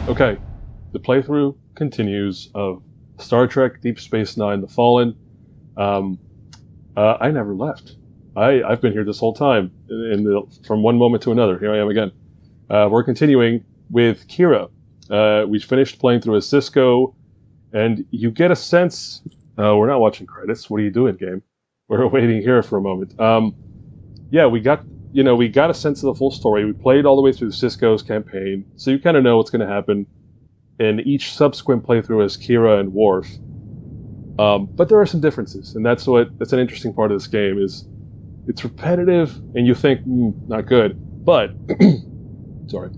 Okay, the playthrough continues of Star Trek Deep Space Nine: The Fallen. I never left. I've been here this whole time, from one moment to another. Here I am again. We're continuing with Kira. We finished playing through as Cisco, and you get a sense... we're not watching credits. What are you doing, game? We're waiting here for a moment. Yeah, we got a sense of the full story. We played all the way through Cisco's campaign, so you kind of know what's going to happen in each subsequent playthrough as Kira and Worf. But there are some differences, and that's an interesting part of this game. Is it's repetitive, and you think, not good, but sorry,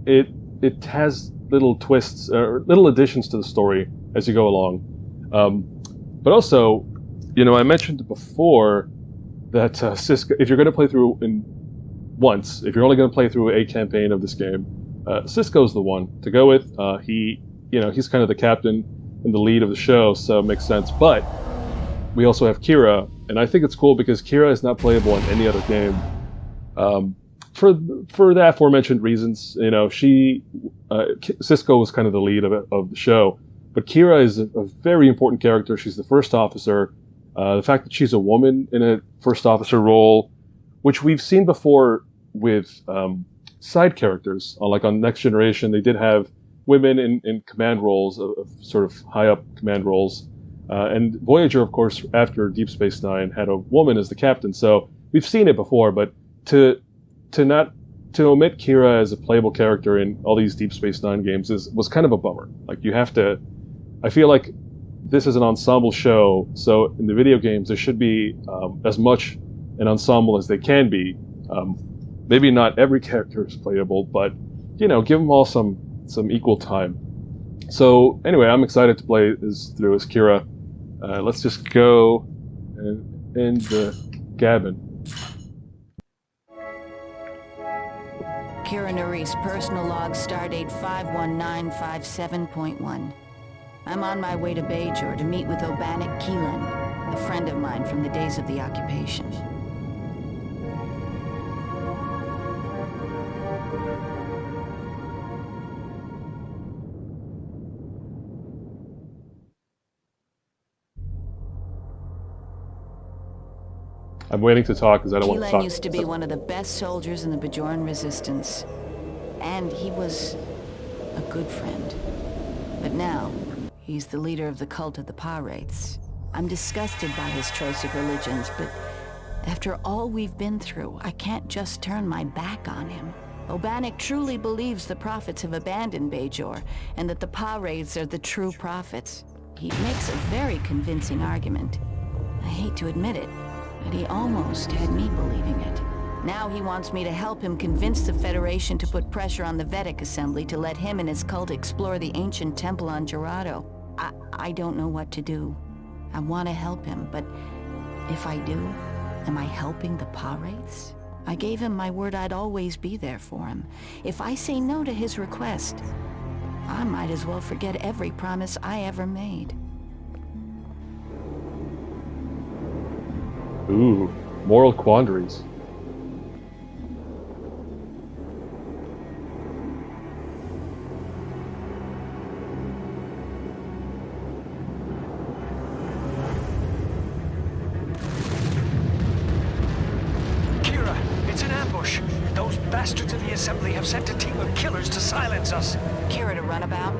it has little twists or little additions to the story as you go along. But also, I mentioned before that Cisco, if you're going to play through if you're only going to play through a campaign of this game, Cisco's the one to go with. He's kind of the captain and the lead of the show, so it makes sense. But we also have Kira, and I think it's cool because Kira is not playable in any other game. For the aforementioned reasons, Cisco was kind of the lead of the show, but Kira is a very important character. She's the first officer. The fact that she's a woman in a first officer role, which we've seen before with side characters, like on Next Generation, they did have women in command roles, sort of high up command roles. And Voyager, of course, after Deep Space Nine, had a woman as the captain. So we've seen it before, but to omit Kira as a playable character in all these Deep Space Nine games was kind of a bummer. Like, you have to... I feel like this is an ensemble show, so in the video games there should be as much an ensemble as they can be. Maybe not every character is playable, but give them all some equal time. So anyway, I'm excited to play through as Kira. Let's just go and end the gabbing. Kira Nerys, personal log, stardate 51957.1. I'm on my way to Bajor to meet with Obanik Keelan, a friend of mine from the days of the occupation. I'm waiting to talk because I don't want to talk. Keelan used to be one of the best soldiers in the Bajoran resistance, and he was a good friend. But now, he's the leader of the cult of the Pirates. I'm disgusted by his choice of religions, but after all we've been through, I can't just turn my back on him. Obanik truly believes the prophets have abandoned Bajor, and that the Pirates are the true prophets. He makes a very convincing argument. I hate to admit it, but he almost had me believing it. Now he wants me to help him convince the Federation to put pressure on the Vedic Assembly to let him and his cult explore the ancient temple on Jeraddo. I don't know what to do. I want to help him, but if I do, am I helping the Pirates? I gave him my word I'd always be there for him. If I say no to his request, I might as well forget every promise I ever made. Ooh, moral quandaries. Kira, it's an ambush. Those bastards in the Assembly have sent a team of killers to silence us. Kira to runabout?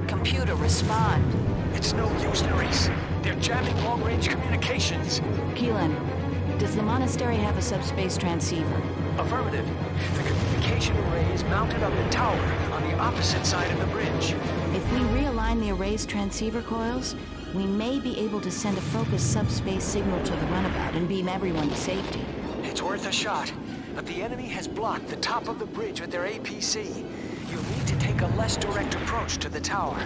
Computer, respond. It's no use, Nerys. They're jamming long-range communications. Keelan, does the monastery have a subspace transceiver? Affirmative. The communication array is mounted on the tower on the opposite side of the bridge. If we realign the array's transceiver coils, we may be able to send a focused subspace signal to the runabout and beam everyone to safety. It's worth a shot, but the enemy has blocked the top of the bridge with their APC. You'll need to take a less direct approach to the tower.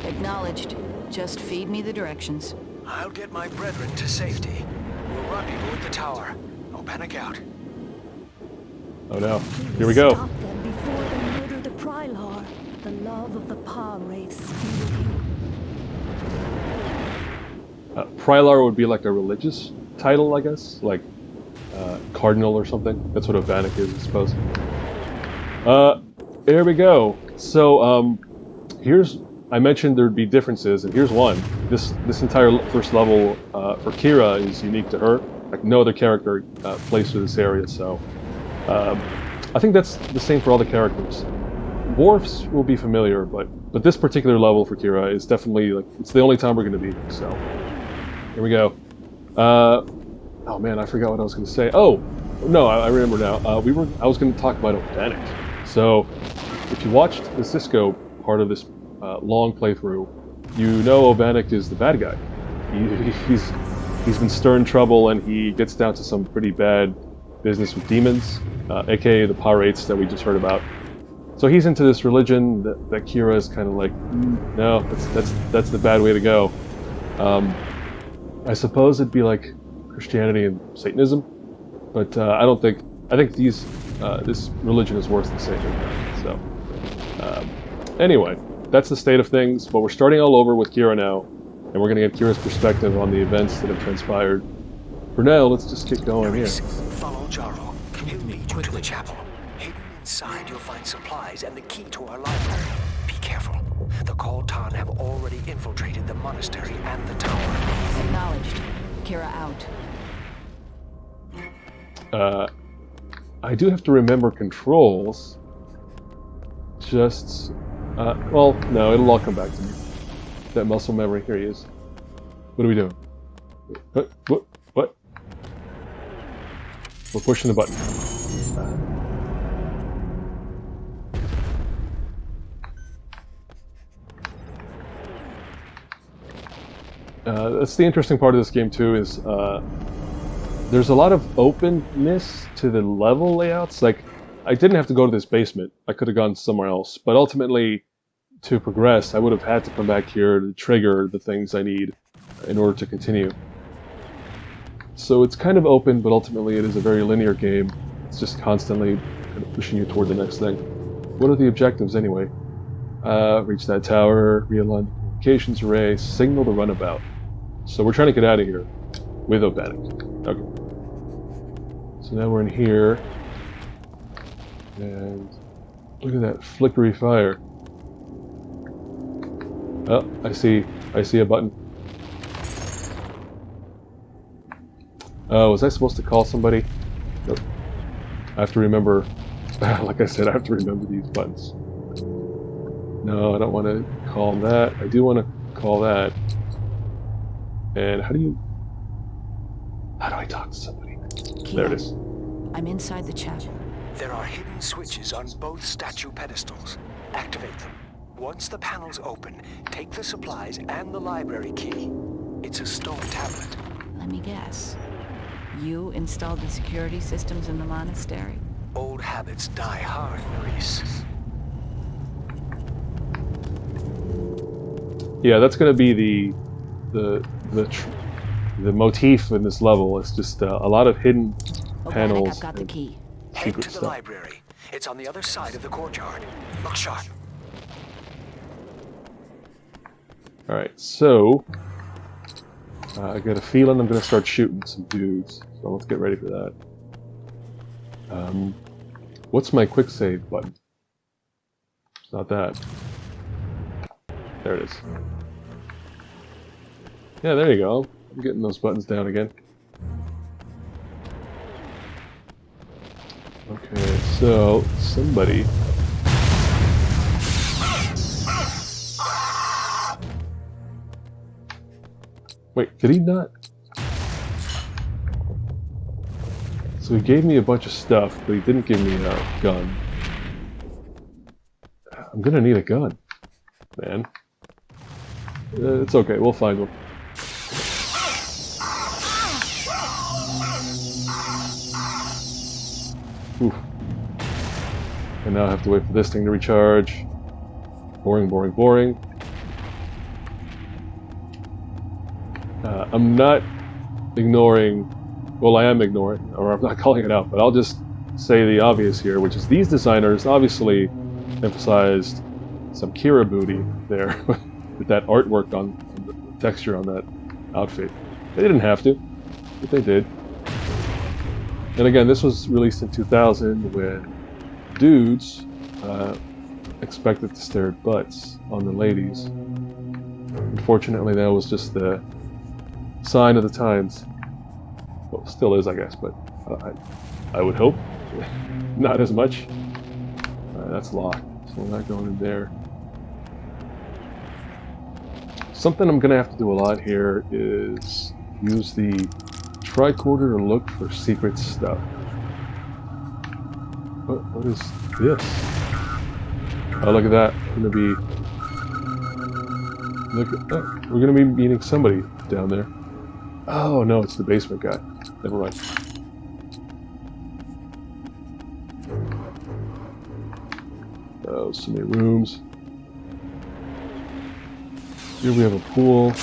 Acknowledged. Just feed me the directions. I'll get my brethren to safety. We'll rendezvous at the tower. Obanik out. Oh no. Here we go. Stop them before they murder the Prylar. The love of the Pirates fueled you. Prylar would be like a religious title, I guess, like cardinal or something. That's what Obanik is, I suppose. There we go. So, I mentioned there'd be differences, and here's one. This entire first level for Kira is unique to her. Like no other character plays through this area, so I think that's the same for all the characters. Worfs will be familiar, but this particular level for Kira is definitely like it's the only time we're going to be here. So here we go. Oh man, I forgot what I was going to say. Oh no, I remember now. I was going to talk about Organic. So if you watched the Cisco part of this long playthrough, you know Organic is the bad guy. He's been stirring trouble, and he gets down to some pretty bad business with demons, aka the pirates that we just heard about. So he's into this religion that Kira is kind of like, no, that's the bad way to go. I suppose it'd be like Christianity and Satanism, but I think this religion is worse than Satan. So anyway, that's the state of things. But we're starting all over with Kira now, and we're going to get Kira's perspective on the events that have transpired. For now, let's just get going here. Follow Jaro. He'll lead you to the chapel. Hidden inside, you'll find supplies and the key to our library. Be careful. The Kaltan have already infiltrated the monastery and the tower. Acknowledged. Kira out. I do have to remember controls. Just, well, no, it'll all come back to me. That muscle memory. Here he is. What are we doing? What? We're pushing the button. That's the interesting part of this game too, is there's a lot of openness to the level layouts. Like, I didn't have to go to this basement. I could have gone somewhere else. But ultimately, to progress, I would have had to come back here to trigger the things I need in order to continue. So it's kind of open, but ultimately it is a very linear game. It's just constantly kind of pushing you toward the next thing. What are the objectives anyway? Reach that tower, realign the communications array, signal the runabout. So we're trying to get out of here with Organic. Okay. So now we're in here. And look at that flickery fire. Oh, I see a button. Oh, was I supposed to call somebody? Nope. I have to remember, like I said, I have to remember these buttons. No, I don't want to call that. I do want to call that. And how do I talk to somebody? Kira, There it is. I'm inside the chapel. There are hidden switches on both statue pedestals. Activate them. Once the panels open, take the supplies and the library key. It's a stone tablet. Let me guess. You installed the security systems in the monastery? Old habits die hard, Maurice. Yeah, that's going to be the motif in this level. It's just a lot of hidden panels. I've got the key. Head to the stuff. library. It's on the other side of the courtyard. Look sharp. Alright, so I got a feeling I'm going to start shooting some dudes. So let's get ready for that. What's my quick save button? It's not that. There it is. Yeah, there you go. I'm getting those buttons down again. Okay, so somebody... Wait, did he not? So he gave me a bunch of stuff, but he didn't give me a gun. I'm gonna need a gun, man. It's okay, we'll find one. Oof. And now I have to wait for this thing to recharge. Boring, boring, boring. I'm not ignoring, well, I am ignoring, or I'm not calling it out, but I'll just say the obvious here, which is these designers obviously emphasized some Kira booty there with that artwork on the texture on that outfit. They didn't have to, but they did. And again, this was released in 2000 when dudes expected to stare at butts on the ladies. Unfortunately, that was just the sign of the times. Well, still is, I guess, but I would hope not as much. Alright, that's locked, so we're not going in there. Something I'm going to have to do a lot here is use the tricorder to look for secret stuff. What is this? Oh, look at that. We're gonna be meeting somebody down there. Oh no, it's the basement guy. Never mind. Oh, so many rooms. Here we have a pool.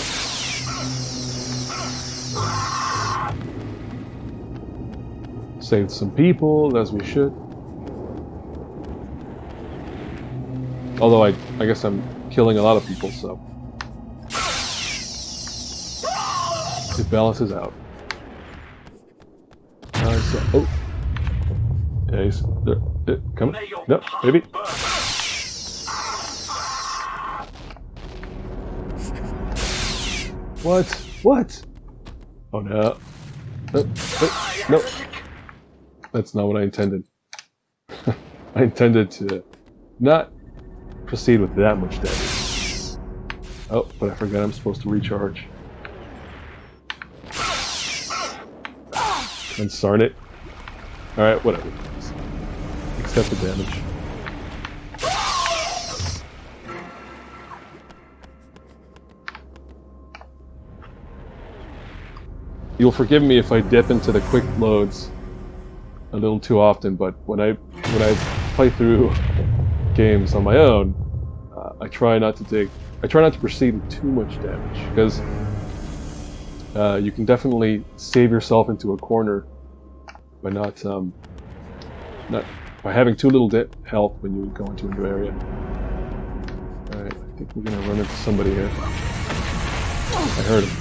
Saved some people, as we should. Although I guess I'm killing a lot of people, so it balances out. Oh, yeah, he's there. Come on, no, maybe. What? What? Oh no! No, that's not what I intended. I intended to not proceed with that much damage. Oh, but I forgot I'm supposed to recharge. Consarn it. Alright, whatever. Accept the damage. You'll forgive me if I dip into the quick loads a little too often, but when I play through games on my own, I try not to proceed with too much damage, because you can definitely save yourself into a corner by not by having too little health when you go into a new area. All right, I think we're gonna run into somebody here. I heard him.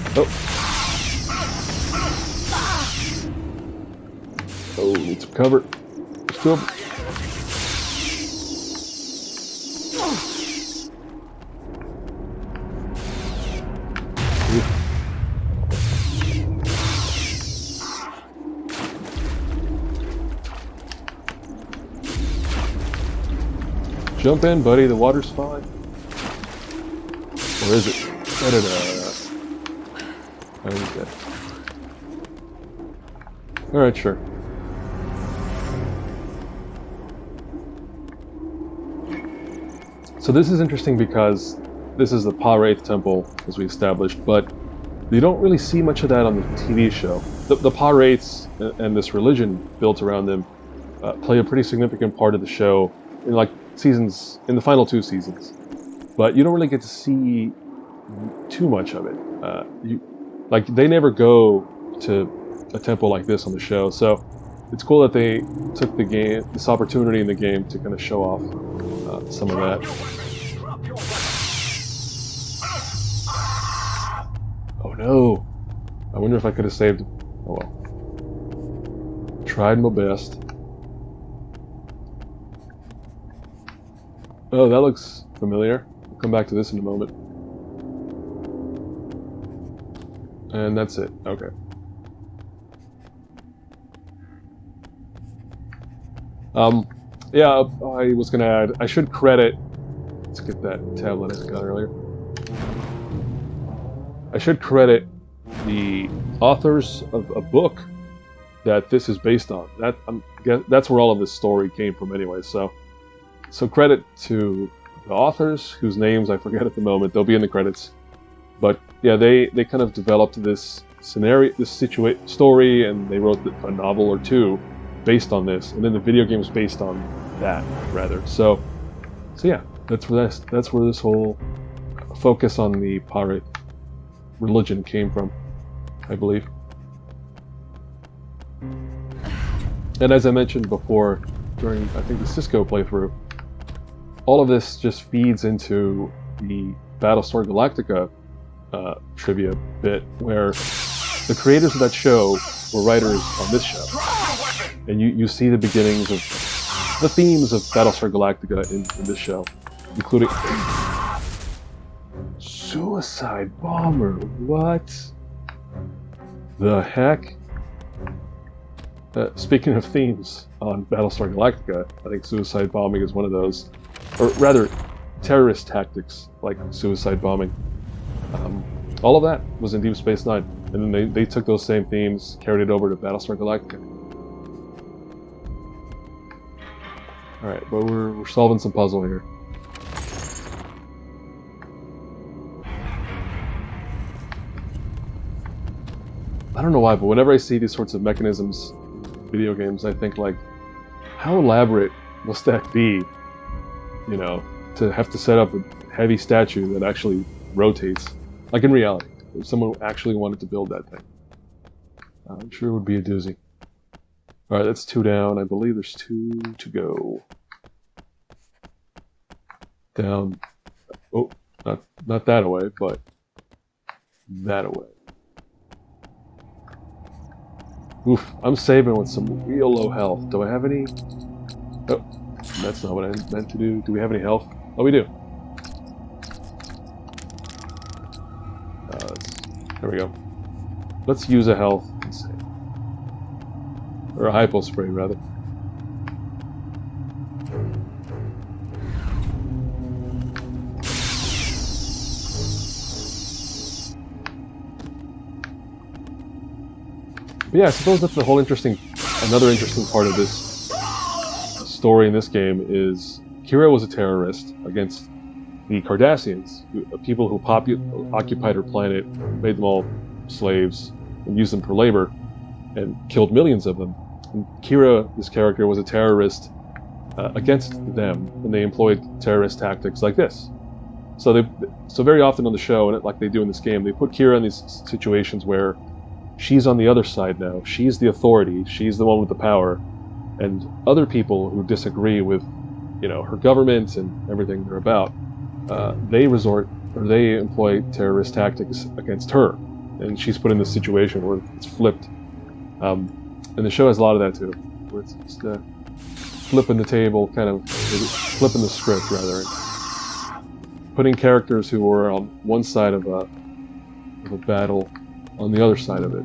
Oh, need some cover. There's two of them. Jump in, buddy. The water's fine. Or is it? I was dead. Alright, sure. So this is interesting because this is the Hass'terral Temple, as we established, but you don't really see much of that on the TV show. The Hass'terals and this religion built around them play a pretty significant part of the show in like seasons, in the final 2 seasons. But you don't really get to see too much of it. They never go to a temple like this on the show, so it's cool that they took this opportunity in the game to kind of show off some of that. Oh no! I wonder if I could have saved him. Oh well. Tried my best. Oh, that looks familiar. We'll come back to this in a moment. And that's it. Okay. Yeah, I was gonna add, I should credit, let's get that tablet I got earlier. I should credit the authors of a book that this is based on. That's where all of this story came from anyway, so credit to the authors, whose names I forget at the moment. They'll be in the credits. But yeah, they kind of developed this scenario, this story, and they wrote a novel or two based on this, and then the video game is based on that, rather. So yeah, that's where this whole focus on the pirate religion came from, I believe. And as I mentioned before, during I think the Cisco playthrough, all of this just feeds into the Battlestar Galactica trivia bit, where the creators of that show were writers on this show. And you see the beginnings of the themes of Battlestar Galactica in this show, including suicide bomber. What the heck? Speaking of themes on Battlestar Galactica, I think suicide bombing is one of those, or rather, terrorist tactics like suicide bombing. All of that was in Deep Space Nine, and then they took those same themes, carried it over to Battlestar Galactica. All right, but we're solving some puzzle here. I don't know why, but whenever I see these sorts of mechanisms in video games, I think, like, how elaborate must that be, you know, to have to set up a heavy statue that actually rotates, like in reality, if someone actually wanted to build that thing. I'm sure it would be a doozy. Alright, that's 2 down. I believe there's 2 to go. Down. Oh, not that away, but that away. Oof, I'm saving with some real low health. Do I have any? Oh, that's not what I meant to do. Do we have any health? Oh, we do. There we go. Let's use a health. Let's see. Or a hypo spray, rather. But yeah, I suppose that's the whole another interesting part of this story in this game is Kira was a terrorist against the Cardassians, people who occupied her planet, made them all slaves, and used them for labor, and killed millions of them. And Kira, this character, was a terrorist against them, and they employed terrorist tactics like this. So very often on the show, and like they do in this game, they put Kira in these situations where she's on the other side now. She's the authority. She's the one with the power. And other people who disagree with, you know, her government and everything they're about, they employ terrorist tactics against her. And she's put in this situation where it's flipped. And the show has a lot of that too, where it's just flipping the table, kind of flipping the script rather, and putting characters who were on one side of a battle on the other side of it.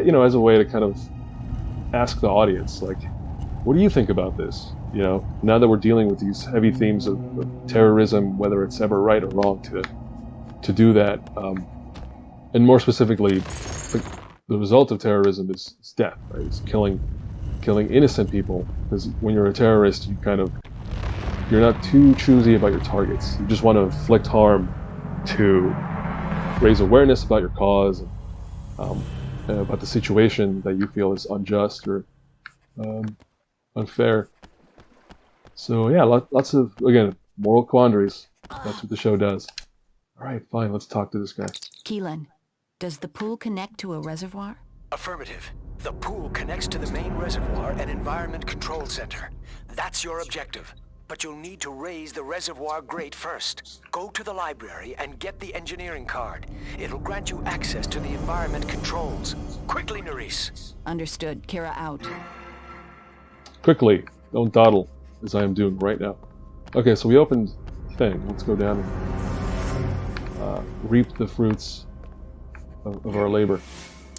You know, as a way to kind of ask the audience, like, what do you think about this? You know, now that we're dealing with these heavy themes of terrorism, whether it's ever right or wrong to do that, and more specifically, the result of terrorism is death, right? It's killing innocent people. Because when you're a terrorist, you're not too choosy about your targets. You just want to inflict harm to raise awareness about your cause, and about the situation that you feel is unjust or unfair. So yeah, lots of, again, moral quandaries. That's what the show does. All right, fine, let's talk to this guy. Keelan, does the pool connect to a reservoir? Affirmative. The pool connects to the main reservoir and environment control center. That's your objective. But you'll need to raise the reservoir grate first. Go to the library and get the engineering card. It'll grant you access to the environment controls. Quickly, Nerys. Understood. Kira out. Quickly. Don't dawdle, as I am doing right now. Okay, so we opened the thing. Let's go down and reap the fruits of our labor.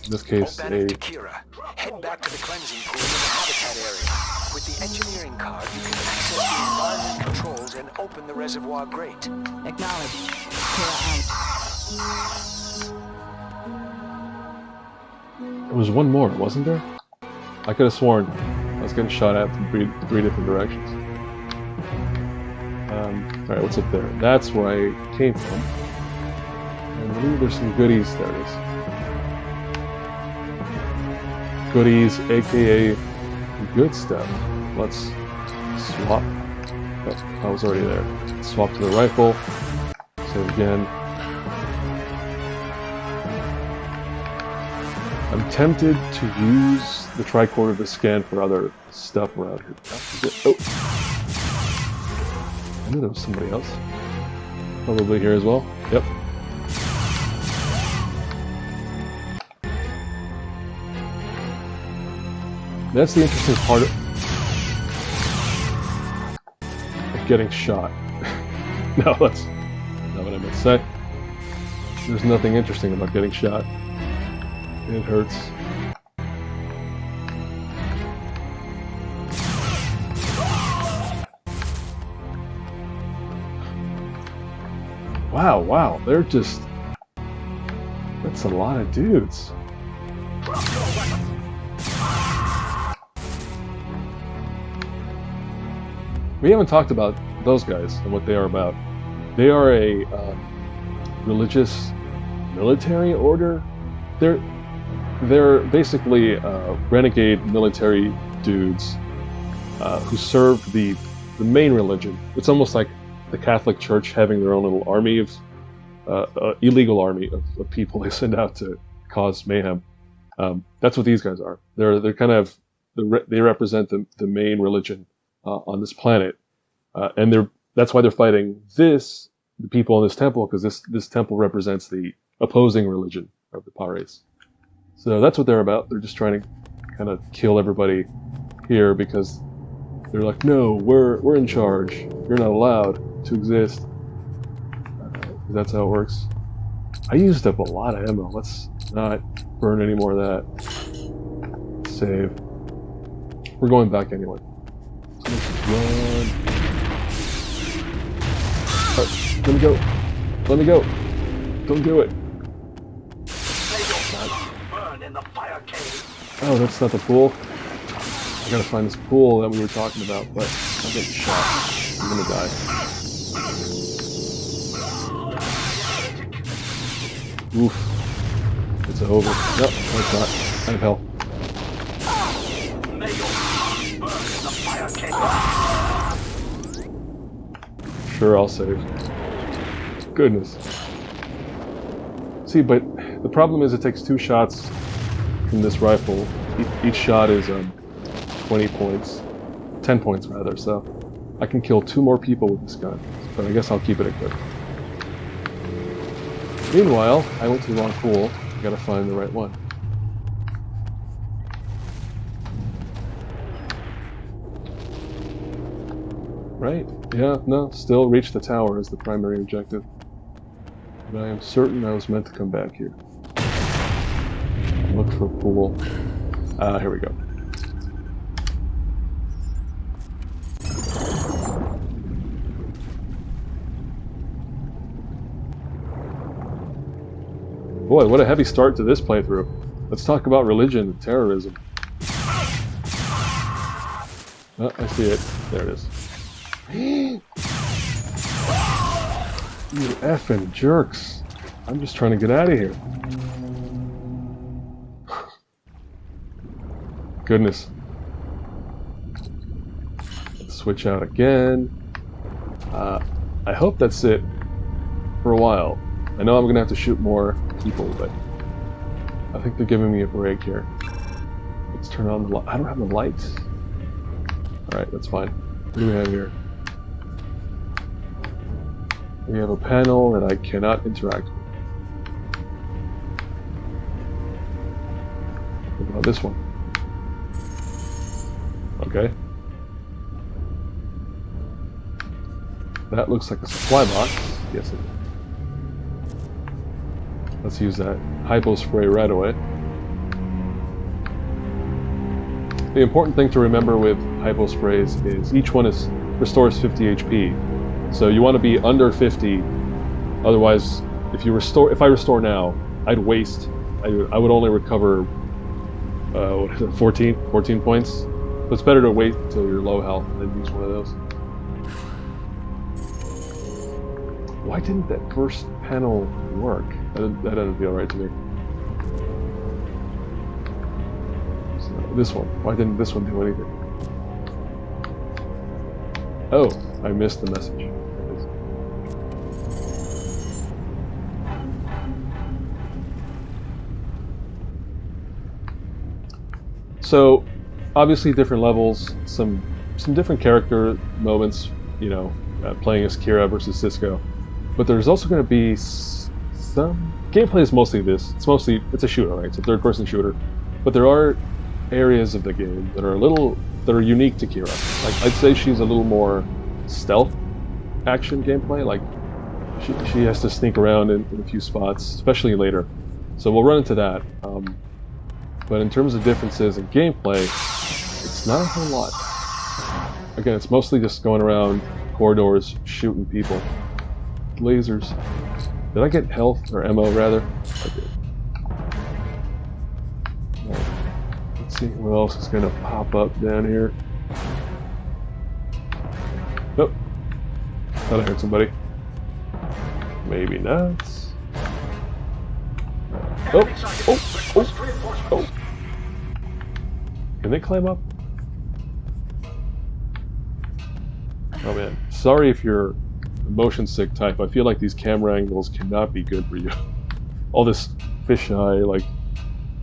In this case, to Kira. Head back to the cleansing pool in the habitat area. With the engineering card, you can access the environment controls and open the reservoir grate. Acknowledged. Kira out. There was one more, wasn't there? I could have sworn I was getting shot at from three different directions. Alright, what's up there? That's where I came from. I believe there's some goodies. There it is. Goodies, aka good stuff. Let's swap. Oh, I was already there. Swap to the rifle. Save again. I'm tempted to use the tricorder to scan for other stuff around here. Oh! I knew there was somebody else. Probably here as well. Yep. That's the interesting part of getting shot. No, that's not what I meant to say. There's nothing interesting about getting shot. It hurts. Wow, they're just... That's a lot of dudes. We haven't talked about those guys and what they are about. They are a religious military order. They're basically renegade military dudes who serve the main religion. It's almost like the Catholic Church having their own little army of illegal army of people they send out to cause mayhem. That's what these guys are. They're kind of they represent the main religion on this planet, and that's why they're fighting the people in this temple, because this temple represents the opposing religion of the Pirates. So that's what they're about. They're just trying to kind of kill everybody here because they're like, no, we're in charge. You're not allowed to exist. That's how it works. I used up a lot of ammo. Let's not burn any more of that. Save. We're going back anyway. So let's just run. Let me go. Let me go. Don't do it. Oh, that's not the pool. I gotta find this pool that we were talking about, but I'm getting shot. I'm gonna die. Oof. It's over. No, it's not. Kind of hell. Sure, I'll save. Goodness. See, but the problem is it takes 2 shots from this rifle. Each shot is 20 points. 10 points, rather, so I can kill 2 more people with this gun. But I guess I'll keep it equipped. Meanwhile, I went to the wrong pool. I gotta find the right one. Right? Yeah, no, still reach the tower is the primary objective. But I am certain I was meant to come back here. Look for a pool. Here we go. Boy, what a heavy start to this playthrough. Let's talk about religion and terrorism. Oh, I see it. There it is. You effing jerks. I'm just trying to get out of here. Goodness. Let's switch out again. I hope that's it for a while. I know I'm going to have to shoot more people, but I think they're giving me a break here. Let's turn on the light. I don't have the lights. Alright, that's fine. What do we have here? We have a panel that I cannot interact with. What about this one? Okay. That looks like a supply box. Yes, it is. Let's use that hypo spray right away. The important thing to remember with hypo sprays is each one restores 50 HP. So you want to be under 50. Otherwise, if I restore now, I'd waste. I would only recover 14 points. So it's better to wait until you're low health than use one of those. Why didn't that first panel work? That doesn't feel right to me. So this one. Why didn't this one do anything? Oh, I missed the message. There it is. So, obviously different levels, some different character moments, you know, playing as Kira versus Cisco. But there's also going to be some gameplay is mostly this. It's a shooter, right? It's a third-person shooter. But there are areas of the game that are unique to Kira. Like, I'd say she's a little more stealth action gameplay. Like, she has to sneak around in a few spots, especially later. So we'll run into that. But in terms of differences in gameplay, it's not a whole lot. Again, it's mostly just going around corridors, shooting people. Lasers. Did I get health, or ammo rather? I did. Right. Let's see what else is going to pop up down here. Nope. Thought I heard somebody. Maybe not. Oh. Can they climb up? Oh man. Sorry if you're a motion sick type. I feel like these camera angles cannot be good for you. All this fisheye, like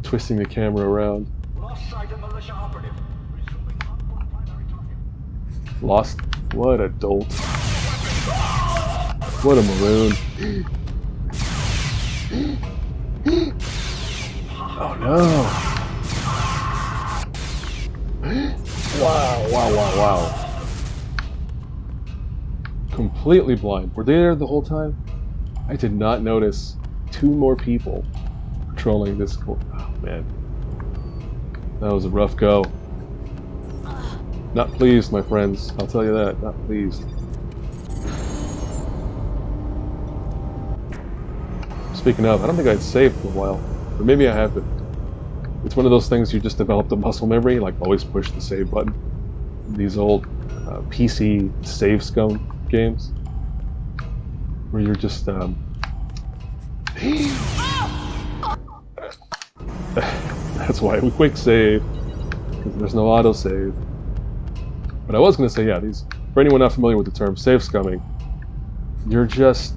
twisting the camera around. Lost? What a dolt. What a maroon. Oh no. Wow. Completely blind. Were they there the whole time? I did not notice 2 more people patrolling this. Oh man. That was a rough go. Not pleased, my friends. I'll tell you that. Not pleased. Speaking of, I don't think I'd saved for a while. Or maybe I have, but it's one of those things you just developed a muscle memory, like always push the save button. These old PC save scum games, where you're just that's why we quick save, because there's no auto save. But I was going to say, yeah, these, for anyone not familiar with the term save scumming, you're just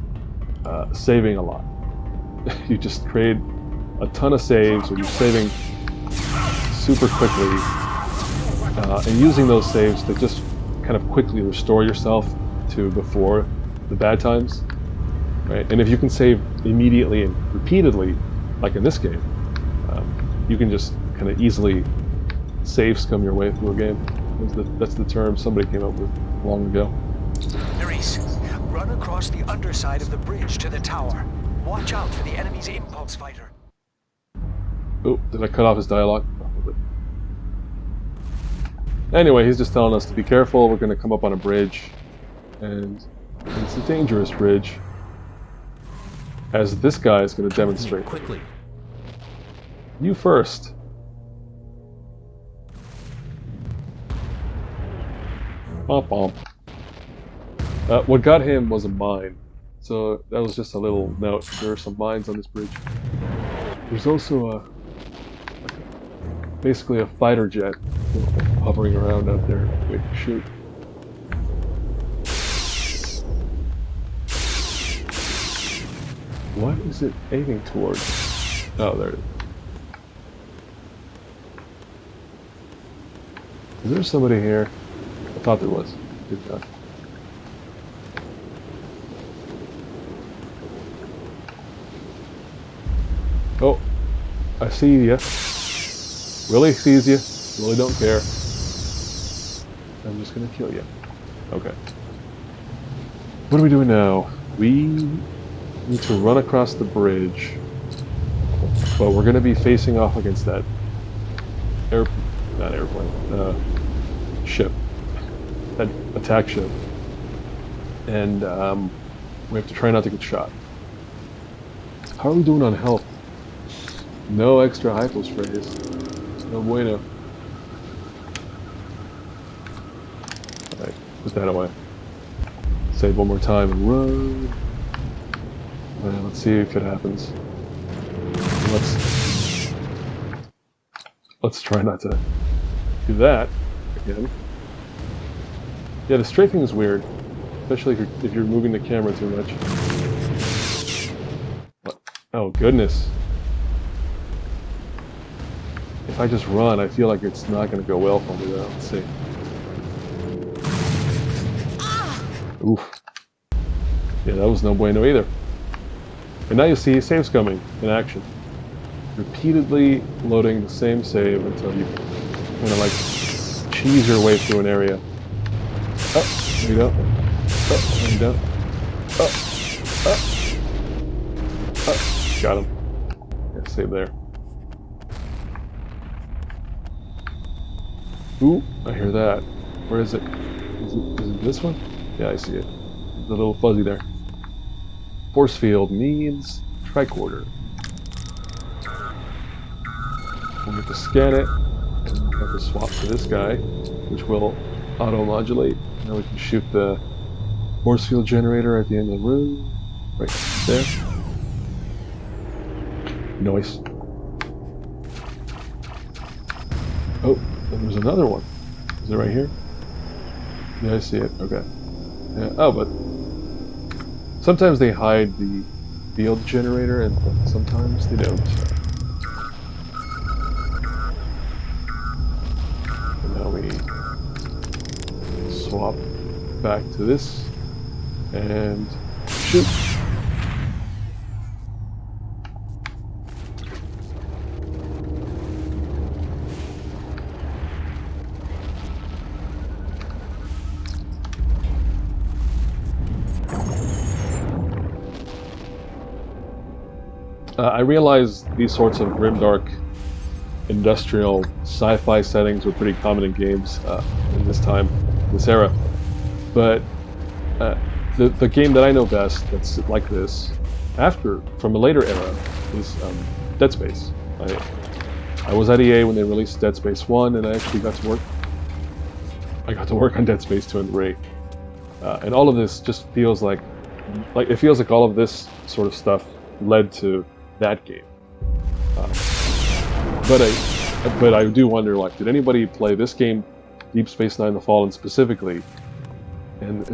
saving a lot. You just create a ton of saves, or you're saving super quickly, and using those saves to just kind of quickly restore yourself to before the bad times, right? And if you can save immediately and repeatedly, like in this game, you can just kind of easily save scum your way through a game. That's the term somebody came up with long ago. Nerys, run across the underside of the bridge to the tower. Watch out for the enemy's impulse fighter. Oh, did I cut off his dialogue? Probably. Anyway, he's just telling us to be careful. We're going to come up on a bridge, and it's a dangerous bridge, as this guy is going to demonstrate. Quickly. You first. Bump bump. What got him was a mine, so that was just a little note. There are some mines on this bridge. There's also basically a fighter jet hovering around out there, waiting to shoot. What is it aiming towards? Oh, there it is. Is there somebody here? I thought there was. Good God. Oh, I see ya. Really sees you. Really don't care. I'm just gonna kill you. Okay. What are we doing now? We need to run across the bridge, but we're gonna be facing off against that ship. That attack ship. And we have to try not to get shot. How are we doing on health? No extra hypo sprays. No bueno. Alright, put that away. Save one more time and run. Alright, let's see if it happens. Let's try not to do that again. Yeah, the strafing is weird, especially if you're moving the camera too much. What? Oh goodness. If I just run, I feel like it's not going to go well for me though. Let's see. Oof. Yeah, that was no bueno either. And now you see save scumming in action. Repeatedly loading the same save until you want to like cheese your way through an area. Oh, there you go. Oh, there you go. Oh, oh, oh. Got him. Yeah, save there. Ooh, I hear that. Where is it? Is it this one? Yeah, I see it. The little fuzzy there. Force field needs tricorder. We'll get to scan it, and we'll have to swap to this guy, which will auto-modulate. Now we can shoot the force field generator at the end of the room. Right there. Nice. Oh, and there's another one. Is it right here? Yeah, I see it. Okay. Yeah. Oh, but sometimes they hide the field generator, and sometimes they don't. And now we swap back to this and shoot. I realize these sorts of grimdark industrial sci-fi settings were pretty common in games in this time, this era. But the game that I know best that's like this, from a later era, is Dead Space. I was at EA when they released Dead Space 1, and I actually got to work. I got to work on Dead Space 2 and 3, and all of this just feels like it feels like all of this sort of stuff led to that game. But I do wonder, like, did anybody play this game, Deep Space Nine: The Fallen specifically, and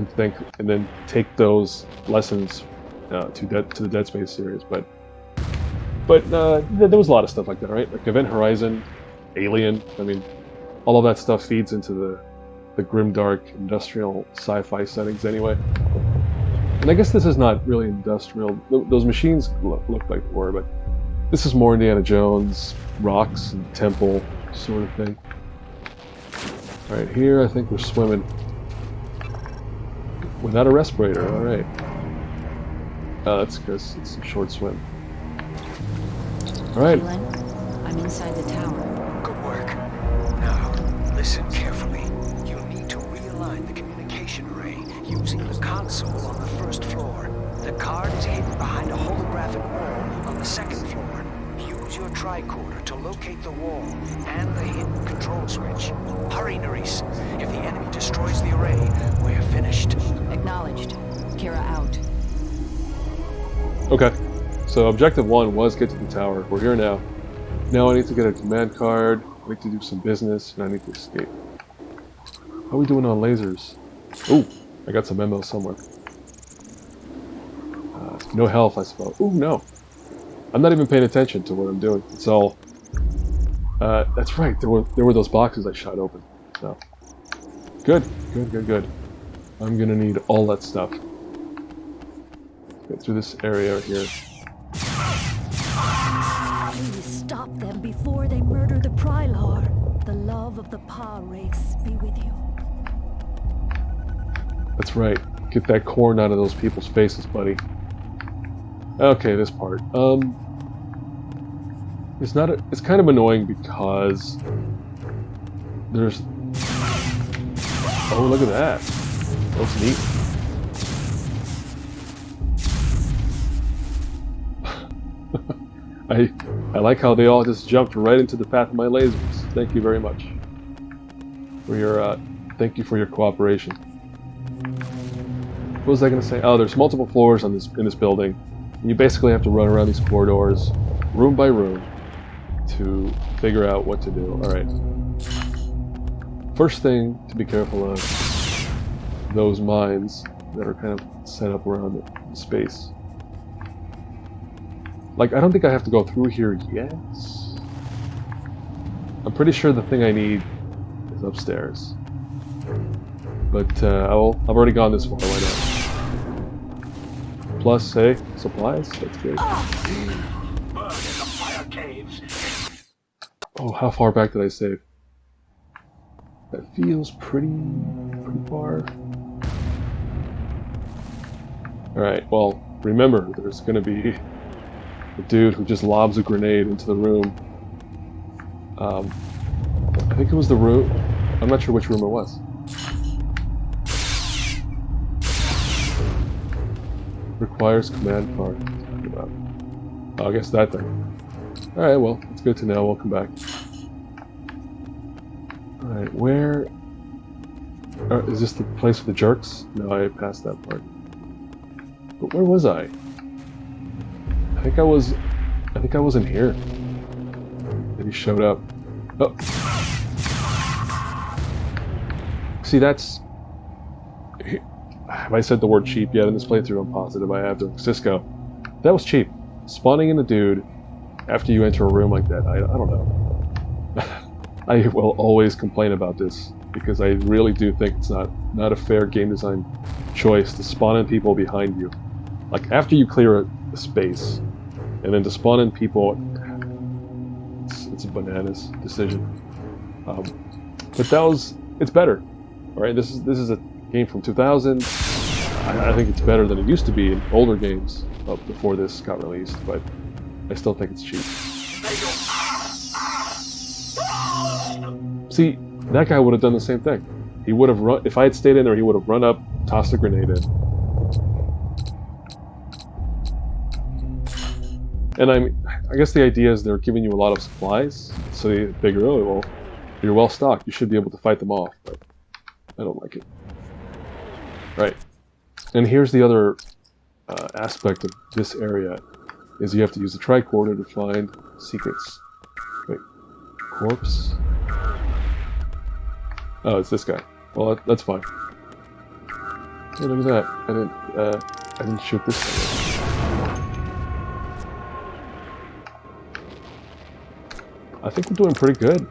then take those lessons to the Dead Space series? But there was a lot of stuff like that, right? Like Event Horizon, Alien. I mean, all of that stuff feeds into the grimdark industrial sci-fi settings anyway. And I guess this is not really industrial. Those machines look like they were, but this is more Indiana Jones, rocks and temple sort of thing. Right here, I think we're swimming. Without a respirator, alright. That's because it's a short swim. Alright. I'm inside the tower. Good work. Now, listen carefully. You need to realign the communication array using the console on the first floor. The card is hidden behind a holographic wall on the second floor. Use your tricorder to locate the wall and the hidden control switch. Hurry, Nerys. If the enemy destroys the array, we're finished. Acknowledged. Kira out. Okay. So objective 1 was get to the tower. We're here now. Now I need to get a command card, I need to do some business, and I need to escape. How are we doing on lasers? Ooh, I got some ammo somewhere. No health, I suppose. Ooh, no. I'm not even paying attention to what I'm doing. It's all... that's right, there were those boxes I shot open. So. Good. I'm gonna need all that stuff. Get through this area here. Please stop them before they murder the Prylar. The love of the Pa race be with you. That's right. Get that corn out of those people's faces, buddy. Okay, this part. It's kind of annoying because there's... Oh, look at that. That looks neat. I like how they all just jumped right into the path of my lasers. Thank you very much for your thank you for your cooperation. What was I going to say? Oh, there's multiple floors in this building, and you basically have to run around these corridors, room by room, to figure out what to do. All right. First thing to be careful of: those mines that are kind of set up around the space. Like, I don't think I have to go through here yet. I'm pretty sure the thing I need is upstairs. But I've already gone this far, why not? Plus, hey, supplies, that's good. Oh, how far back did I save? That feels pretty far. Alright, well, remember, there's gonna be a dude who just lobs a grenade into the room. I think it was the room. I'm not sure which room it was. Requires command card. Oh, I guess that thing. Alright, well, it's good to know. We'll come back. Alright, where... is this the place for the jerks? No, I passed that part. But where was I? I think I was in here. And he showed up. Oh. See, that's... Have I said the word cheap yet in this playthrough? I'm positive I have. During Cisco. That was cheap. Spawning in a dude after you enter a room like that, I don't know. I will always complain about this because I really do think it's not a fair game design choice to spawn in people behind you. Like, after you clear a space, and then to spawn in people, it's a bananas decision. But it's better. Alright, this is a game from 2000. I think it's better than it used to be in older games before this got released, but I still think it's cheap. See, that guy would have done the same thing. He would have run, if I had stayed in there, he would have run up, tossed a grenade in. And I guess the idea is they're giving you a lot of supplies, so you figure, oh, well, you're well stocked, you should be able to fight them off, but I don't like it. Right. And here's the other aspect of this area, is you have to use the tricorder to find secrets. Wait, corpse? Oh, it's this guy. Well, that's fine. Hey, look at that. I didn't shoot this guy. I think we're doing pretty good,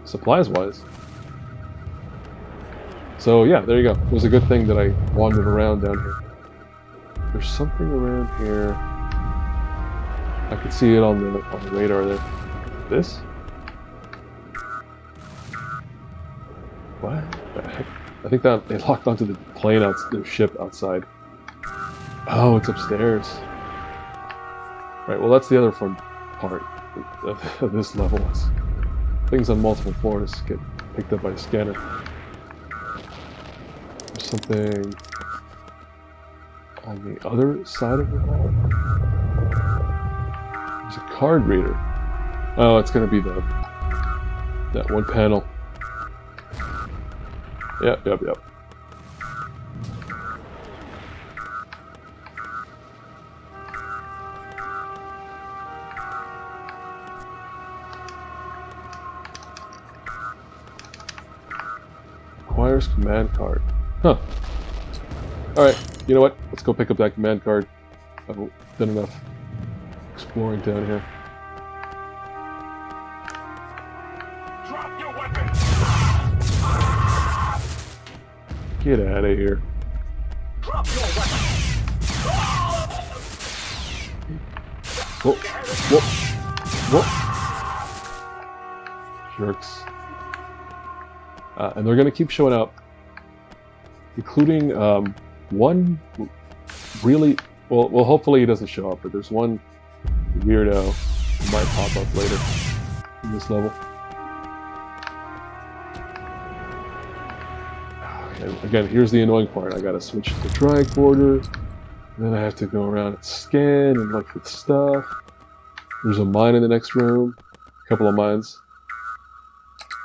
supplies-wise. So yeah, there you go. It was a good thing that I wandered around down here. There's something around here. I could see it on the radar there. This? What the heck? I think that they locked onto the plane the ship outside. Oh, it's upstairs. Right, well that's the other fun part of this level. Is things on multiple floors get picked up by a scanner. There's something on the other side of the hall. There's a card reader. Oh, it's gonna be that one panel. Yep. Requires command card. Huh. Alright, you know what? Let's go pick up that command card. I've done enough exploring down here. Drop your weapon! Get out of here. Drop your weapon! Whoa. Jerks. And they're going to keep showing up, including one really, well, hopefully he doesn't show up, but there's one weirdo who might pop up later in this level. And again, here's the annoying part. I got to switch to tricorder, and then I have to go around and scan and look for stuff. There's a mine in the next room, a couple of mines.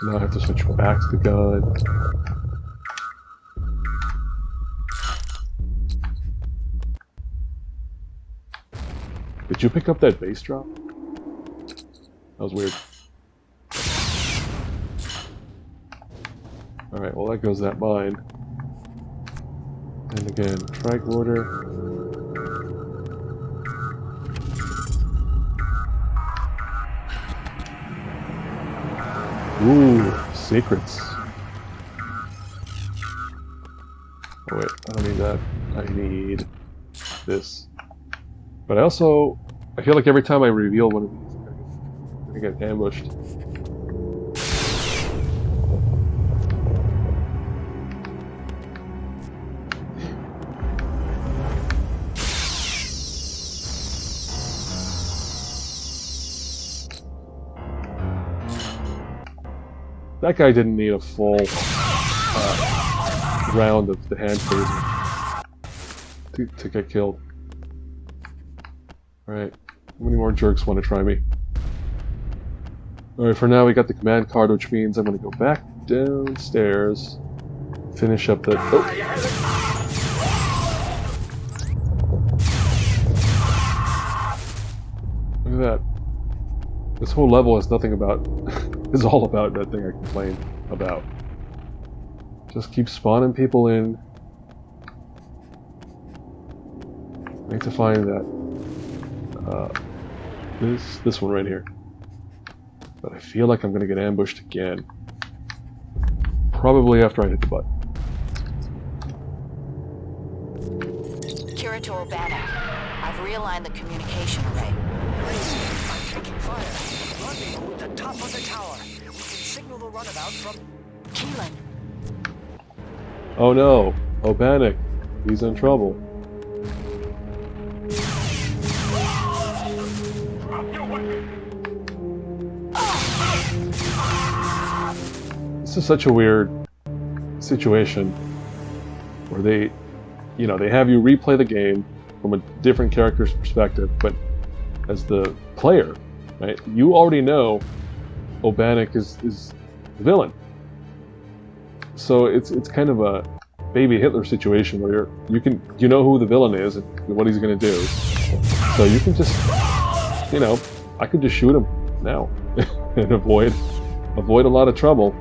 Now I have to switch back to the gun. Did you pick up that base drop? That was weird. Alright, well that goes that mine. And again, tricorder. Ooh, secrets. Oh wait, I don't need that. I need this. But I feel like every time I reveal one of these, I'm gonna get ambushed. That guy didn't need a full round of the hand phaser to get killed. Alright, how many more jerks want to try me? Alright, for now we got the command card, which means I'm going to go back downstairs, finish up the... Oh! Look at that. This whole level has nothing about... is all about that thing I complained about. Just keep spawning people in. I need to find that... this one right here. But I feel like I'm going to get ambushed again. Probably after I hit the button. Curator Bannock, I've realigned the communication array. I'm taking fire. Rendezvous at the top of the tower. We can signal the runabout from... Keelan. Oh no! Oh, Bannock. He's in trouble. This is such a weird situation where they, you know, they have you replay the game from a different character's perspective, but as the player, right, you already know Bannock is the villain. So it's kind of a baby Hitler situation where you know who the villain is and what he's going to do. So you can just, you know, I could just shoot him now and avoid a lot of trouble.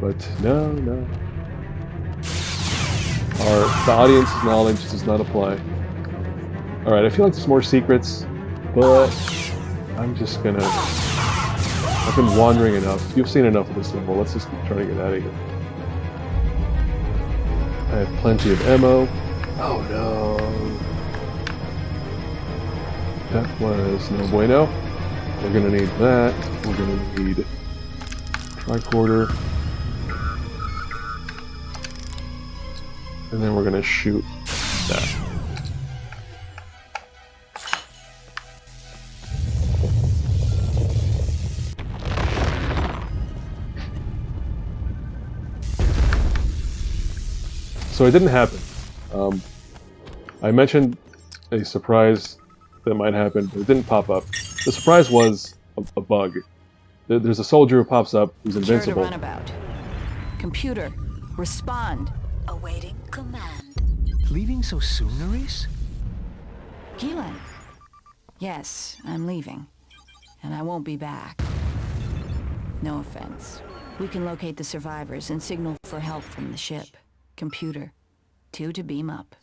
But no. The audience's knowledge does not apply. Alright, I feel like there's more secrets, but I'm just gonna... I've been wandering enough. You've seen enough of this level. Let's just keep trying to get out of here. I have plenty of ammo. Oh no. That was no bueno. We're gonna need that. We're gonna need tricorder. And then we're gonna shoot that. So it didn't happen. I mentioned a surprise that might happen, but it didn't pop up. The surprise was a bug. There's a soldier who pops up who's invincible. Runabout. Computer, respond. Awaiting command. Leaving so soon, Nerys? Keelan. Yes, I'm leaving. And I won't be back. No offense. We can locate the survivors and signal for help from the ship. Computer, 2 to beam up.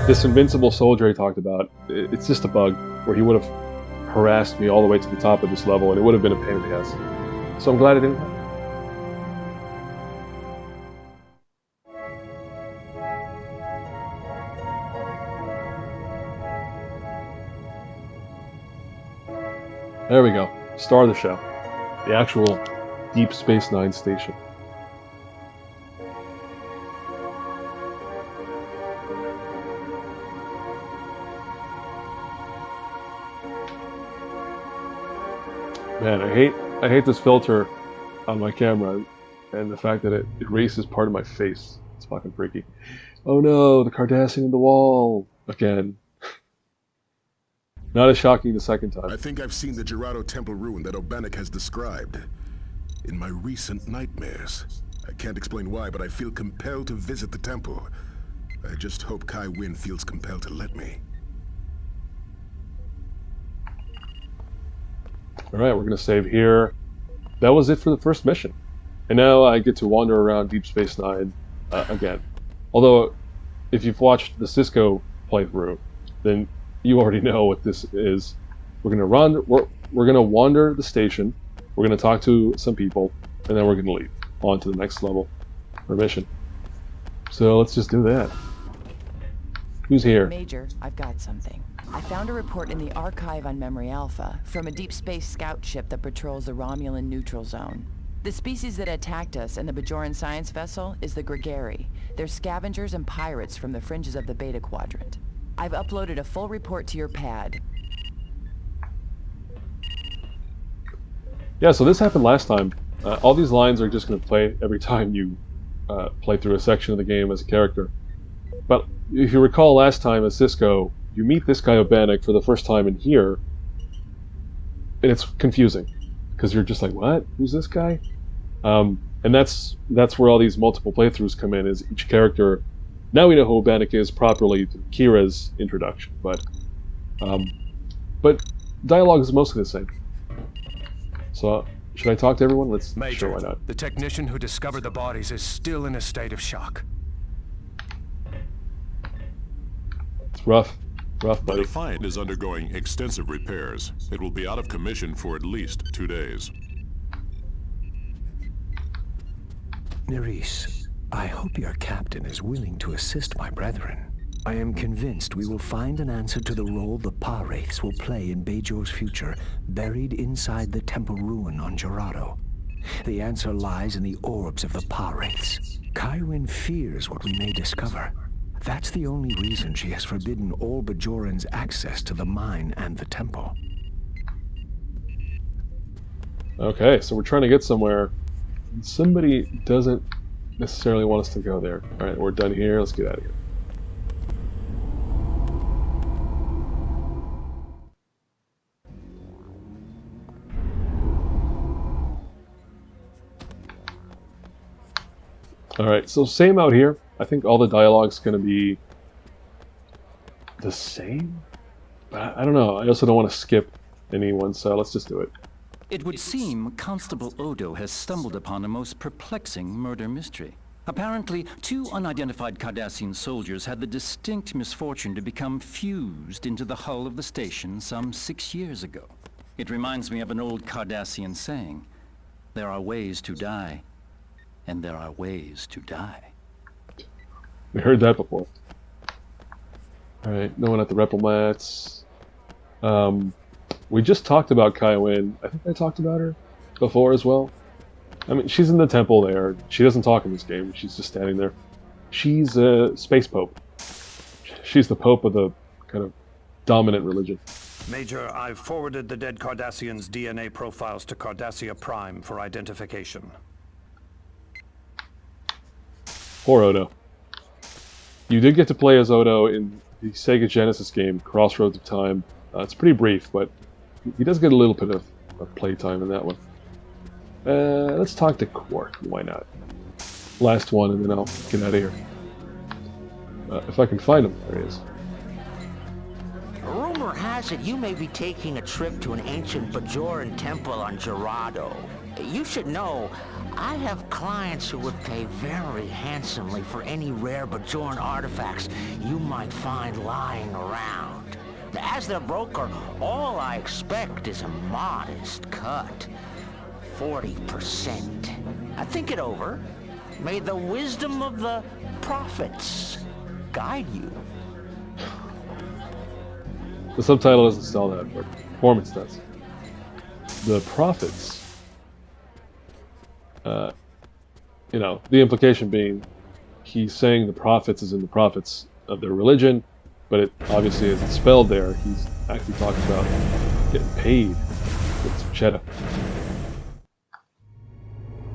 This invincible soldier I talked about, it's just a bug where he would have harassed me all the way to the top of this level and it would have been a pain in the ass. So I'm glad it didn't happen. There we go. Star of the show. The actual Deep Space Nine station. Man, I hate this filter on my camera and the fact that it erases part of my face. It's fucking freaky. Oh no, the Cardassian in the wall again. Not as shocking the second time. I think I've seen the Jeraddo Temple ruin that Bannock has described in my recent nightmares. I can't explain why, but I feel compelled to visit the temple. I just hope Kai Wynn feels compelled to let me. Alright, we're going to save here. That was it for the first mission. And now I get to wander around Deep Space Nine again. Although, if you've watched the Cisco playthrough, then you already know what this is. We're going to wander the station, we're going to talk to some people, and then we're going to leave on to the next level or mission. So let's just do that. Who's here? Major, I've got something. I found a report in the archive on Memory Alpha from a deep space scout ship that patrols the Romulan neutral zone. The species that attacked us and the Bajoran science vessel is the Grigari. They're scavengers and pirates from the fringes of the Beta Quadrant. I've uploaded a full report to your pad. Yeah, so this happened last time. All these lines are just going to play every time you play through a section of the game as a character. But if you recall last time as Cisco, you meet this guy Obanik for the first time in here, and it's confusing because you're just like, what? Who's this guy? And that's where all these multiple playthroughs come in. Is each character now we know who Obanik is properly through Kira's introduction, but dialogue is mostly the same. So should I talk to everyone? Let's Major, sure, why not? the technician who discovered the bodies is still in a state of shock. It's rough, The buddy. Defiant is undergoing extensive repairs. It will be out of commission for at least 2 days. Nerys, I hope your captain is willing to assist my brethren. I am convinced we will find an answer to the role the Pa-wraiths will play in Bajor's future, buried inside the temple ruin on Jeraddo. The answer lies in the orbs of the Pa-wraiths. Kai Wynn fears what we may discover. That's the only reason she has forbidden all Bajorans access to the mine and the temple. Okay, so we're trying to get somewhere, and somebody doesn't necessarily want us to go there. All right, we're done here. Let's get out of here. Alright, so same out here. I think all the dialogue's going to be the same? But I don't know. I also don't want to skip anyone, so let's just do it. It would seem Constable Odo has stumbled upon a most perplexing murder mystery. Apparently, 2 unidentified Cardassian soldiers had the distinct misfortune to become fused into the hull of the station some 6 years ago. It reminds me of an old Cardassian saying, "There are ways to die, and there are ways to die." We heard that before. Alright, no one at the Replomats. We just talked about Kai Wynn. I think I talked about her before as well. I mean, she's in the temple there. She doesn't talk in this game. She's just standing there. She's a space pope. She's the pope of the kind of dominant religion. Major, I've forwarded the dead Cardassians' DNA profiles to Cardassia Prime for identification. Poor Odo. You did get to play as Odo in the Sega Genesis game, Crossroads of Time. It's pretty brief, but he does get a little bit of playtime in that one. Let's talk to Quark. Why not? Last one, and then I'll get out of here. If I can find him. There he is. Rumor has it you may be taking a trip to an ancient Bajoran temple on Jeraddo. You should know, I have clients who would pay very handsomely for any rare Bajoran artifacts you might find lying around. As their broker, all I expect is a modest cut. 40%. Think it over. May the wisdom of the prophets guide you. The subtitle doesn't sell that, but performance does. The prophets. You know, the implication being he's saying the prophets is in the prophets of their religion, but it obviously isn't spelled there. He's actually talking about getting paid with some cheddar.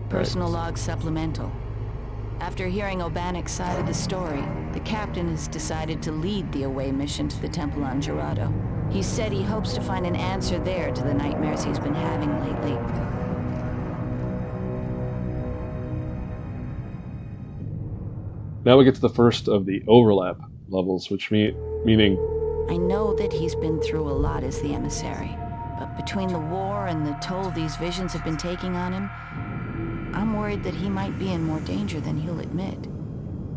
Personal log supplemental. After hearing Obanik's side of the story, the captain has decided to lead the away mission to the temple on Jeraddo. He said he hopes to find an answer there to the nightmares he's been having lately. Now we get to the first of the overlap levels, which meaning... I know that he's been through a lot as the emissary, but between the war and the toll these visions have been taking on him, I'm worried that he might be in more danger than he'll admit,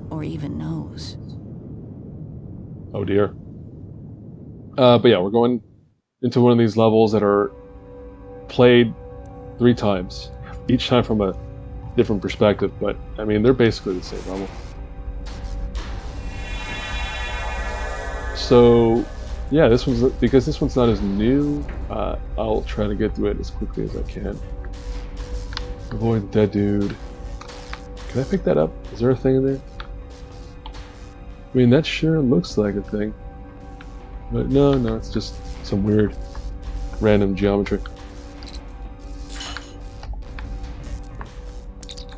or even knows. Oh dear. But yeah, we're going into one of these levels that are played 3 times, each time from a different perspective, but I mean, they're basically the same level. So, yeah, because this one's not as new, I'll try to get through it as quickly as I can. Avoid dead dude. Can I pick that up? Is there a thing in there? I mean, that sure looks like a thing. But no, it's just some weird, random geometry.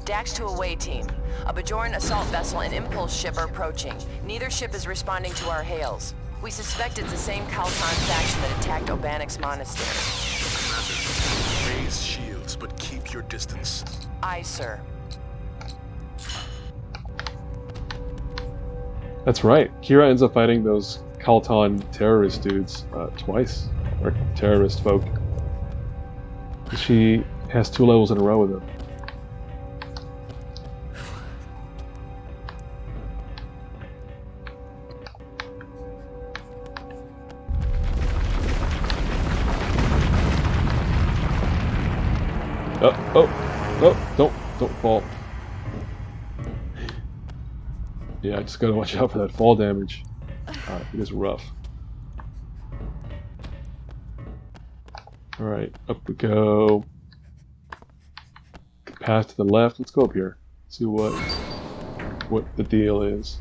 Dax to away team. A Bajoran assault vessel and impulse ship are approaching. Neither ship is responding to our hails. We suspect it's the same Kaltan faction that attacked Obanik's monastery. Commander, raise shields, but keep your distance. Aye, sir. That's right. Kira ends up fighting those Kaltan terrorist dudes twice. Or terrorist folk. She has 2 levels in a row with them. Don't fall. Yeah, I just gotta watch out for that fall damage. It is rough. Alright, up we go. Path to the left. Let's go up here. See what the deal is.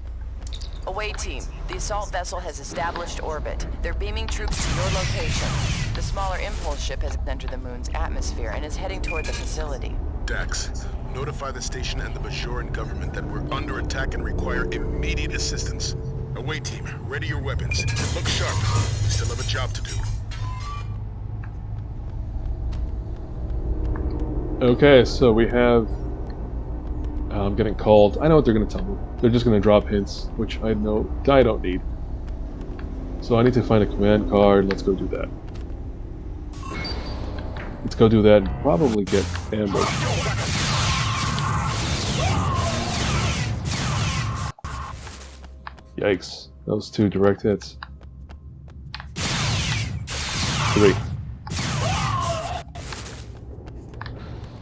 Away team. The assault vessel has established orbit. They're beaming troops to your location. The smaller impulse ship has entered the moon's atmosphere and is heading toward the facility. Dax, notify the station and the Bajoran government that we're under attack and require immediate assistance. Away team, ready your weapons. Look sharp. We still have a job to do. Okay, so we have... I'm getting called. I know what they're going to tell me. They're just going to drop hints, which I don't need. So I need to find a command card. Let's go do that. Let's go do that and probably get ambushed. Yikes. Those 2 direct hits. 3.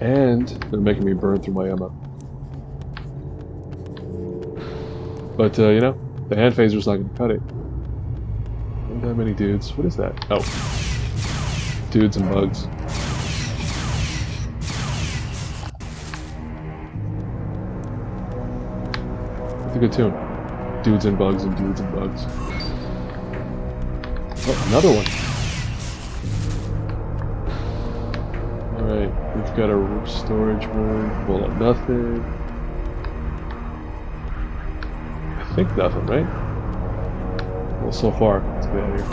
And they're making me burn through my ammo. But, you know, the hand phaser's not going to cut it. Not that many dudes. What is that? Oh. Dudes and bugs. That's a good tune. Dudes and bugs and dudes and bugs. Oh, another one. Alright, we've got a storage room full of nothing. I think nothing, right? Well, so far. Let's get out of here.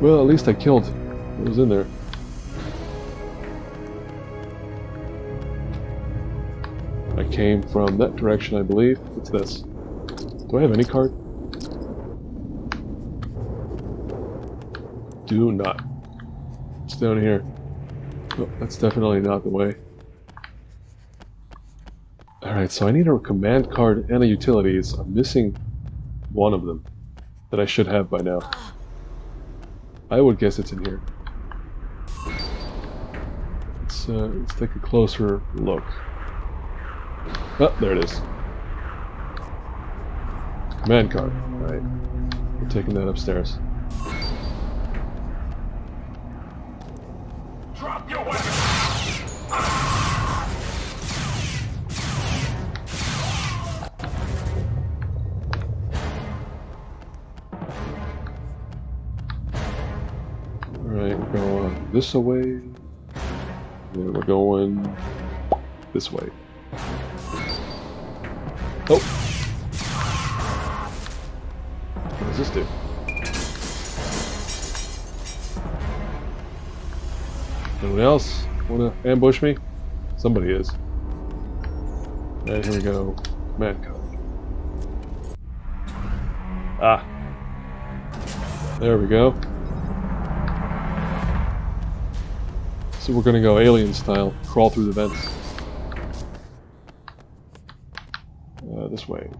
Well, at least I killed what was in there. I came from that direction, I believe. What's this? Do I have any card? Do not. It's down here. Oh, that's definitely not the way. Alright, so I need a command card and a utilities. I'm missing one of them that I should have by now. I would guess it's in here. Let's take a closer look. Oh, there it is. Command card. Alright. We're taking that upstairs. Drop your weapon! Alright, we're going this way. Then we're going this way. Oh! What does this do? Anyone else want to ambush me? Somebody is. Alright, here we go. Command card. Ah! There we go. So we're gonna go alien style, crawl through the vents. This way.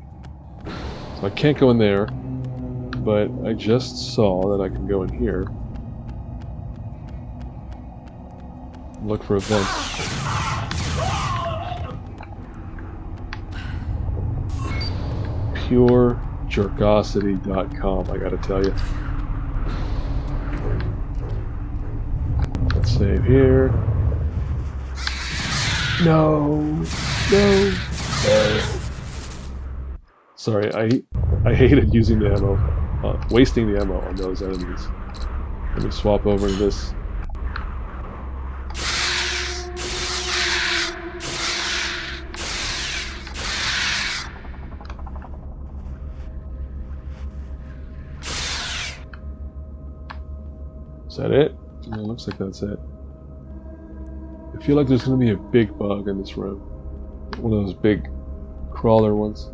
So I can't go in there, but I just saw that I can go in here. Look for a vent. PureJerkosity.com, I gotta tell you. Let's save here. No! No! No! Sorry, I hated using the ammo, wasting the ammo on those enemies. Let me swap over to this. Is that it? Yeah, it looks like that's it. I feel like there's going to be a big bug in this room. One of those big crawler ones.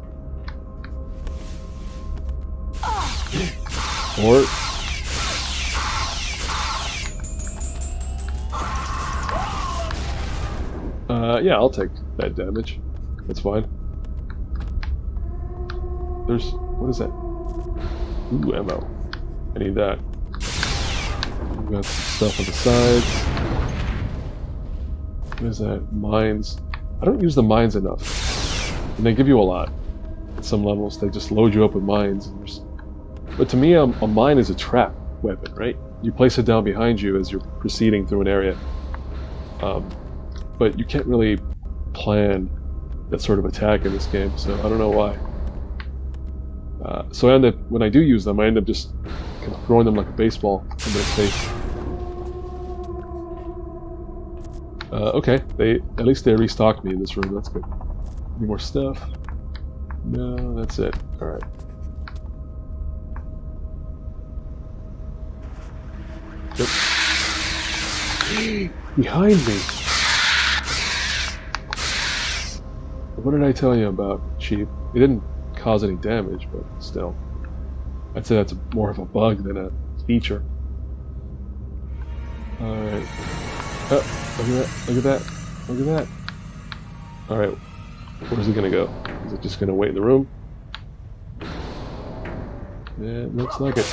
Or... yeah, I'll take that damage. That's fine. There's... what is that? Ooh, ammo. I need that. We've got some stuff on the sides. What is that? Mines. I don't use the mines enough. And they give you a lot. At some levels, they just load you up with mines. But to me, a mine is a trap weapon, right? You place it down behind you as you're proceeding through an area. But you can't really plan that sort of attack in this game, so I don't know why. So I end up, when I do use them, I end up just kind of throwing them like a baseball in their face. Okay, at least they restocked me in this room, that's good. Any more stuff? No, that's it. Alright. Yep. Behind me! What did I tell you about Chief? It didn't cause any damage, but still. I'd say that's more of a bug than a feature. Alright. Oh, look at that, look at that, look at that. Alright, where's he gonna go? Is it just gonna wait in the room? Yeah, it looks like it.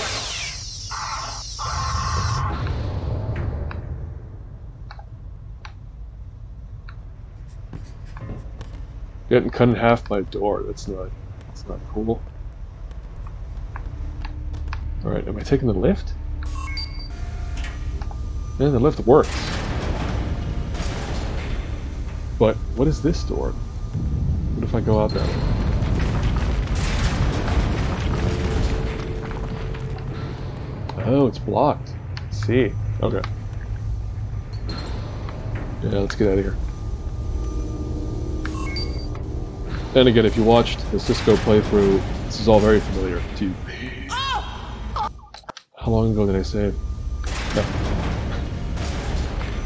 Getting cut in half by a door, that's not cool. Alright, am I taking the lift? Yeah, the lift works. But what is this door? What if I go out that way? Oh, it's blocked. Let's see. Okay. Yeah, let's get out of here. And again, if you watched the Cisco playthrough, this is all very familiar to you. How long ago did I save? No.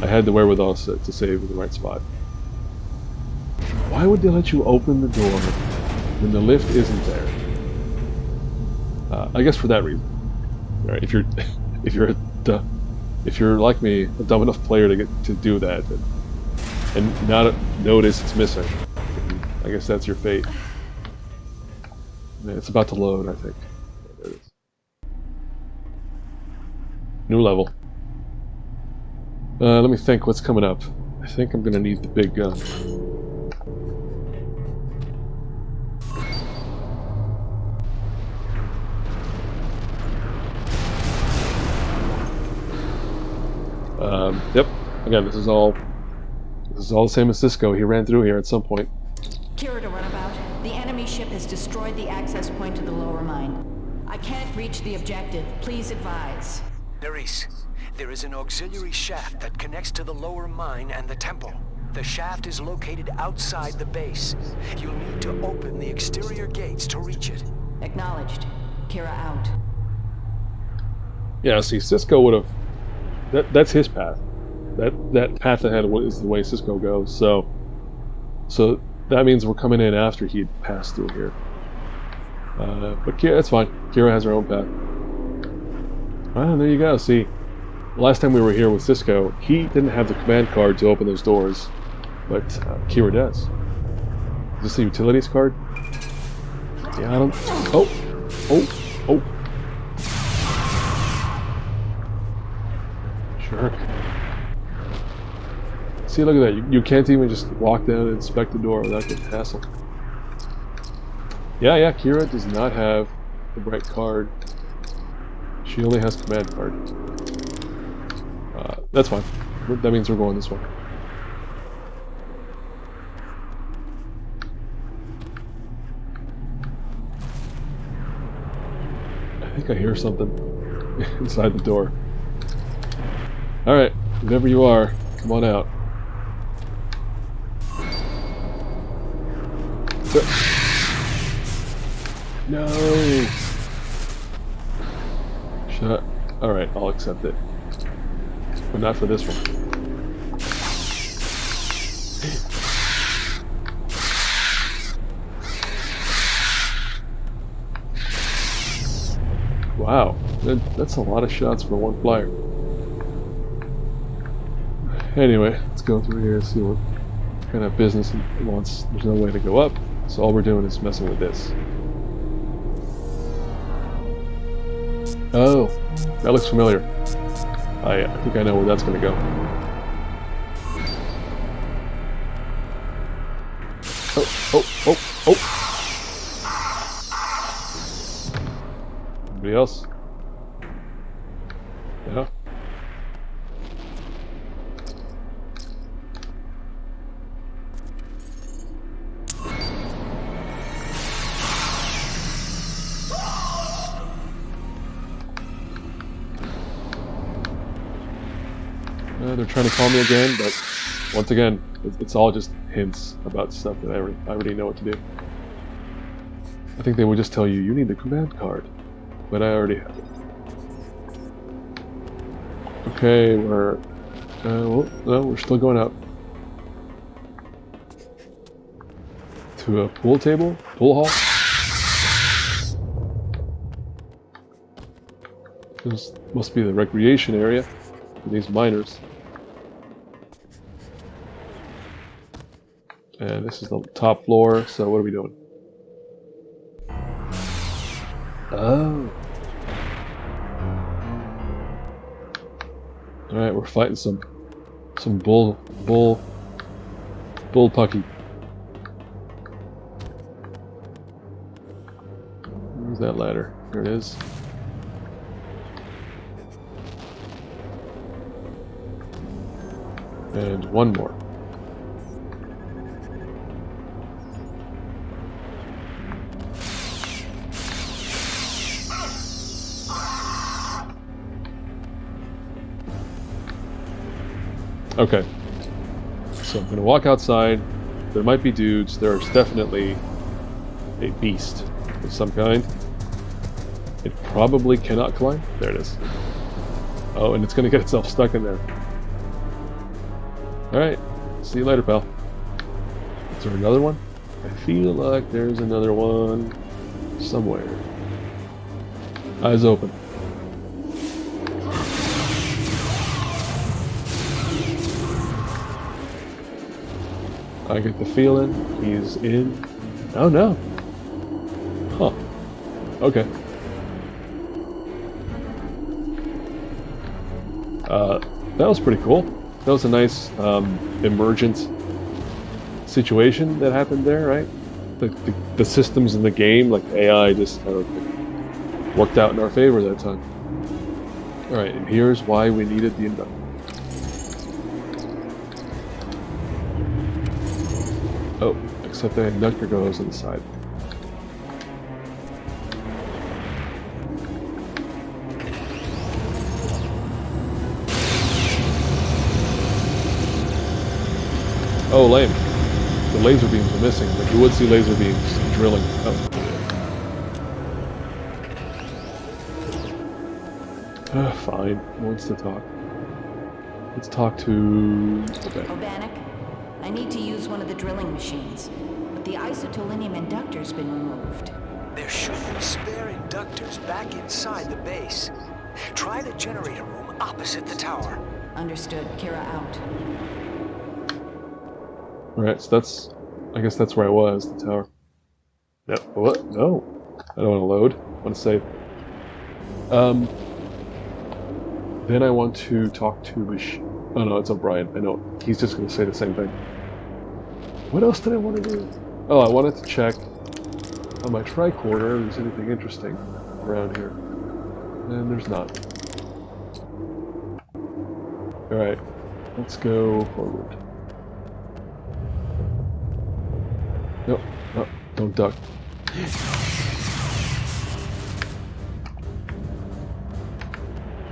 I had the wherewithal to save in the right spot. Why would they let you open the door when the lift isn't there? I guess for that reason. All right, if you're like me, a dumb enough player to do that, and not notice it's missing, I guess that's your fate. Man, it's about to load, I think. There it is. New level. Let me think what's coming up. I think I'm gonna need the big gun. Yep. Again, this is all the same as Cisco. He ran through here at some point. Kira to runabout. The enemy ship has destroyed the access point to the lower mine. I can't reach the objective. Please advise. Nerys, there is an auxiliary shaft that connects to the lower mine and the temple. The shaft is located outside the base. You'll need to open the exterior gates to reach it. Acknowledged. Kira out. Yeah, see, Cisco would have... That's his path. That path ahead is the way Cisco goes, so that means we're coming in after he'd passed through here. But Kira, that's fine. Kira has her own path. Ah, there you go. See, last time we were here with Cisco, he didn't have the command card to open those doors, but Kira does. Is this a utilities card? Yeah, I don't... Oh! Sure. See, look at that. You can't even just walk down and inspect the door without getting hassled. Yeah, Kira does not have the right card. She only has command card. That's fine. That means we're going this way. I think I hear something inside the door. Alright, whatever you are, come on out. No! Shut. Alright, I'll accept it. but not for this one. Wow, that's a lot of shots for one flyer. Anyway, let's go through here and see what kind of business he wants. There's no way to go up, so all we're doing is messing with this. Oh, that looks familiar. I think I know where that's going to go. Oh. Anybody else? Yeah. They're trying to call me again, but once again, it's all just hints about stuff that I already know what to do. I think they would just tell you, you need the command card, but I already have it. Okay, well, no, we're still going up. To a pool table? Pool hall? This must be the recreation area for these miners. And this is the top floor, so what are we doing? Oh. Alright, we're fighting some bull pucky. Where's that ladder? There it is. And one more. Okay, so I'm going to walk outside. There might be dudes. There's definitely a beast of some kind. It probably cannot climb. There it is. Oh, and it's going to get itself stuck in there. Alright, see you later, pal. Is there another one? I feel like there's another one somewhere. Eyes open. I get the feeling he's in. Oh no. Huh. Okay. That was pretty cool. That was a nice emergent situation that happened there, right? The systems in the game, like AI, just kind of worked out in our favor that time. Alright, and here's why we needed the inductor. Oh, except the inductor goes on the side. Oh, lame. The laser beams are missing, but you would see laser beams drilling. Oh. Fine. Who wants to talk? Let's talk to... Obanek, I need to use one of the drilling machines, but the isotolinium inductor's been removed. There should be spare inductors back inside the base. Try the generator room opposite the tower. Understood. Kira out. Alright, so that's... I guess that's where I was, the tower. No, what? No. I don't want to load. I want to save. Then I want to talk to... Oh no, it's O'Brien. I know. He's just going to say the same thing. What else did I want to do? Oh, I wanted to check on my tricorder if there's anything interesting around here. And there's not. Alright, let's go forward. No, no, don't duck.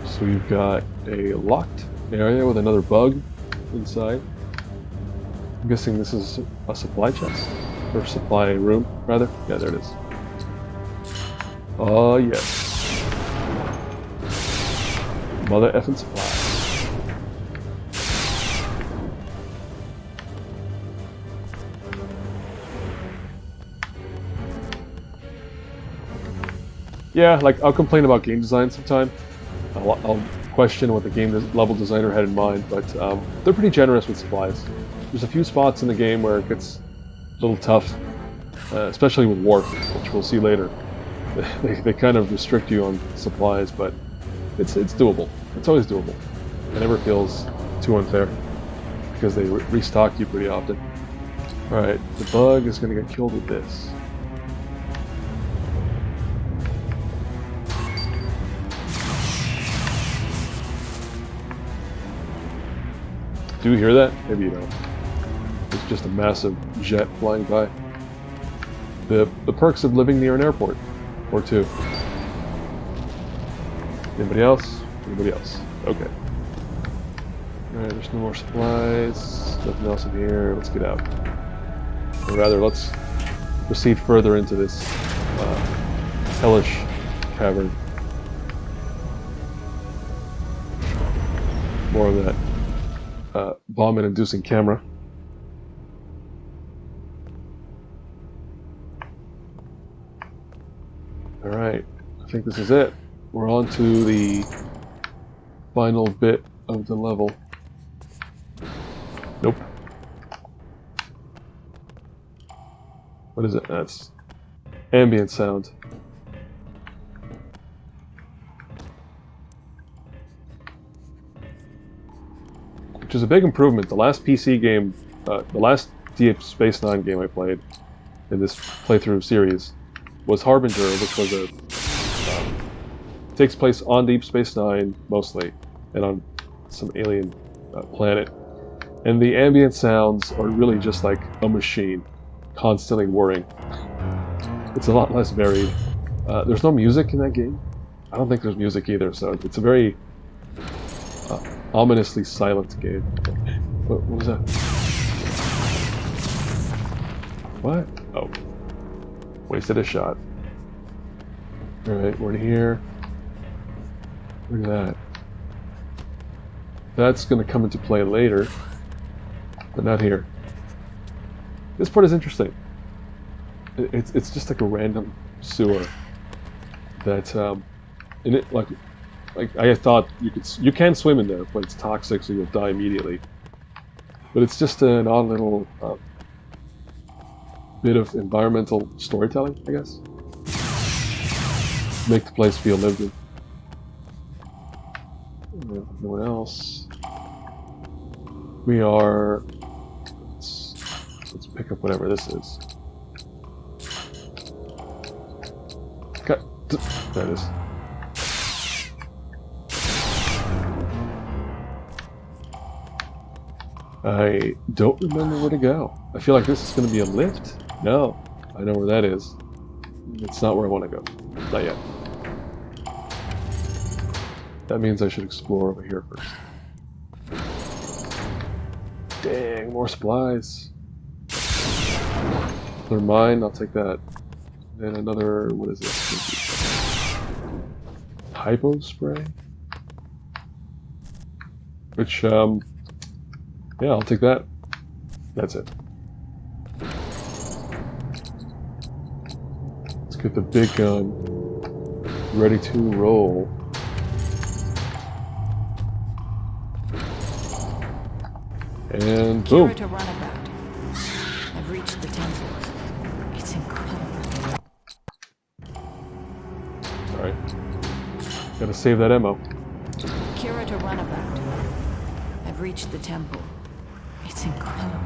So we've got a locked area with another bug inside. I'm guessing this is a supply chest, or supply room, rather. Yeah, there it is. Oh, yes. Mother effing supply. Yeah, like, I'll complain about game design sometime. I'll question what the level designer had in mind, but they're pretty generous with supplies. There's a few spots in the game where it gets a little tough, especially with Worf, which we'll see later. They kind of restrict you on supplies, but it's doable. It's always doable. It never feels too unfair, because they restock you pretty often. Alright, the bug is going to get killed with this. Do you hear that? Maybe you don't. It's just a massive jet flying by. The perks of living near an airport. Or two. Anybody else? Anybody else? Okay. Alright, there's no more supplies. Nothing else in here. Let's get out. Or rather, let's proceed further into this hellish cavern. More of that vomit-inducing camera. Alright, I think this is it. We're on to the final bit of the level. Nope. What is it? That's ambient sound. Which is a big improvement. The last PC game, the last Deep Space Nine game I played in this playthrough series was Harbinger, which was a takes place on Deep Space Nine mostly, and on some alien planet. And the ambient sounds are really just like a machine, constantly whirring. It's a lot less varied. There's no music in that game. I don't think there's music either, so it's a very ominously silent game. What was that? What? Oh. Wasted a shot. Alright, we're in here. Look at that. That's going to come into play later, but not here. This part is interesting. It's just like a random sewer that in it like I thought you can swim in there, but it's toxic, so you'll die immediately. But it's just an odd little bit of environmental storytelling, I guess. Make the place feel lived in. No one else. We are. Let's pick up whatever this is. Okay, there it is. I don't remember where to go. I feel like this is going to be a lift. No, I know where that is. It's not where I want to go. Not yet. That means I should explore over here first. Dang, more supplies. They're mine, I'll take that. Then another, what is this? Hypo spray? Which, yeah, I'll take that. That's it. Let's get the big gun ready to roll. And boom. I've reached the temple. It's incredible. Alright. Gotta save that ammo. Kira to runabout. I've reached the temple. It's incredible.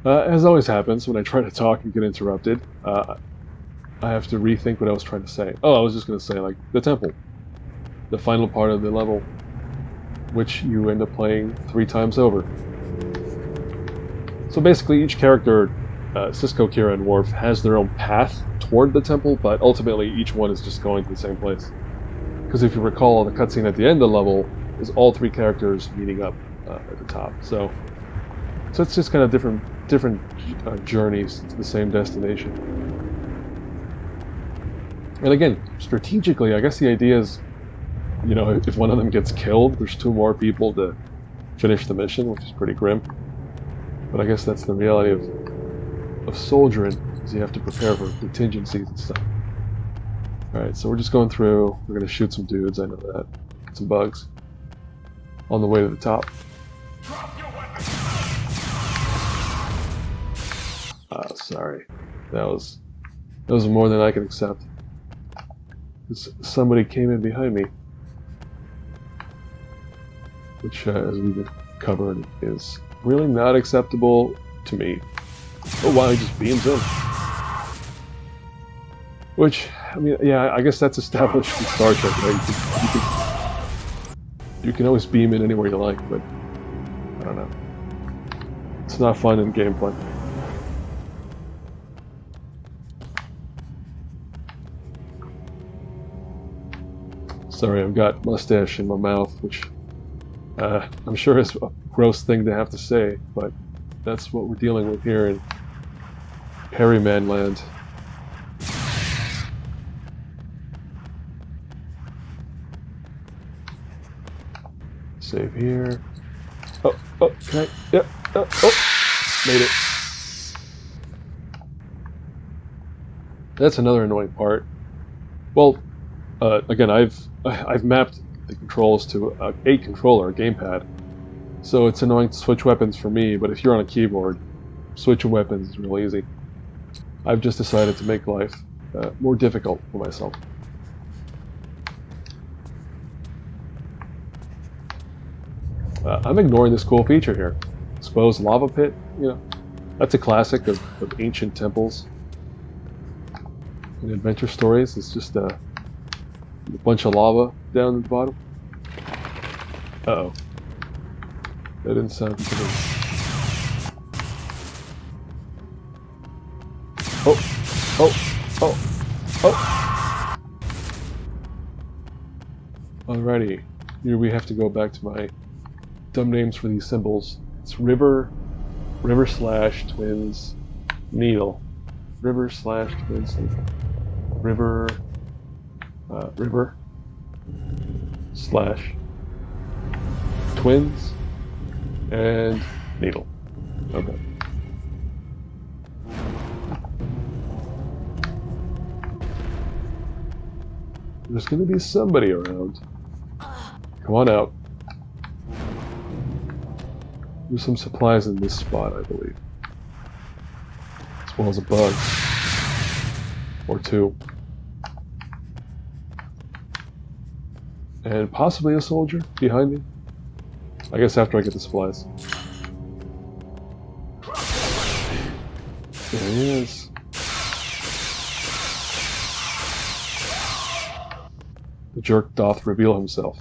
As always happens when I try to talk and get interrupted, I have to rethink what I was trying to say. Oh, I was just going to say, like, the temple. The final part of the level, which you end up playing 3 times over. So basically, each character, Sisko, Kira, and Worf, has their own path toward the temple, but ultimately each one is just going to the same place. Because if you recall, the cutscene at the end of the level is all 3 characters meeting up at the top. So it's just kind of different journeys to the same destination. And again, strategically, I guess the idea is, you know, if one of them gets killed, there's 2 more people to finish the mission, which is pretty grim. But I guess that's the reality of soldiering, is you have to prepare for contingencies and stuff. Alright, so we're just going through. We're going to shoot some dudes, I know that. Some bugs. On the way to the top. Sorry. That was more than I could accept. Somebody came in behind me. Which, as we've covered, is really not acceptable to me. Oh wow, he just beams in. Which, I mean, yeah, I guess that's established in Star Trek, right? You can always beam in anywhere you like, but I don't know. It's not fun in gameplay. Sorry, I've got mustache in my mouth, which I'm sure is a gross thing to have to say, but that's what we're dealing with here in Perryman land. Save here. Oh, can I? Yep. Oh, made it. That's another annoying part. Well, again, I've mapped the controls to a controller, a gamepad, so it's annoying to switch weapons for me. But if you're on a keyboard, switching weapons is real easy. I've just decided to make life more difficult for myself. I'm ignoring this cool feature here. Exposed lava pit, you know, that's a classic of ancient temples. In adventure stories, it's just a bunch of lava down at the bottom. Uh-oh. That didn't sound good. Oh! Alrighty. Here we have to go back to my dumb names for these symbols. It's river slash twins needle. River slash twins needle. River slash twins and needle. Okay. There's going to be somebody around. Come on out. There's some supplies in this spot, I believe. As well as a bug. Or two. And possibly a soldier behind me. I guess after I get the supplies. There he is. The jerk doth reveal himself.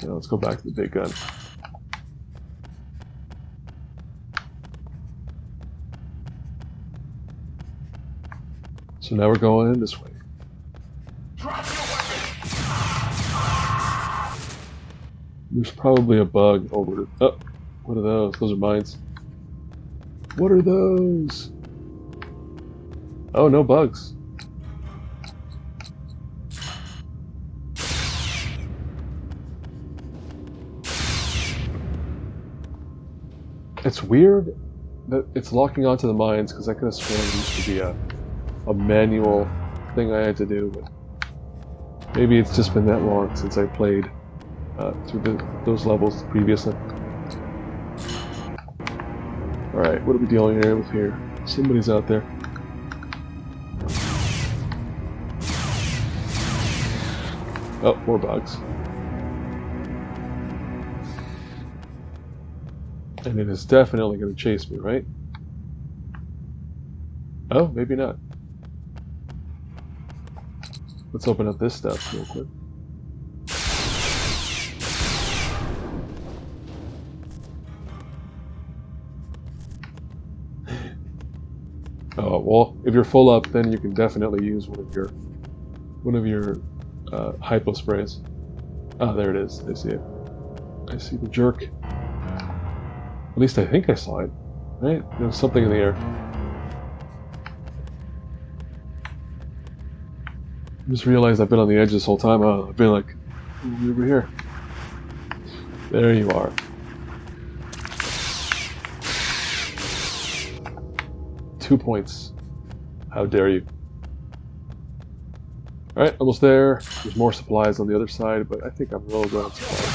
Now let's go back to the big gun. So now we're going in this way. There's probably a bug over it. Oh, what are those? Those are mines. What are those? Oh, no bugs. It's weird that it's locking onto the mines, because I could have sworn it used to be a manual thing I had to do, but maybe it's just been that long since I played through those levels previously. Alright, what are we dealing with here? Somebody's out there. Oh, more bugs. And it is definitely going to chase me, right? Oh, maybe not. Let's open up this stuff real quick. Oh, well, if you're full up, then you can definitely use one of your hypo sprays. Ah, there it is. I see it. I see the jerk. At least I think I saw it. Right? There was something in the air. I just realized I've been on the edge this whole time. I've been like, over here. There you are. Two points. How dare you. Alright, almost there. There's more supplies on the other side, but I think I'm low on supplies.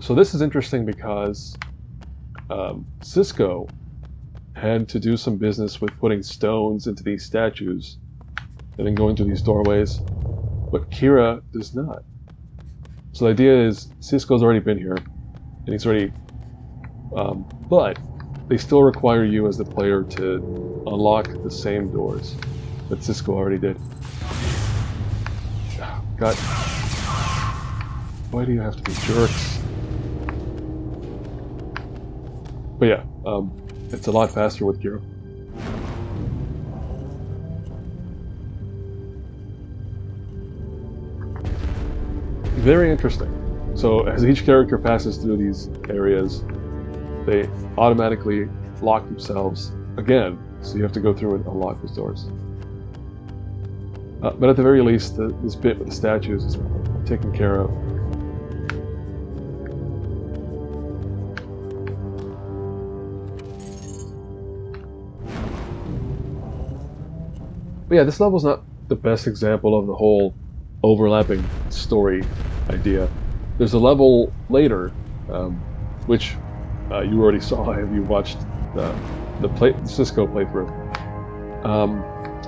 So this is interesting because Cisco had to do some business with putting stones into these statues and then going through these doorways, but Kira does not. So the idea is Cisco's already been here, and he's already, but they still require you as the player to unlock the same doors that Cisco already did. God, why do you have to be jerks? But yeah, it's a lot faster with Kira. Very interesting. So as each character passes through these areas, they automatically lock themselves again. So you have to go through and unlock those doors. But at the very least, this bit with the statues is taken care of. But yeah, this level's not the best example of the whole overlapping story idea. There's a level later, which you already saw if you watched the Cisco playthrough.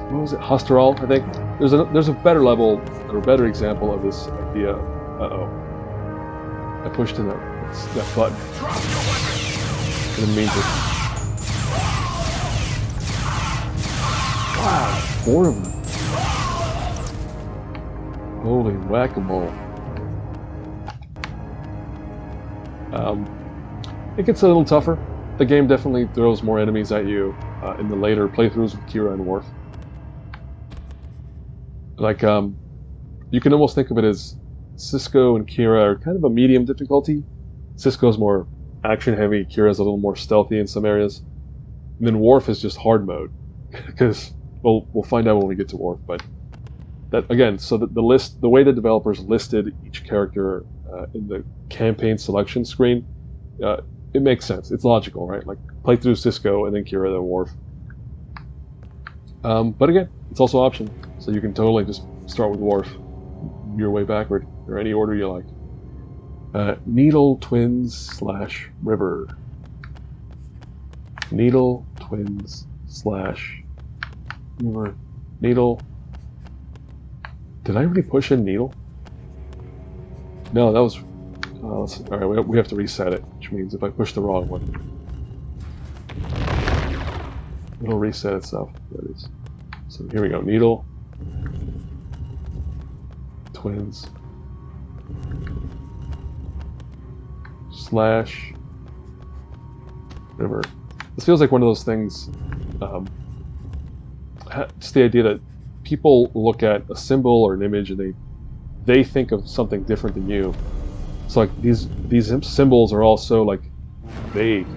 What was it? Hass'terral, I think. There's a better level or a better example of this idea. Uh-oh. I pushed in that button. I didn't mean to. Wow, 4 of them. Holy whack-a-mole. It gets a little tougher. The game definitely throws more enemies at you in the later playthroughs with Kira and Worf. Like, you can almost think of it as Cisco and Kira are kind of a medium difficulty. Cisco's more action-heavy, Kira's a little more stealthy in some areas. And then Worf is just hard mode. Because, well, we'll find out when we get to Worf, but that, again, so the way the developers listed each character in the campaign selection screen, it makes sense. It's logical, right? Like, play through Cisco and then Kira, then Worf. But again, it's also optional, so you can totally just start with Worf, your way backward, or any order you like. Needle Twins / River. Needle Twins / River. Needle. Did I already push in Needle? No, that was... Alright, we have to reset it, which means if I push the wrong one, it'll reset itself. There it is. So here we go. Needle. Twins. / River. This feels like one of those things, just the idea that people look at a symbol or an image and they think of something different than you. So like these symbols are all so like vague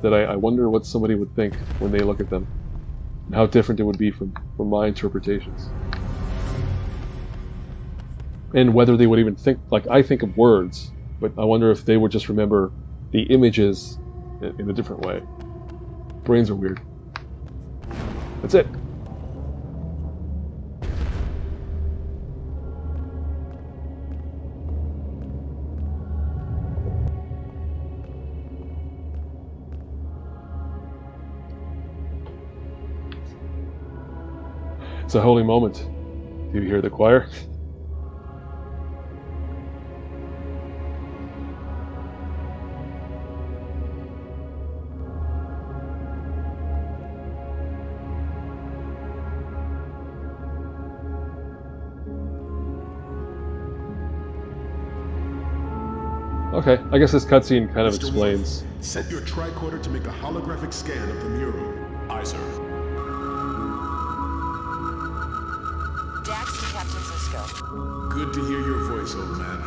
that I wonder what somebody would think when they look at them and how different it would be from my interpretations. And whether they would even think, like I think of words, but I wonder if they would just remember the images in a different way. Brains are weird. That's it. It's a holy moment. Do you hear the choir? Okay, I guess this cutscene kind of explains. Set your tricorder to make a holographic scan of the mural. Aye, sir. Dax and Captain Cisco. Good to hear your voice, old man.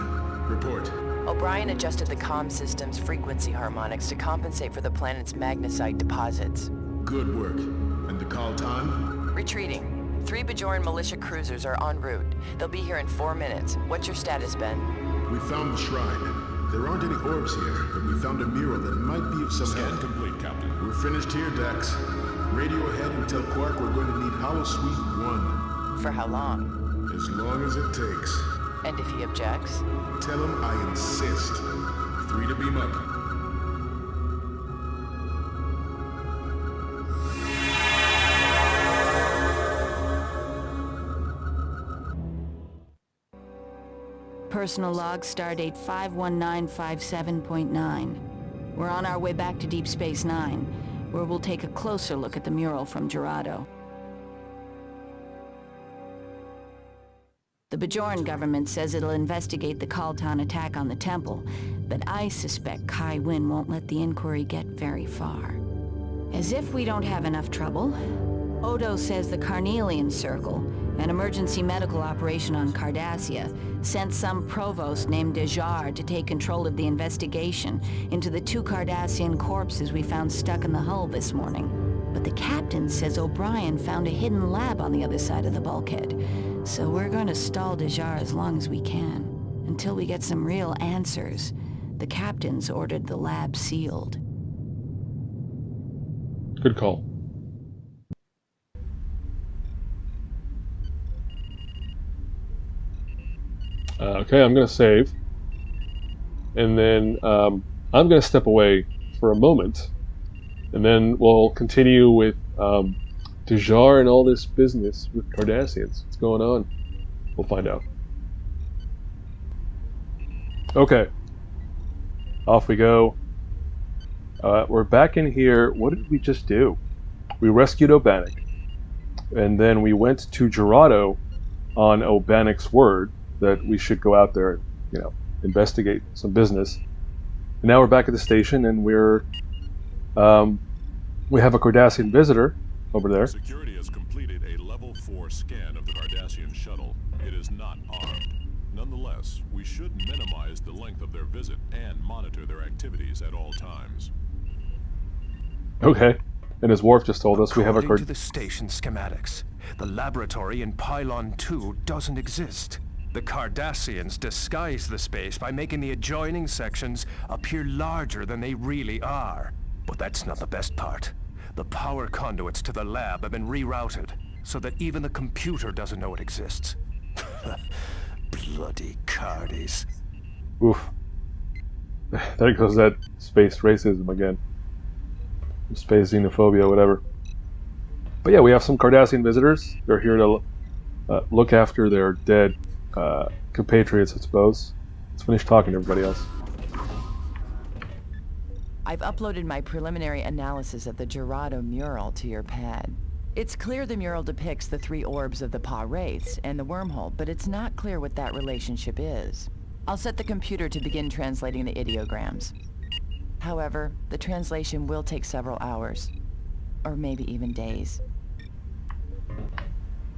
Report. O'Brien adjusted the comm system's frequency harmonics to compensate for the planet's magnesite deposits. Good work. And the Kaltan? Retreating. 3 Bajoran militia cruisers are en route. They'll be here in 4 minutes. What's your status, Ben? We found the shrine. There aren't any orbs here, but we found a mural that might be of some Scan help. complete, Captain. We're finished here, Dax. Radio ahead and tell Quark we're going to need Hollow Suite 1. For how long? As long as it takes. And if he objects? Tell him I insist. 3 to beam up. Personal log, stardate 51957.9. We're on our way back to Deep Space Nine, where we'll take a closer look at the mural from Jeraddo. The Bajoran government says it'll investigate the Kaltan attack on the temple, but I suspect Kai Wynn won't let the inquiry get very far. As if we don't have enough trouble, Odo says the Carnelian Circle, an emergency medical operation on Cardassia, sent some provost named Dejar to take control of the investigation into the 2 Cardassian corpses we found stuck in the hull this morning. But the captain says O'Brien found a hidden lab on the other side of the bulkhead, so we're going to stall Dejar as long as we can, until we get some real answers. The captain's ordered the lab sealed. Good call. Okay, I'm going to save. And then I'm going to step away for a moment. And then we'll continue with Dejar and all this business with Cardassians. What's going on? We'll find out. Okay. Off we go. We're back in here. What did we just do? We rescued O'Bannock. And then we went to Jeraddo on O'Bannock's word that we should go out there and, investigate some business. And now we're back at the station, and we have a Cardassian visitor over there. Security has completed a level 4 scan of the Cardassian shuttle. It is not armed. Nonetheless, we should minimize the length of their visit and monitor their activities at all times. Okay. And as Worf just told us, we have a According to the station schematics, the laboratory in Pylon 2 doesn't exist. The Cardassians disguise the space by making the adjoining sections appear larger than they really are. But that's not the best part. The power conduits to the lab have been rerouted, so that even the computer doesn't know it exists. Bloody Cardies. Oof. There goes that space racism again. Space xenophobia, whatever. But yeah, we have some Cardassian visitors. They're here to look after their dead compatriots, I suppose. Let's finish talking to everybody else. I've uploaded my preliminary analysis of the Jeraddo mural to your pad. It's clear the mural depicts the 3 orbs of the Pa Wraiths and the wormhole, but it's not clear what that relationship is. I'll set the computer to begin translating the ideograms. However, the translation will take several hours, or maybe even days.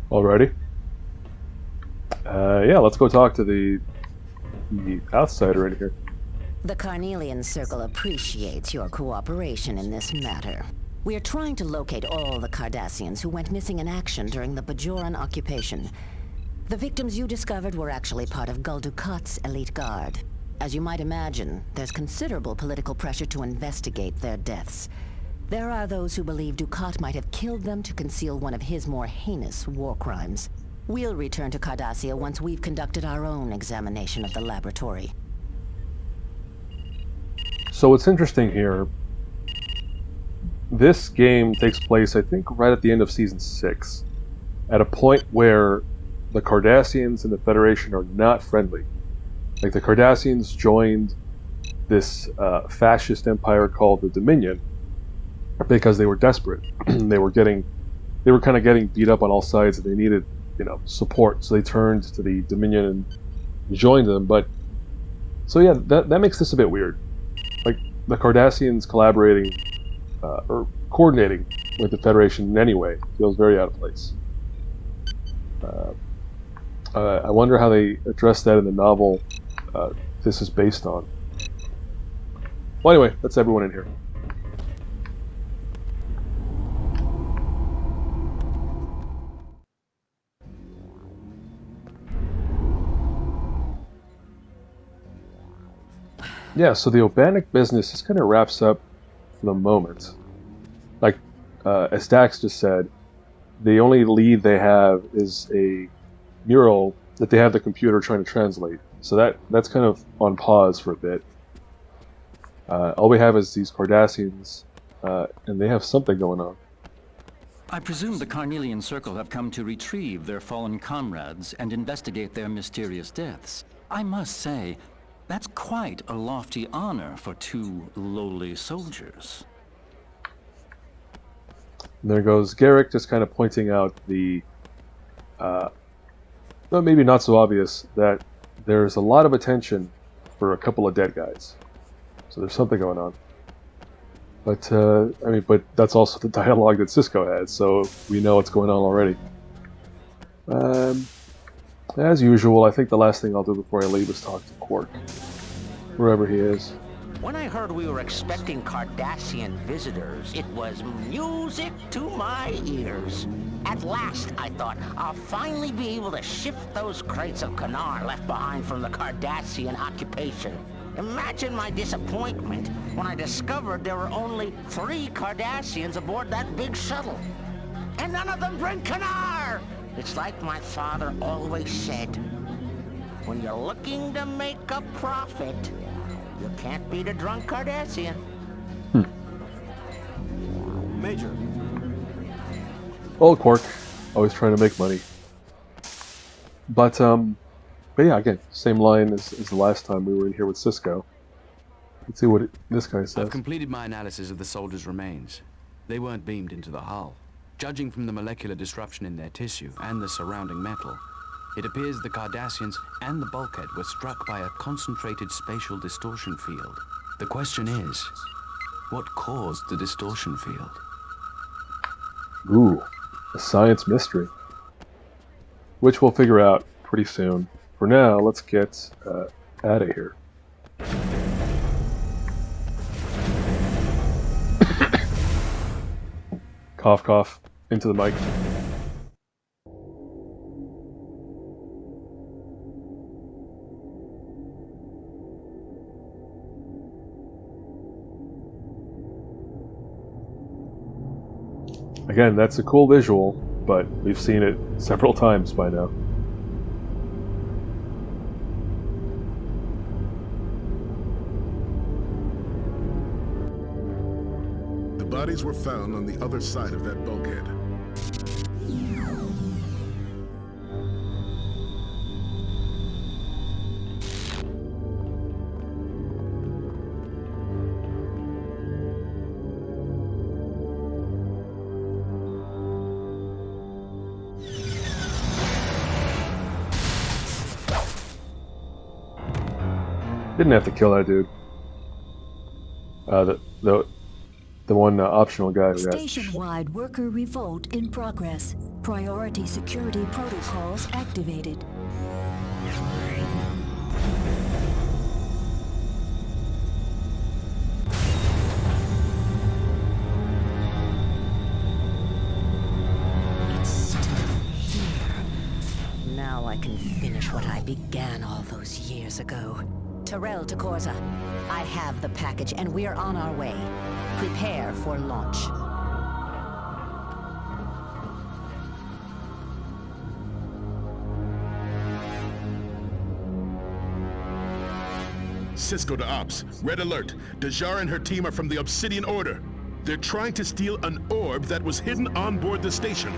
Alrighty. Yeah, let's go talk to the outsider in here. The Carnelian Circle appreciates your cooperation in this matter. We are trying to locate all the Cardassians who went missing in action during the Bajoran occupation. The victims you discovered were actually part of Gul Dukat's elite guard. As you might imagine, there's considerable political pressure to investigate their deaths. There are those who believe Dukat might have killed them to conceal one of his more heinous war crimes. We'll return to Cardassia once we've conducted our own examination of the laboratory. So what's interesting here, this game takes place, I think, right at the end of Season 6, at a point where the Cardassians and the Federation are not friendly. Like, the Cardassians joined this fascist empire called the Dominion because they were desperate. they were kind of getting beat up on all sides, and they needed, support. So they turned to the Dominion and joined them. But so yeah, that makes this a bit weird. Like, the Cardassians collaborating or coordinating with the Federation in any way feels very out of place. I wonder how they address that in the novel this is based on. Well, anyway, that's everyone in here. Yeah, so the Urbanic business just kind of wraps up for the moment. Like, as Dax just said, the only lead they have is a mural that they have the computer trying to translate. So that's kind of on pause for a bit. All we have is these Cardassians, and they have something going on. I presume the Carnelian Circle have come to retrieve their fallen comrades and investigate their mysterious deaths. I must say, that's quite a lofty honor for two lowly soldiers. And there goes Garrick, just kind of pointing out the, well, maybe not so obvious, that there's a lot of attention for a couple of dead guys. So there's something going on. But, I mean, but that's also the dialogue that Sisko had, so we know what's going on already. As usual, I think the last thing I'll do before I leave is talk to Quark. Wherever he is. When I heard we were expecting Cardassian visitors, it was music to my ears. At last, I thought, I'll finally be able to shift those crates of Kanar left behind from the Cardassian occupation. Imagine my disappointment when I discovered there were only 3 Cardassians aboard that big shuttle. And none of them bring Kanar! It's like my father always said. When you're looking to make a profit, you can't beat a drunk Cardassian. Major. Old Quark, always trying to make money. But yeah, again, same line as the last time we were in here with Sisko. Let's see what this guy says. I've completed my analysis of the soldiers' remains. They weren't beamed into the hull. Judging from the molecular disruption in their tissue and the surrounding metal, it appears the Cardassians and the bulkhead were struck by a concentrated spatial distortion field. The question is, what caused the distortion field? Ooh, a science mystery. Which we'll figure out pretty soon. For now, let's get out of here. Cough, cough, into the mic. Again, that's a cool visual, but we've seen it several times by now. The bodies were found on the other side of that bulkhead. Didn't have to kill that dude. The one optional guy who got... Station-wide worker revolt in progress. Priority security protocols activated. It's still here. Now I can finish what I began all those years ago. Terrell to Corza. I have the package and we're on our way. Prepare for launch. Sisko to Ops. Red alert. Dajar and her team are from the Obsidian Order. They're trying to steal an orb that was hidden on board the station.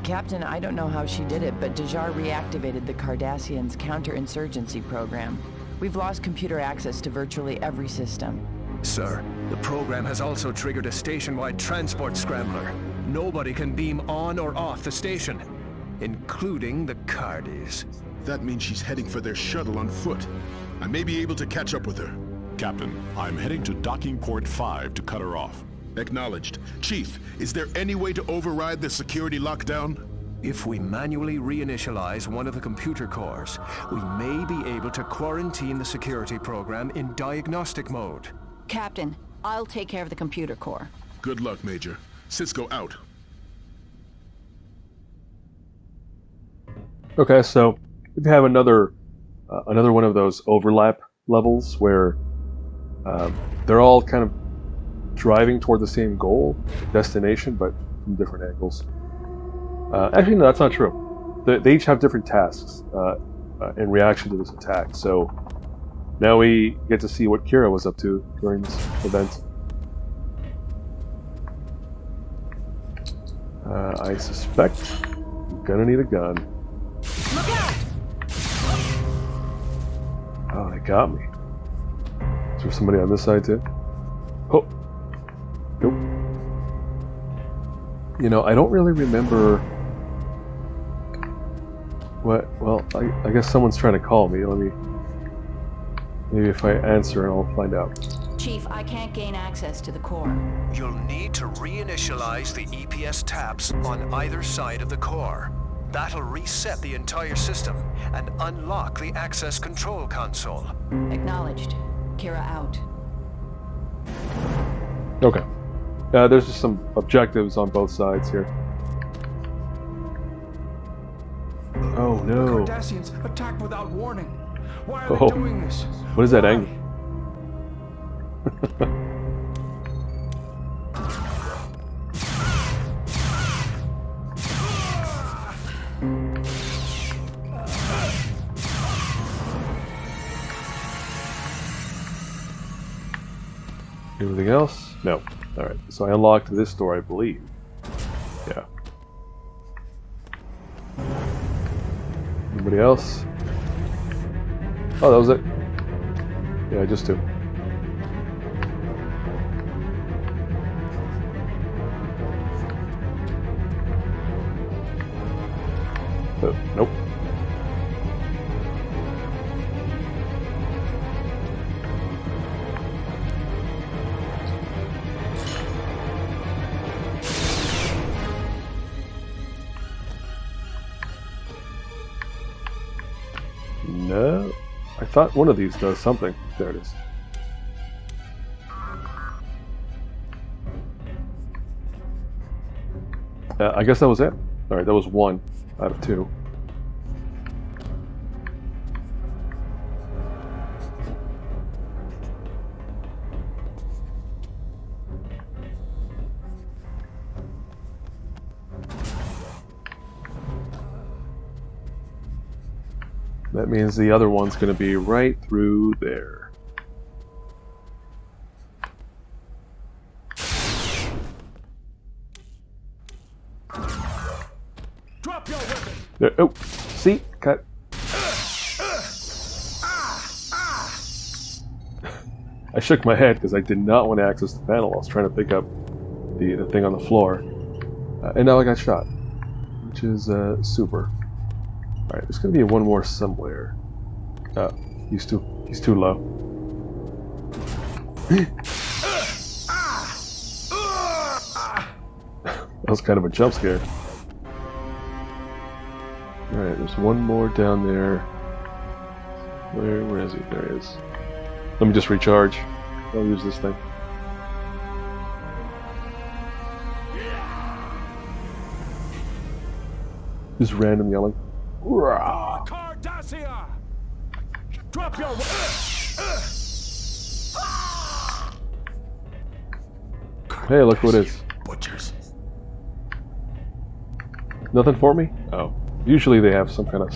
Captain, I don't know how she did it, but Dajar reactivated the Cardassians' counterinsurgency program. We've lost computer access to virtually every system. Sir, the program has also triggered a station-wide transport scrambler. Nobody can beam on or off the station, including the Cardis. That means she's heading for their shuttle on foot. I may be able to catch up with her. Captain, I'm heading to docking port 5 to cut her off. Acknowledged. Chief, is there any way to override the security lockdown? If we manually reinitialize one of the computer cores, we may be able to quarantine the security program in diagnostic mode. Captain, I'll take care of the computer core. Good luck, Major. Cisco out. Okay, so we have another one of those overlap levels where they're all kind of driving toward the same goal, destination, but from different angles. Actually, no, that's not true. They each have different tasks in reaction to this attack. So now we get to see what Kira was up to during this event. I suspect I'm gonna need a gun. Look out! Oh, they got me. Is there somebody on this side too? Oh, nope. You know, I don't really remember what. Well, I guess someone's trying to call me. Maybe if I answer, I'll find out. Chief, I can't gain access to the core. You'll need to reinitialize the EPS taps on either side of the core. That'll reset the entire system and unlock the access control console. Acknowledged. Kira out. Okay. There's just some objectives on both sides here. Oh no. The Cardassians attacked without warning. Why are they doing this? What is that angle? Anything else? No. Alright, so I unlocked this door, I believe. Yeah. Anybody else? Oh, that was it. Yeah, just two. Oh, nope. No, I thought one of these does something. There it is. I guess that was it. Alright, that was one out of two. That means the other one's going to be right through there. Drop your weapon. There, oh, see? Cut. I shook my head because I did not want to access the panel. I was trying to pick up the thing on the floor. And now I got shot, which is super. Alright, there's gonna be one more somewhere. Oh, he's too low. That was kind of a jump scare. Alright, there's one more down there. Where is he? There he is. Let me just recharge. I'll use this thing. Just random yelling. Cardassia! Drop your Hey, look who it is. Butchers. Nothing for me? Oh. Usually they have some kind of...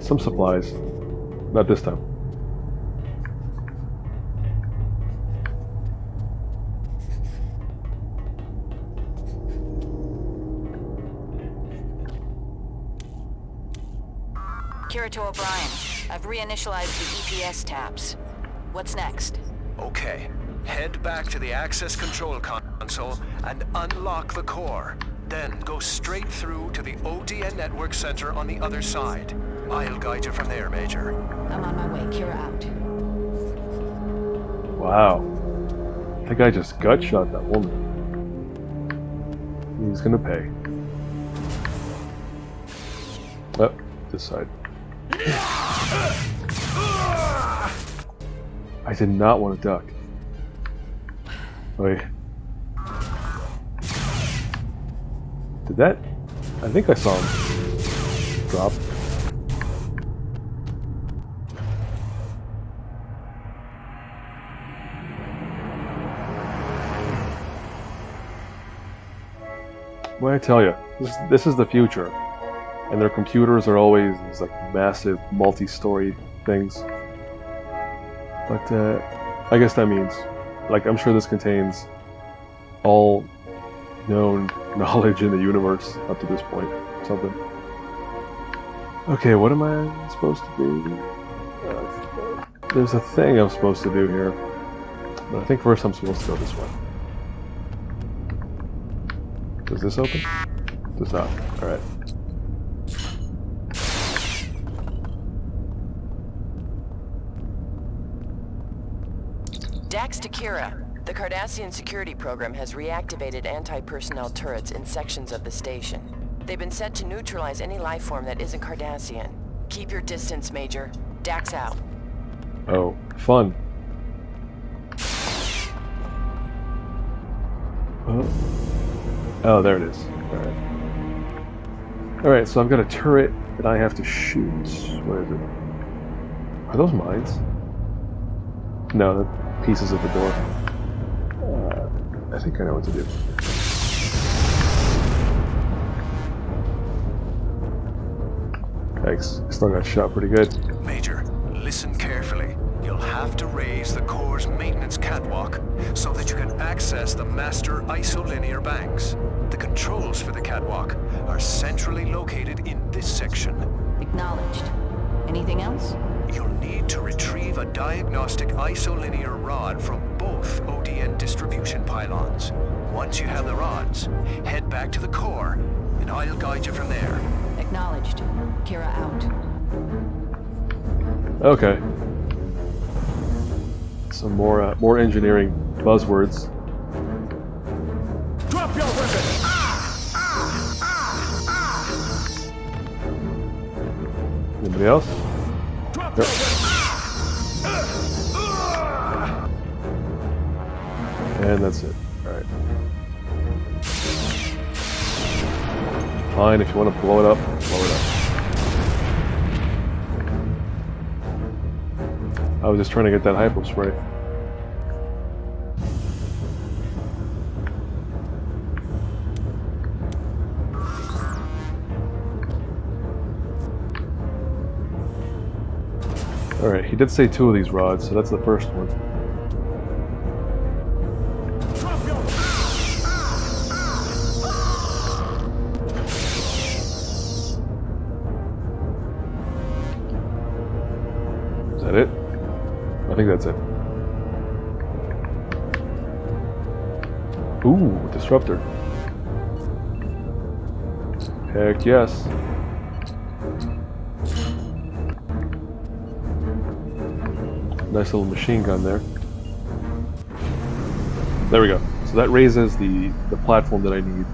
some supplies. Not this time. Kira to O'Brien. I've reinitialized the EPS taps. What's next? Okay. Head back to the access control console and unlock the core. Then go straight through to the ODN network center on the other side. I'll guide you from there, Major. I'm on my way. Kira out. Wow. That guy just gut shot that woman. He's gonna pay. this side. I did not want to duck. Wait. Did that? I think I saw him drop. Well, I tell you, this is the future, and their computers are always these like massive, multi-story things. But I guess that means, like, I'm sure this contains all known knowledge in the universe up to this point, or something. Okay, what am I supposed to do? There's a thing I'm supposed to do here, but I think first I'm supposed to go this way. Does this open? Does not. Alright. Dax to Kira. The Cardassian security program has reactivated anti-personnel turrets in sections of the station. They've been set to neutralize any life form that isn't Cardassian. Keep your distance, Major. Dax out. Oh, fun. Oh, there it is. Alright. Alright, so I've got a turret that I have to shoot. What is it? Are those mines? No, they're pieces of the door. I think I know what to do. Thanks. I still got shot pretty good. Major, listen carefully. You'll have to raise the core's maintenance catwalk so that you can access the master isolinear banks. The controls for the catwalk are centrally located in this section. Acknowledged. Anything else? You'll need to retrieve a diagnostic isolinear rod from both ODN distribution pylons. Once you have the rods, head back to the core, and I'll guide you from there. Acknowledged. Kira out. Okay. Some more engineering buzzwords. Drop your weapon! Anybody else? Drop Yep. your weapon! And that's it. Alright. Fine, if you want to blow it up, blow it up. I was just trying to get that hypo spray. Alright, he did say 2 of these rods, so that's the first one. Is that it? I think that's it. Ooh, disruptor. Heck yes. Nice little machine gun there. There we go. So that raises the platform that I need.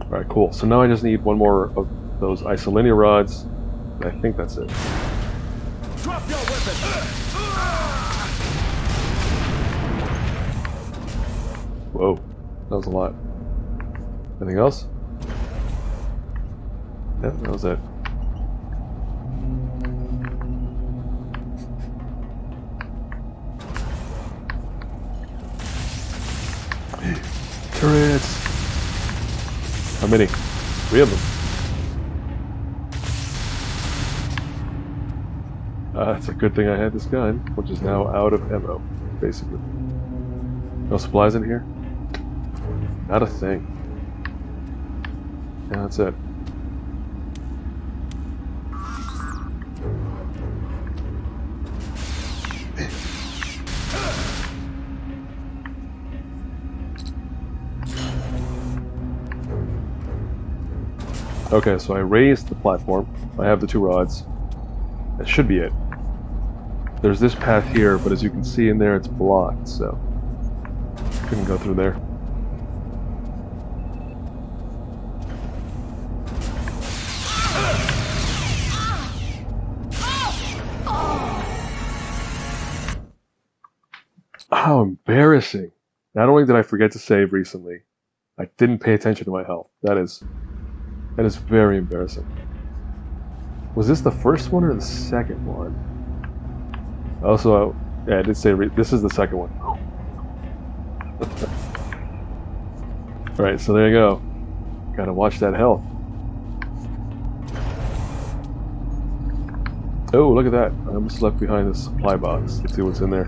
Alright, cool. So now I just need one more of those isolinear rods. And I think that's it. Drop your weapon! Whoa. That was a lot. Anything else? Yep, that was it. Turrets! How many? 3 of them. It's a good thing I had this gun, which is now out of ammo, basically. No supplies in here? Not a thing. Yeah, that's it. Okay, so I raised the platform. I have the 2 rods. That should be it. There's this path here, but as you can see in there, it's blocked, so... Couldn't go through there. How embarrassing. Not only did I forget to save recently, I didn't pay attention to my health. That is very embarrassing. Was this the first one or the second one? Also, yeah, I did say this is the second one. Alright, so there you go. Gotta watch that health. Oh, look at that. I almost left behind the supply box. Let's see what's in there.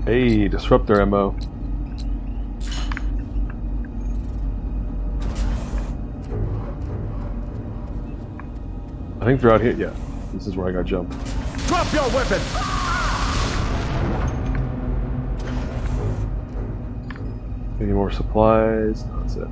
Hey, disruptor ammo. I think they're out here. Yeah, this is where I got jumped. Drop your weapon! Any more supplies? No, that's it.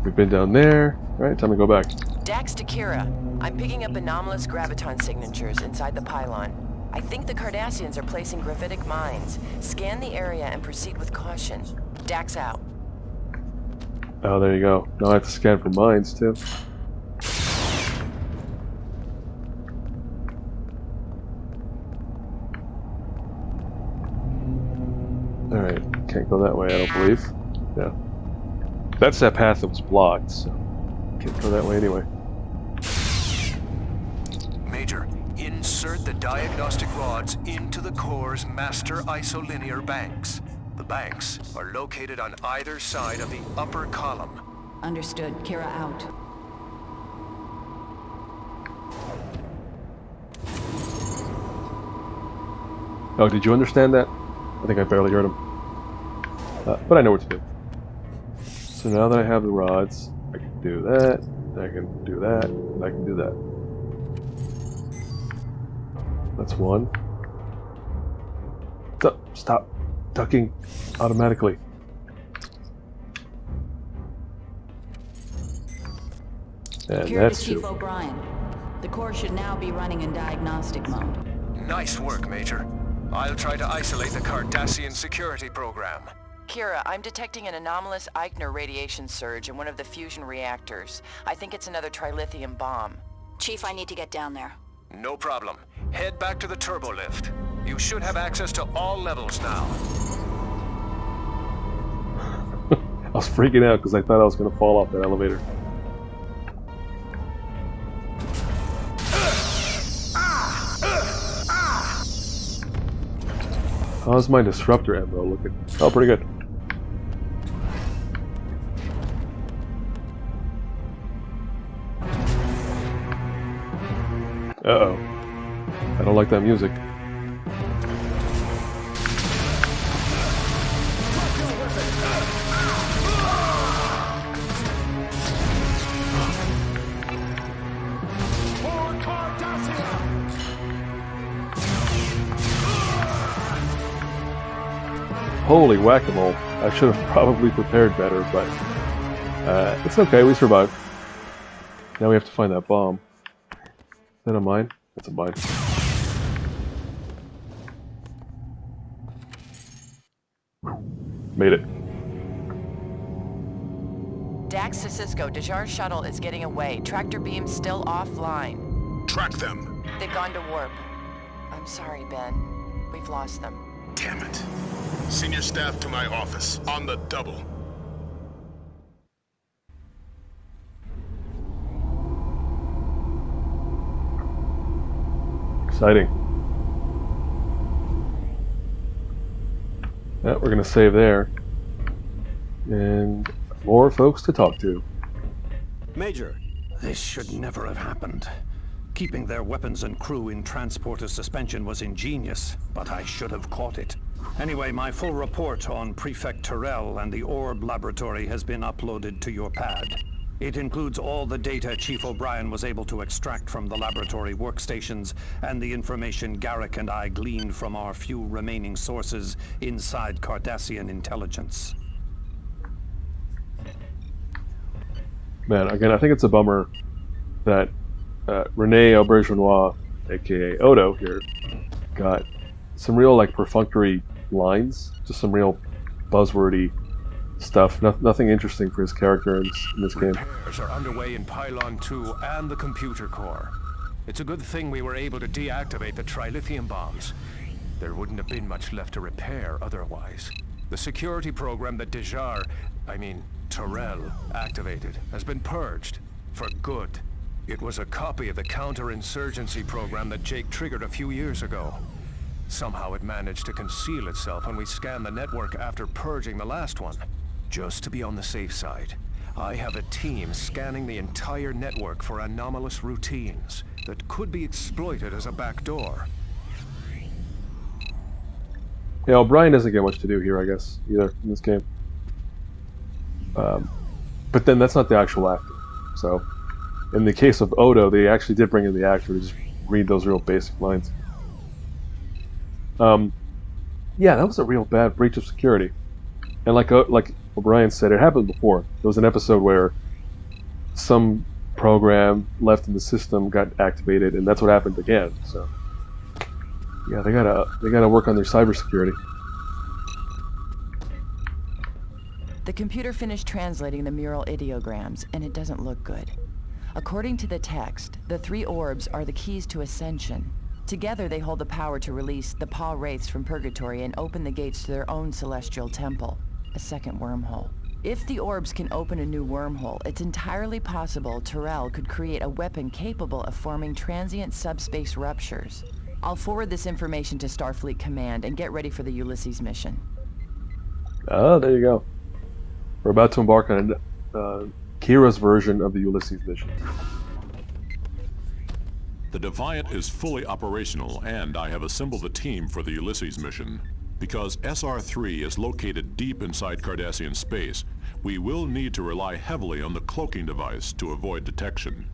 We've been down there. Alright, time to go back. Dax to Kira. I'm picking up anomalous graviton signatures inside the pylon. I think the Cardassians are placing gravitic mines. Scan the area and proceed with caution. Dax out. Oh, there you go. Now I have to scan for mines, too. Alright, can't go that way, I don't believe. Yeah. That's that path that was blocked, so can't go that way anyway. Major, insert the diagnostic rods into the core's master isolinear banks. The banks are located on either side of the upper column. Understood. Kira out. Oh, did you understand that? I think I barely heard him. But I know what to do. So now that I have the rods, I can do that, I can do that, and I can do that. That's one. Stop ducking automatically. And Kira that's to Chief two. O'Brien. The core should now be running in diagnostic mode. Nice work, Major. I'll try to isolate the Cardassian security program. Kira, I'm detecting an anomalous Eichner radiation surge in one of the fusion reactors. I think it's another trilithium bomb. Chief, I need to get down there. No problem. Head back to the turbo lift. You should have access to all levels now. I was freaking out because I thought I was going to fall off that elevator. How's my disruptor ammo looking? Oh, pretty good. Uh-oh. I don't like that music. Holy whack-a-mole. I should have probably prepared better, but it's okay, we survived. Now we have to find that bomb. Is that a mine? That's a mine. Made it. Dax to Cisco, Dejar's shuttle is getting away. Tractor beam's still offline. Track them. They've gone to warp. I'm sorry, Ben. We've lost them. Damn it. Senior staff to my office, on the double. Exciting. Yeah, we're going to save there. And more folks to talk to. Major, this should never have happened. Keeping their weapons and crew in transporter suspension was ingenious, but I should have caught it. Anyway, my full report on Prefect Terrell and the Orb Laboratory has been uploaded to your pad. It includes all the data Chief O'Brien was able to extract from the laboratory workstations and the information Garrick and I gleaned from our few remaining sources inside Cardassian intelligence. Man, again, I think it's a bummer that Rene Aubergenois, aka Odo here, got some real like perfunctory lines, just some real buzzwordy stuff. Nothing interesting for his character in this game. Repairs are underway in Pylon 2 and the computer core. It's a good thing we were able to deactivate the trilithium bombs. There wouldn't have been much left to repair otherwise. The security program that Terrell activated has been purged for good. It was a copy of the counterinsurgency program that Jake triggered a few years ago. Somehow it managed to conceal itself when we scanned the network after purging the last one. Just to be on the safe side, I have a team scanning the entire network for anomalous routines that could be exploited as a backdoor. Yeah, O'Brien doesn't get much to do here, I guess, either, in this game. But then that's not the actual actor. So, in the case of Odo, they actually did bring in the actor to just read those real basic lines. Yeah, that was a real bad breach of security. And like O'Brien said, it happened before. There was an episode where some program left in the system got activated, and that's what happened again. So, yeah, they gotta work on their cybersecurity. The computer finished translating the mural ideograms, and it doesn't look good. According to the text, the 3 orbs are the keys to ascension. Together, they hold the power to release the Pa Wraiths from Purgatory and open the gates to their own celestial temple, a second wormhole. If the orbs can open a new wormhole, it's entirely possible Terrell could create a weapon capable of forming transient subspace ruptures. I'll forward this information to Starfleet Command and get ready for the Ulysses mission. Oh, there you go. We're about to embark on Kira's version of the Ulysses mission. The Defiant is fully operational, and I have assembled a team for the Ulysses mission. Because SR-3 is located deep inside Cardassian space, we will need to rely heavily on the cloaking device to avoid detection.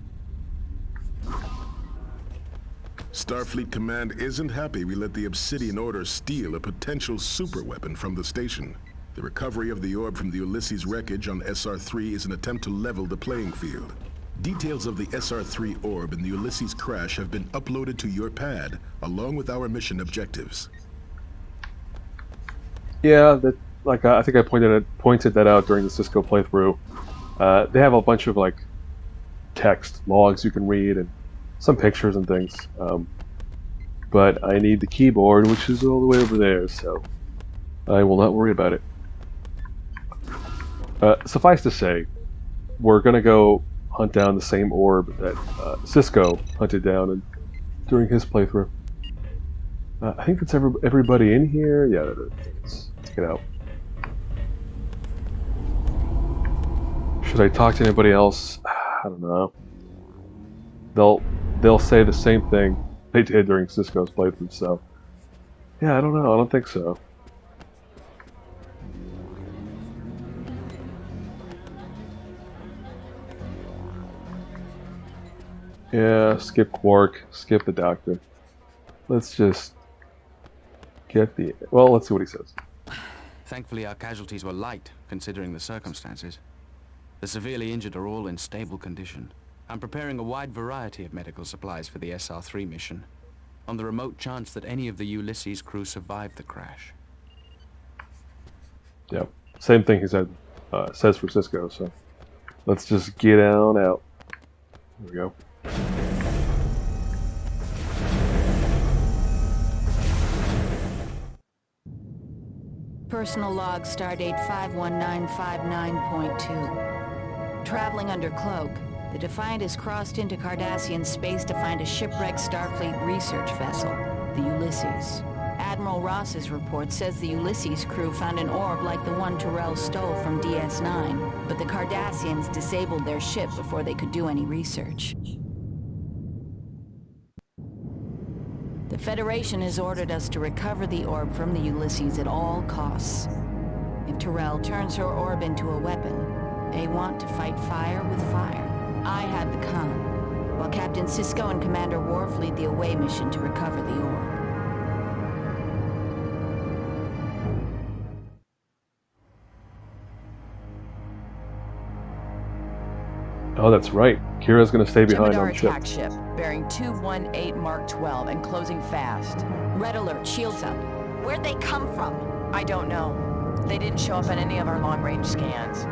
Starfleet Command isn't happy we let the Obsidian Order steal a potential superweapon from the station. The recovery of the orb from the Ulysses wreckage on SR-3 is an attempt to level the playing field. Details of the SR-3 orb and the Ulysses crash have been uploaded to your pad, along with our mission objectives. Yeah, I think I pointed that out during the Cisco playthrough. They have a bunch of text logs you can read and some pictures and things. But I need the keyboard, which is all the way over there, so I will not worry about it. Suffice to say, we're gonna go hunt down the same orb that Cisco hunted down during his playthrough. I think that's everybody in here. Yeah, let's get out. Should I talk to anybody else? I don't know. They'll say the same thing they did during Cisco's playthrough, so yeah, I don't know. I don't think so. Yeah, skip Quark, skip the Doctor. Let's just get the... Well, let's see what he says. Thankfully, our casualties were light, considering the circumstances. The severely injured are all in stable condition. I'm preparing a wide variety of medical supplies for the SR-3 mission, on the remote chance that any of the Ulysses crew survived the crash. Yeah, same thing he says for Cisco, so let's just get on out. There we go. Personal log stardate 51959.2. Traveling under cloak, the Defiant has crossed into Cardassian space to find a shipwrecked Starfleet research vessel, the Ulysses. Admiral Ross's report says the Ulysses crew found an orb like the one Terrell stole from DS9, but the Cardassians disabled their ship before they could do any research. The Federation has ordered us to recover the orb from the Ulysses at all costs. If Terrell turns her orb into a weapon, they want to fight fire with fire. I had the comm, while Captain Sisko and Commander Worf lead the away mission to recover the orb. Oh, that's right. Kira's gonna stay behind on Jemadar the ship. attack ship, bearing 218 Mark 12 and closing fast. Red alert, shields up. Where'd they come from? I don't know. They didn't show up on any of our long-range scans.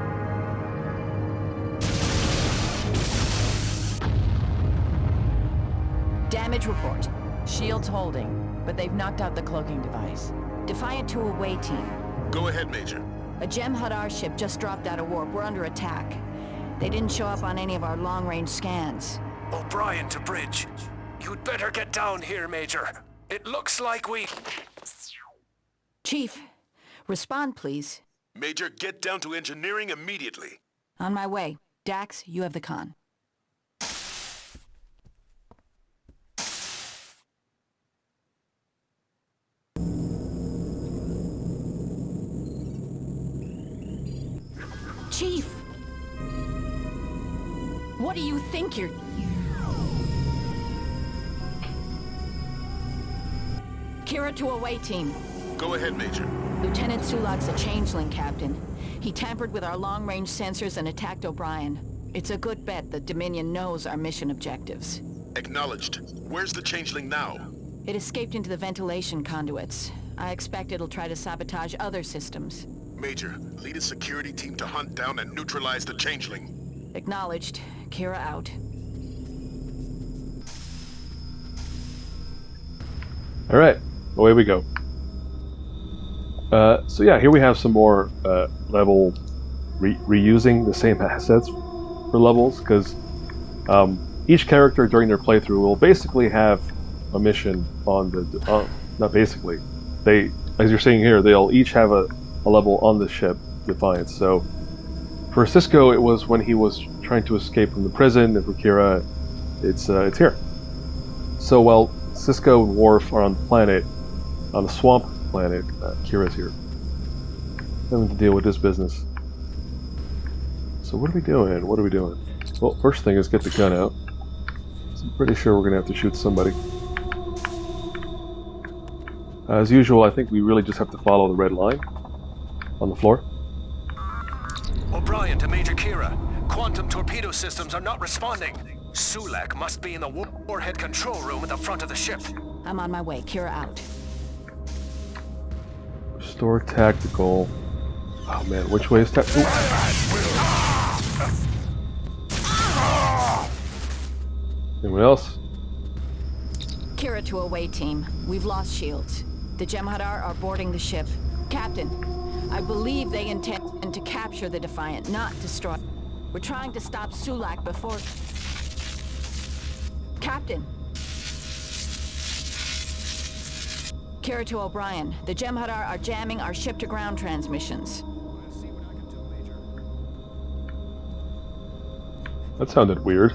Damage report. Shields holding, but they've knocked out the cloaking device. Defiant to away team. Go ahead, Major. A Jem'Hadar ship just dropped out of warp. We're under attack. They didn't show up on any of our long-range scans. O'Brien to bridge. You'd better get down here, Major. It looks like we... Chief, respond, please. Major, get down to engineering immediately. On my way. Dax, you have the con. Chief! What do you think you're... Kira to away team. Go ahead, Major. Lieutenant Sulak's a changeling, Captain. He tampered with our long-range sensors and attacked O'Brien. It's a good bet the Dominion knows our mission objectives. Acknowledged. Where's the changeling now? It escaped into the ventilation conduits. I expect it'll try to sabotage other systems. Major, lead a security team to hunt down and neutralize the changeling. Acknowledged. Kira out. Alright, away we go. So yeah, here we have some more level reusing the same assets for levels, because each character during their playthrough will basically have a mission on the... not basically. They, as you're seeing here, they'll each have a level on the ship, Defiant. So for Cisco, it was when he was trying to escape from the prison, and for Kira, it's here. So while Cisco and Worf are on the planet, on the swamp planet, Kira's here, having to deal with this business. So what are we doing? What are we doing? Well, first thing is get the gun out. So I'm pretty sure we're gonna have to shoot somebody. As usual, I think we really just have to follow the red line on the floor. O'Brien to Major Kira. Quantum torpedo systems are not responding. Sulak must be in the warhead control room at the front of the ship. I'm on my way. Kira out. Restore tactical. Oh man, which way is tactical? Anyone else? Kira to away team. We've lost shields. The Jem'Hadar are boarding the ship. Captain, I believe they intend to capture the Defiant, not destroy. We're trying to stop Sulak before... Captain! Kira to O'Brien. The Jem'Hadar are jamming our ship-to-ground transmissions. That sounded weird.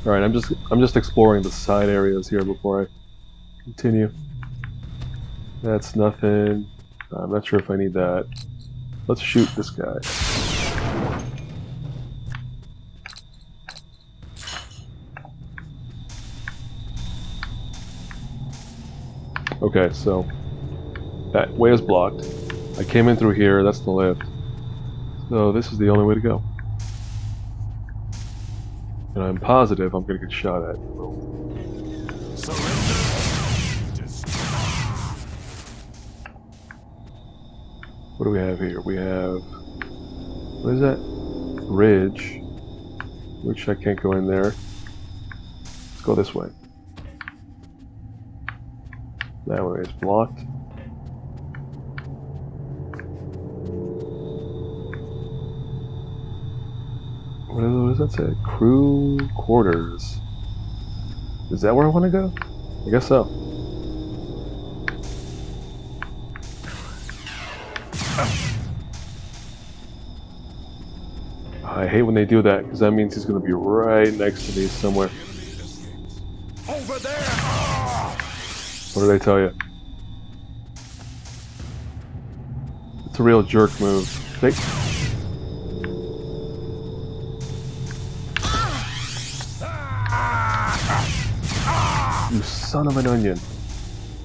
Alright, I'm just exploring the side areas here before I continue. That's nothing. I'm not sure if I need that. Let's shoot this guy. Okay, so that way is blocked. I came in through here, that's the lift. So this is the only way to go. And I'm positive I'm gonna get shot at. What do we have here? We have... what is that? Bridge. Which I can't go in there. Let's go this way. That way is blocked. What does that say? Crew quarters. Is that where I want to go? I guess so. I hate when they do that, because that means he's going to be right next to me somewhere. Over there! What did I tell you? It's a real jerk move. Take. You son of an onion.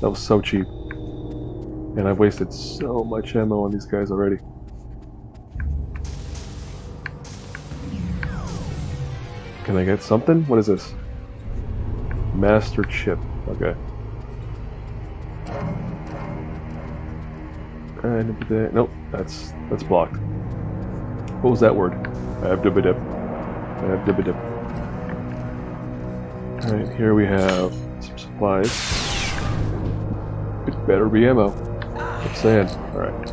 That was so cheap. And I've wasted so much ammo on these guys already. Can I get something? What is this? Master chip. Okay. Nope, that's blocked. What was that word? I have dibba-dip. I have dibba-dip. Alright, here we have some supplies. It better be ammo. I'm saying. Alright.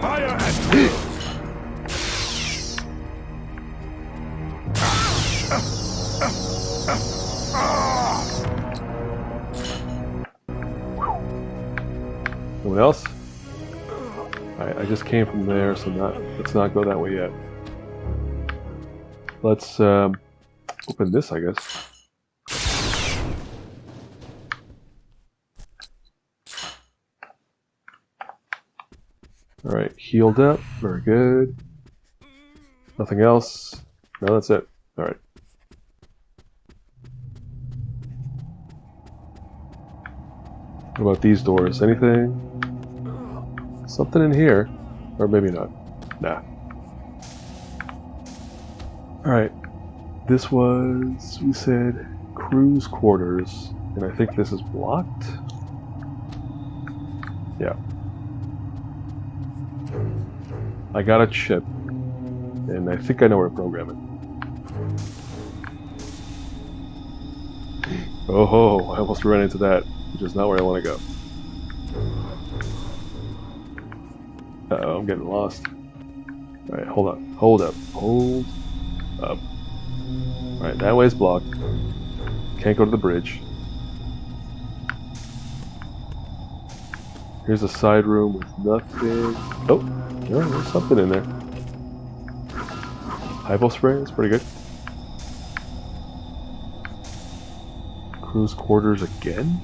Fire at will! No one else? Alright, I just came from there, so let's not go that way yet. Let's open this, I guess. Alright, healed up. Very good. Nothing else? No, that's it. Alright. What about these doors? Anything? Something in here? Or maybe not. Nah. Alright. This was, we said, crew's quarters. And I think this is blocked? Yeah. I got a chip. And I think I know where to program it. Oh, I almost ran into that, which is not where I want to go. Uh-oh, I'm getting lost. Alright, hold up. Hold up. Hold up. Alright, that way's blocked. Can't go to the bridge. Here's a side room with nothing. Oh, yeah, there's something in there. Hypo spray, that's pretty good. Crew's quarters again?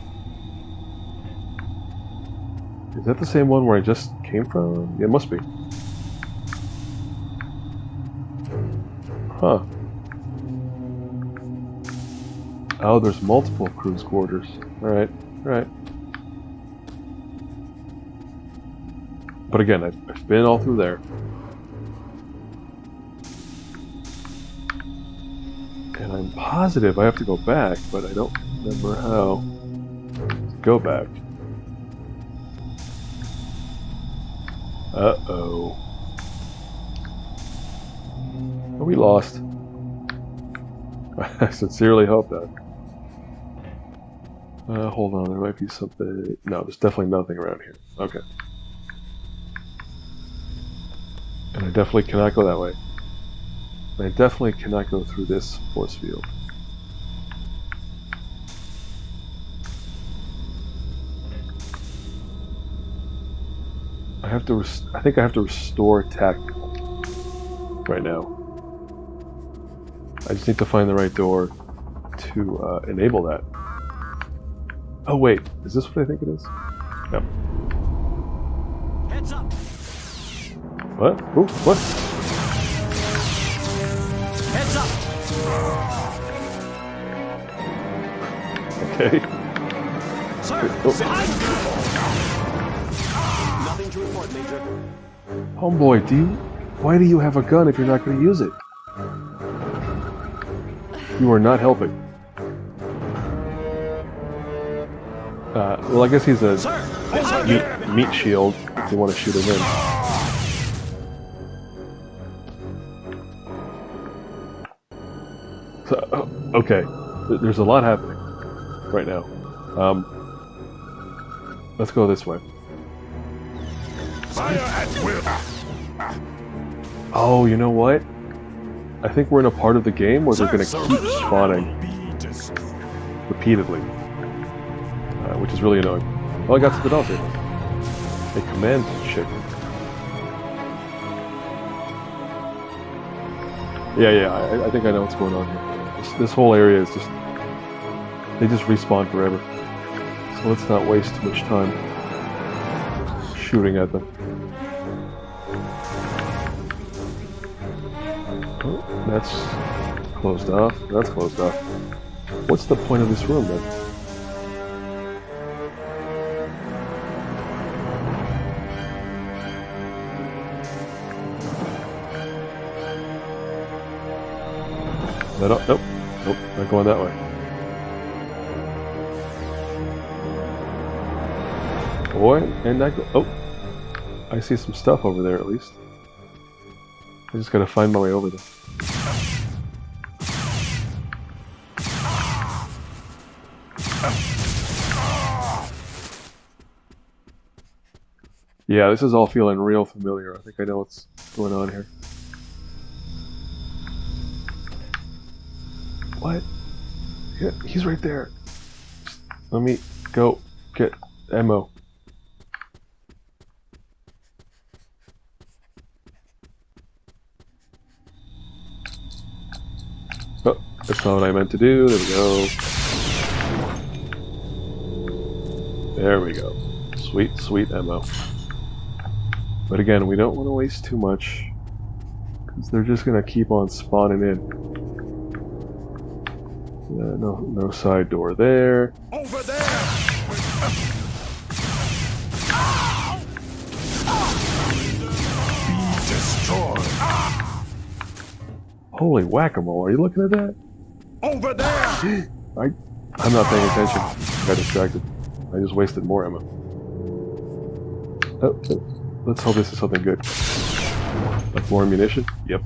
Is that the same one where I just came from? Yeah, it must be. Huh. Oh, there's multiple crew's quarters. Alright, alright. But again, I've been all through there. And I'm positive I have to go back, but I don't remember how to go back. Uh-oh. Are we lost? I sincerely hope that. Hold on, there might be something... No, there's definitely nothing around here. Okay. And I definitely cannot go that way. I definitely cannot go through this force field. I think I have to restore tactical right now. I just need to find the right door to enable that. Oh wait, is this what I think it is? No. Heads up! What? Ooh, what? Heads up! Okay. Sir! Oh. Nothing to report, Major. Homeboy, why do you have a gun if you're not going to use it? You are not helping. Well, I guess he's a meat shield if you want to shoot him in. So, okay, there's a lot happening right now. Let's go this way. Fire at will! Oh, you know what? I think we're in a part of the game where they're going to keep spawning repeatedly, which is really annoying. Oh, I got something else here. A command chip. Yeah, I think I know what's going on here. This whole area is just... They just respawn forever. So let's not waste too much time shooting at them. Oh, that's closed off. That's closed off. What's the point of this room then? Is that up? Nope. Nope, not going that way. Boy, and I go. Oh, I see some stuff over there at least. I just gotta find my way over there. Yeah, this is all feeling real familiar. I think I know what's going on here. What? Yeah, he's right there. Let me go get ammo. Oh, that's not what I meant to do. There we go. There we go. Sweet, sweet ammo. But again, we don't want to waste too much, because they're just going to keep on spawning in. No side door there. Over there! Be destroyed! Holy whack-a-mole, are you looking at that? Over there! I'm not paying attention. I got distracted. I just wasted more ammo. Oh, let's hope this is something good. Like more ammunition? Yep.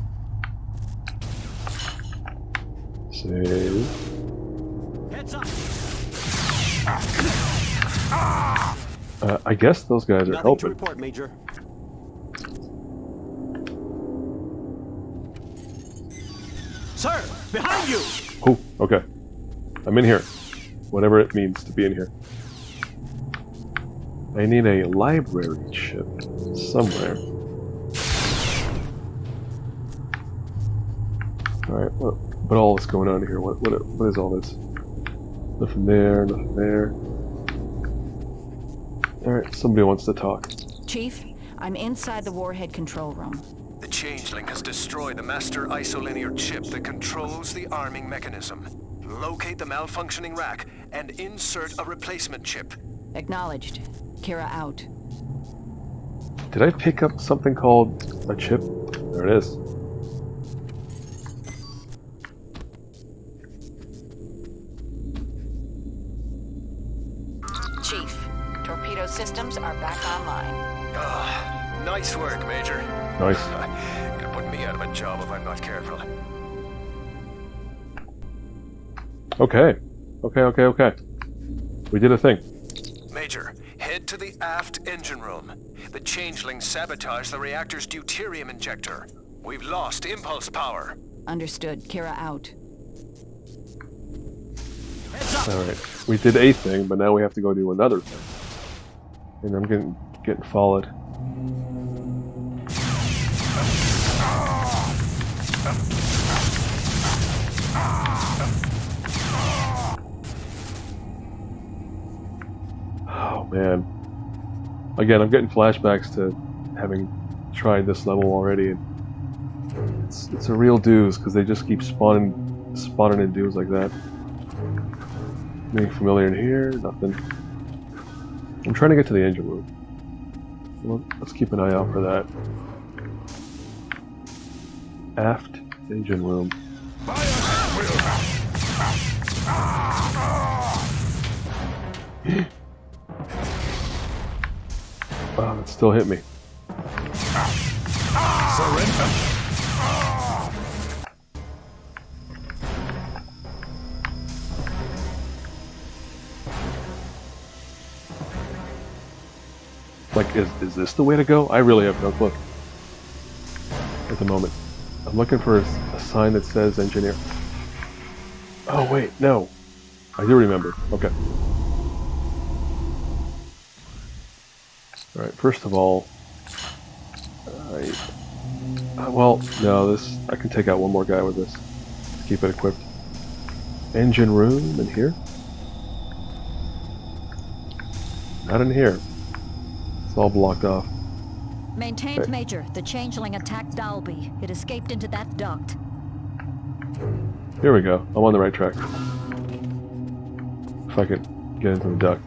Save. Heads up! I guess those guys are Nothing helping. to report, Major. Sir, behind you! Oh, okay. I'm in here. Whatever it means to be in here. I need a library chip somewhere. Alright, what all is going on here? What is all this? Nothing there, nothing there. Alright, somebody wants to talk. Chief, I'm inside the warhead control room. The Changeling has destroyed the master isolinear chip that controls the arming mechanism. Locate the malfunctioning rack and insert a replacement chip. Acknowledged. Kira out. Did I pick up something called a chip? There it is. Chief, torpedo systems are back online. Nice work, Major. Nice. You're putting me out of a job if I'm not careful. Okay. Okay. We did a thing. Major, head to the aft engine room. The Changeling sabotaged the reactor's deuterium injector. We've lost impulse power. Understood. Kira out. Alright. We did a thing, but now we have to go do another thing. And I'm getting followed. Oh man. Again, I'm getting flashbacks to having tried this level already, and it's a real doozy because they just keep spawning in dudes like that. Anything familiar in here? Nothing. I'm trying to get to the engine room. Well, let's keep an eye out for that. Aft engine room. Wow, that still hit me. Surrender! Like, is this the way to go? I really have no clue at the moment. I'm looking for a sign that says engineer. Oh wait, no. I do remember. Okay. Alright, first of all, well, no, I can take out one more guy with this. Keep it equipped. Engine room in here? Not in here. It's all blocked off. Maintained, Okay. Major. The Changeling attacked Dalby. It escaped into that duct. Here we go. I'm on the right track. If I could get into the duct.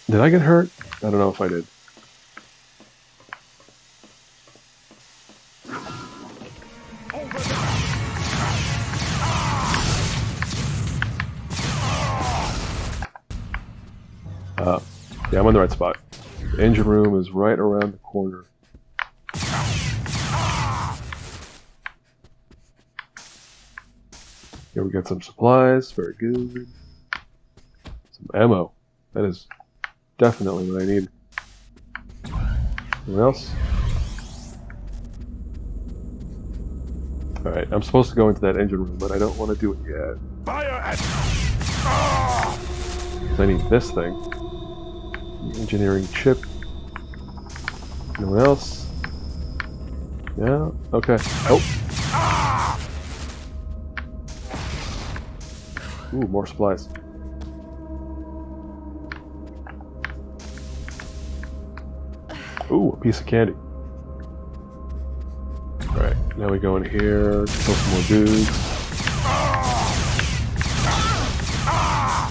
Did I get hurt? I don't know if I did. Yeah, I'm in the right spot. The engine room is right around the corner. Here we got some supplies. Very good. Some ammo. That is definitely what I need. Anything else? Alright, I'm supposed to go into that engine room, but I don't want to do it yet. Fire at... I need this thing. The engineering chip. Anyone else? Yeah? Okay. Oh! Ooh, more supplies. Ooh, a piece of candy. Alright, now we go in here, kill some more dudes.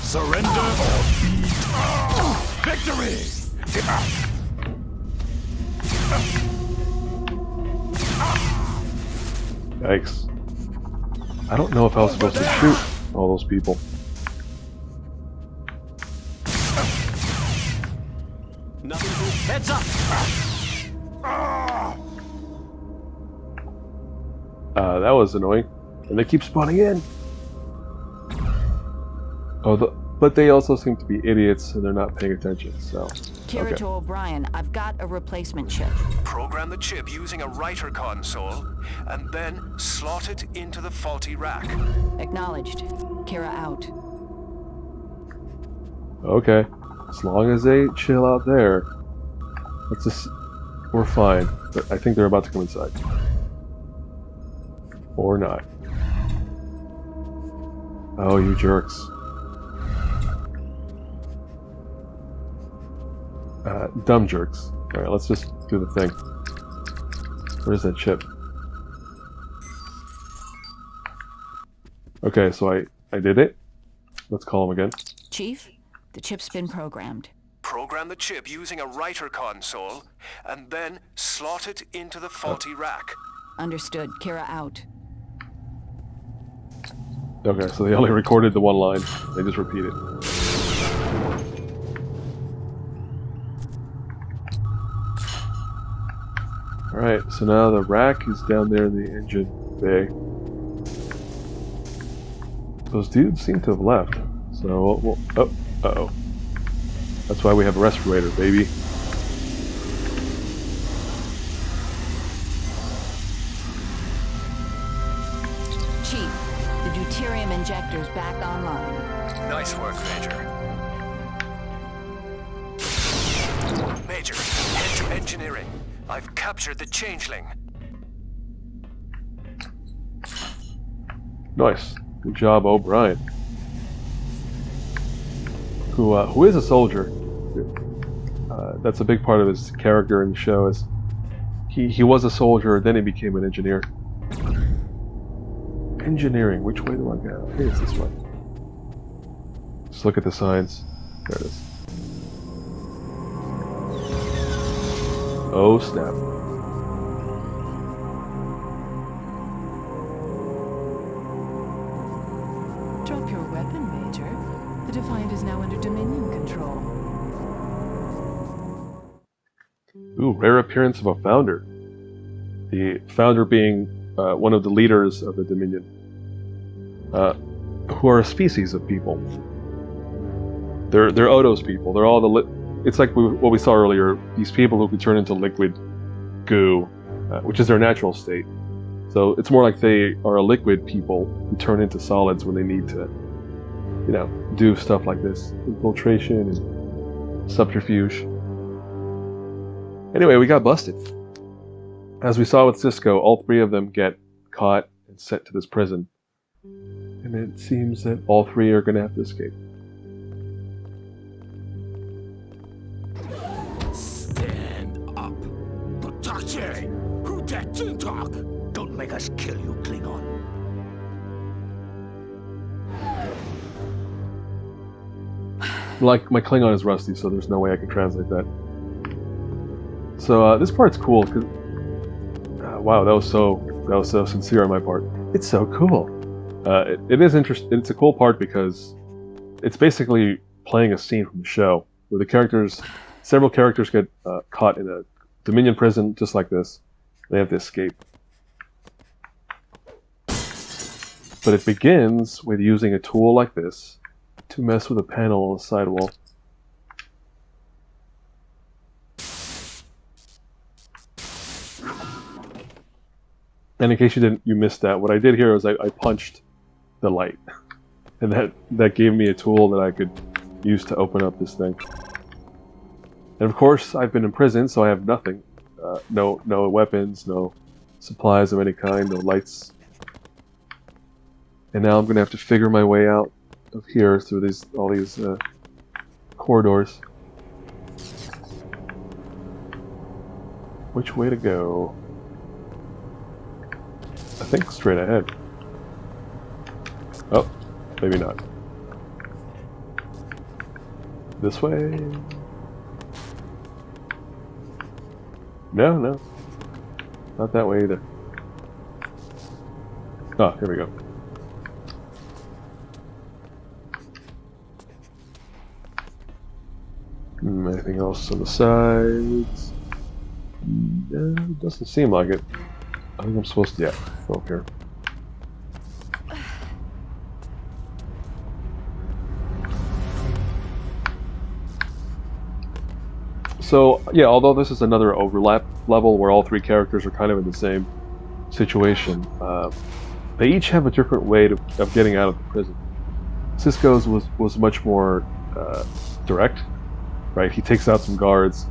Surrender or beat. Victory! Yikes. I don't know if I was supposed to shoot all those people. Nothing to heads up. That was annoying. And they keep spawning in. Oh, but they also seem to be idiots and they're not paying attention, so... Kira Okay. to O'Brien, I've got a replacement chip. Program the chip using a writer console, and then slot it into the faulty rack. Acknowledged. Kira out. Okay. As long as they chill out there, let's just... We're fine. But I think they're about to come inside. Or not. Oh, you jerks. Dumb jerks. Alright, let's just do the thing. Where's that chip? Okay, so I did it. Let's call him again. Chief, the chip's been programmed. Program the chip using a writer console, and then slot it into the faulty rack. Understood. Kira out. Okay, so they only recorded the one line. They just repeat it. Alright, so now the rack is down there in the engine bay. Those dudes seem to have left. So, we'll, oh, uh-oh. That's why we have a respirator, baby. Chief, the deuterium injector's back online. Nice work, Major. Major, head to engineering. I've captured the changeling. Nice. Good job, O'Brien. Who is a soldier. That's a big part of his character in the show. Is he was a soldier, then he became an engineer. Engineering. Which way do I go? I think it's this way. Just look at the signs. There it is. Oh snap. Drop your weapon, Major. The Defiant is now under Dominion control. Ooh, rare appearance of a founder. The founder being one of the leaders of the Dominion. Who are a species of people. They're Odo's people. They're all it's like what we saw earlier, these people who can turn into liquid goo, which is their natural state. So it's more like they are a liquid people who turn into solids when they need to, you know, do stuff like this. Infiltration and subterfuge. Anyway, we got busted. As we saw with Cisco, all three of them get caught and sent to this prison. And it seems that all three are going to have to escape. Who that talk? Don't make us kill you, Klingon. Like, my Klingon is rusty, so there's no way I can translate that. So, this part's cool, because... wow, that was so sincere on my part. It's so cool. It is interesting. It's a cool part because it's basically playing a scene from the show. where several characters get caught in a Dominion prison just like this. They have to escape. But it begins with using a tool like this to mess with a panel on the sidewall. And in case you missed that, what I did here was I punched the light. And that gave me a tool that I could use to open up this thing. And of course, I've been in prison, so I have nothing. No weapons, no supplies of any kind, no lights. And now I'm going to have to figure my way out of here through all these corridors. Which way to go? I think straight ahead. Oh, maybe not. This way? No. Not that way either. Oh, here we go. Anything else on the sides? No, doesn't seem like it. I think I'm supposed to, yeah, go up here. So, yeah, although this is another overlap level where all three characters are kind of in the same situation, they each have a different way of getting out of the prison. Cisco's was much more direct, right? He takes out some guards,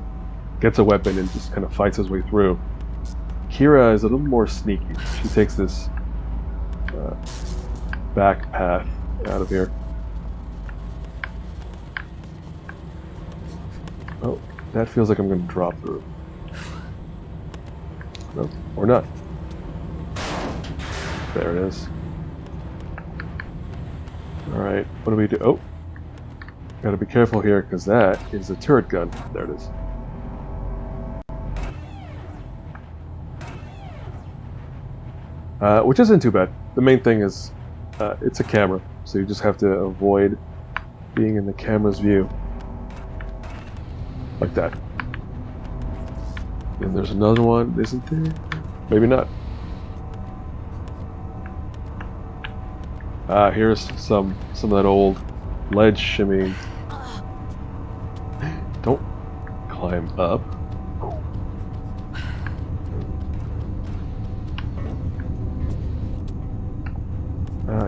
gets a weapon, and just kind of fights his way through. Kira is a little more sneaky. She takes this back path out of here. Oh, that feels like I'm going to drop through. No, or not. There it is. Alright, what do we do? Oh, gotta be careful here because that is a turret gun. There it is. Which isn't too bad. The main thing is it's a camera, so you just have to avoid being in the camera's view. Like that. And there's another one, isn't there? Maybe not. Here's some of that old ledge shimmying. Don't climb up.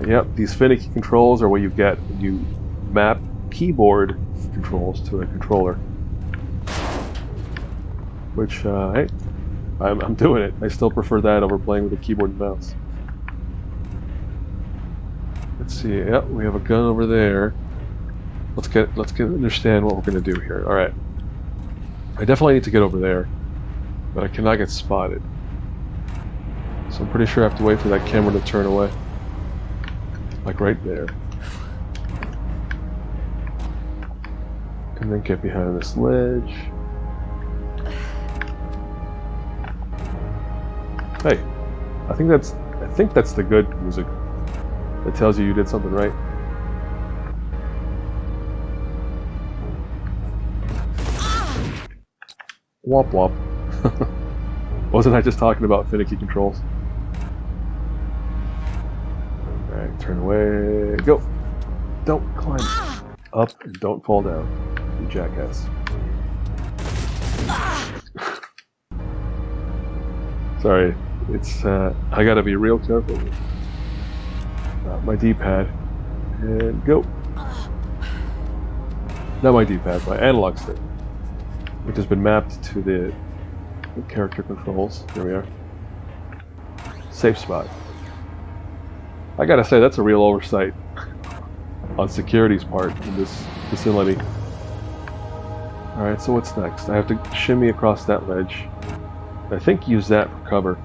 Yep, these finicky controls are what you get when you map keyboard controls to a controller. Which, hey, I'm doing it. I still prefer that over playing with a keyboard and mouse. Let's see. Yep, we have a gun over there. Let's understand what we're gonna do here. All right. I definitely need to get over there, but I cannot get spotted. So I'm pretty sure I have to wait for that camera to turn away. Like right there. And then get behind this ledge. Hey, I think that's the good music that tells you did something right. Womp womp. Wasn't I just talking about finicky controls? Alright, turn away. Go! Don't climb up and don't fall down, you jackass. Sorry, it's, I gotta be real careful with my D-pad. And go! Not my D-pad, my analog stick, which has been mapped to the character controls. Here we are. Safe spot. I gotta say, that's a real oversight on security's part in this facility. Alright, so what's next? I have to shimmy across that ledge. I think use that for cover.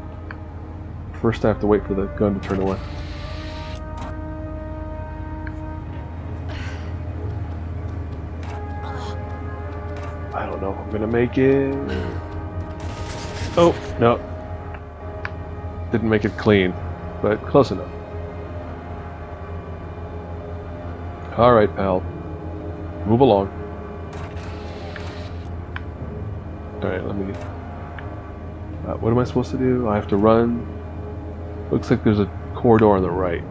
First I have to wait for the gun to turn away. I don't know if I'm gonna make it. Oh, no. Didn't make it clean, but close enough. Alright, pal. Move along. Alright, let me... what am I supposed to do? I have to run. Looks like there's a corridor on the right.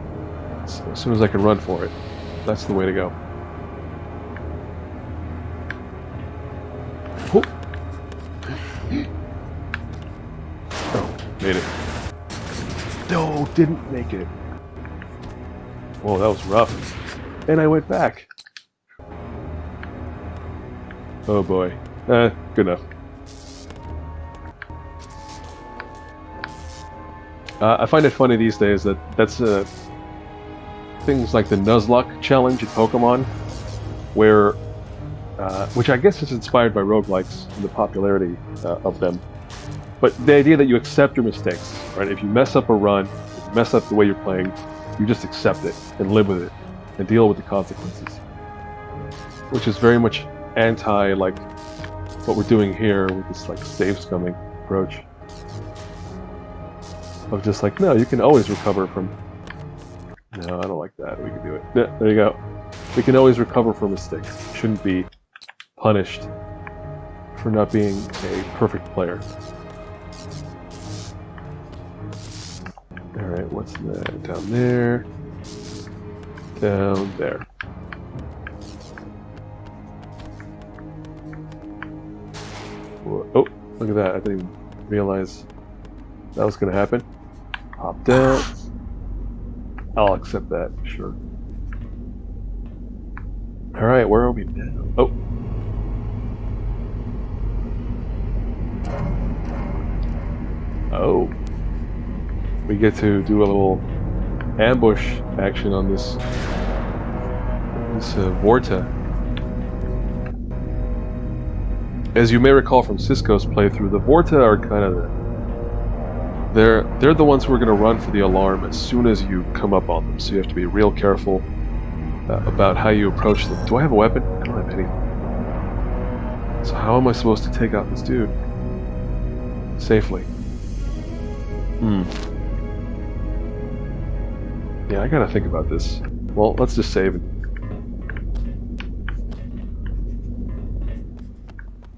So as soon as I can run for it, that's the way to go. Oh, oh made it. No, didn't make it. Whoa, that was rough. And I went back. Oh boy. Good enough. I find it funny these days that that's things like the Nuzlocke challenge in Pokemon, where, which I guess is inspired by roguelikes and the popularity of them. But the idea that you accept your mistakes, right? If you mess up a run, if you mess up the way you're playing, you just accept it and live with it and deal with the consequences. Which is very much anti, like, what we're doing here with this, like, save scumming approach. Of just like, no, you can always recover from... No, I don't like that. We can do it. Yeah, there you go. We can always recover from mistakes. We shouldn't be punished for not being a perfect player. Alright, what's that? Down there. Down there. Oh, look at that. I didn't even realize that was going to happen. Pop down. I'll accept that, sure. Alright, where are we now? Oh. Oh. We get to do a little ambush action on this Vorta. As you may recall from Cisco's playthrough, the Vorta are kind of they're the ones who are going to run for the alarm as soon as you come up on them. So you have to be real careful about how you approach them. Do I have a weapon? I don't have anything. So how am I supposed to take out this dude safely? Yeah, I gotta think about this. Well, let's just save it.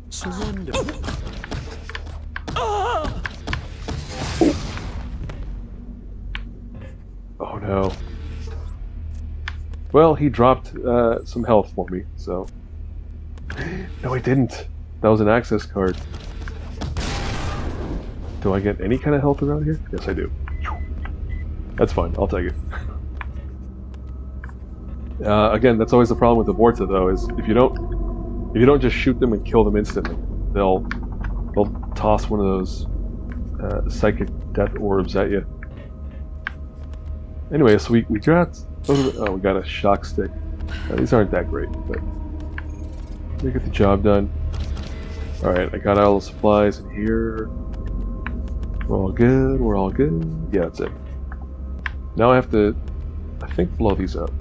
Surrender. Oh no. Well, he dropped some health for me, so... No, he didn't. That was an access card. Do I get any kind of health around here? Yes, I do. That's fine. I'll take it. Again, that's always the problem with the Vorta, though, is if you don't just shoot them and kill them instantly, they'll toss one of those psychic death orbs at you. Anyway, so we got we got a shock stick. These aren't that great, but we get the job done. All right, I got all the supplies in here. We're all good. We're all good. Yeah, that's it. Now I have to, I think, blow these up.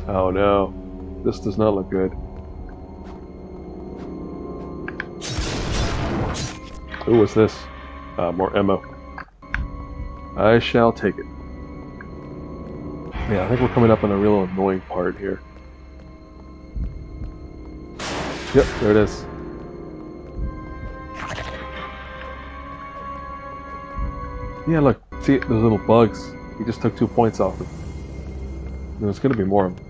Oh no, this does not look good. Ooh, what's this? More ammo. I shall take it. Yeah, I think we're coming up on a real annoying part here. Yep, there it is. Yeah, look, see those little bugs? He just took 2 points off them. There's gonna be more of them.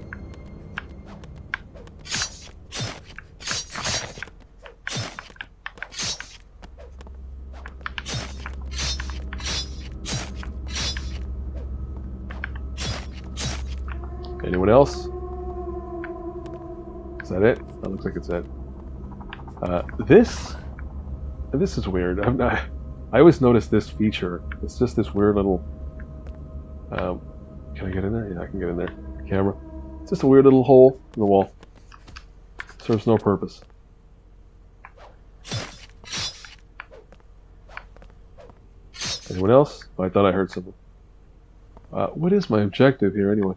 Anyone else? Is that it? That looks like it's it. This is weird. I always notice this feature. It's just this weird little... can I get in there? Yeah, I can get in there. Camera. It's just a weird little hole in the wall. Serves no purpose. Anyone else? Oh, I thought I heard something. What is my objective here anyway?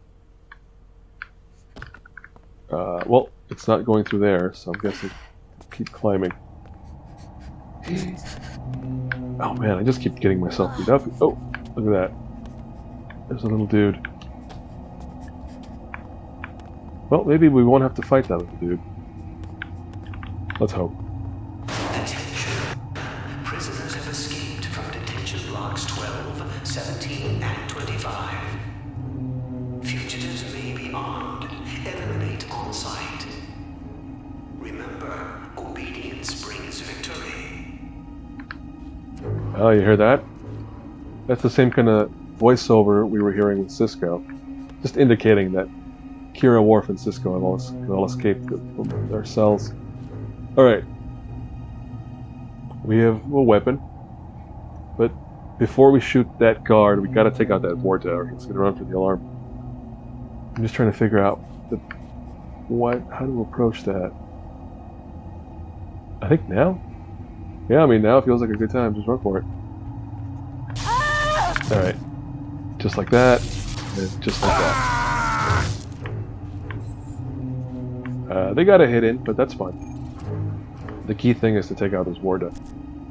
Well, it's not going through there, so I'm guessing keep climbing. Oh man, I just keep getting myself beat up. Oh, look at that. There's a little dude. Well, maybe we won't have to fight that little dude. Let's hope. Attention. Prisoners have escaped from detention blocks 12, 17, and 25. Fugitives may be armed. Eliminate on sight. Remember, obedience brings victory. Oh, you hear that? That's the same kind of voiceover we were hearing with Cisco. Just indicating that Kira, Worf, and Cisco have all escaped from their cells. Alright. We have a weapon. But before we shoot that guard, we gotta take out that Vorta, or it's gonna run for the alarm. I'm just trying to figure out how to approach that. I think now? Yeah, I mean, now feels like a good time. Just run for it. Alright. Just like that. And just like that. They got a hit in, but that's fine. The key thing is to take out this Warda,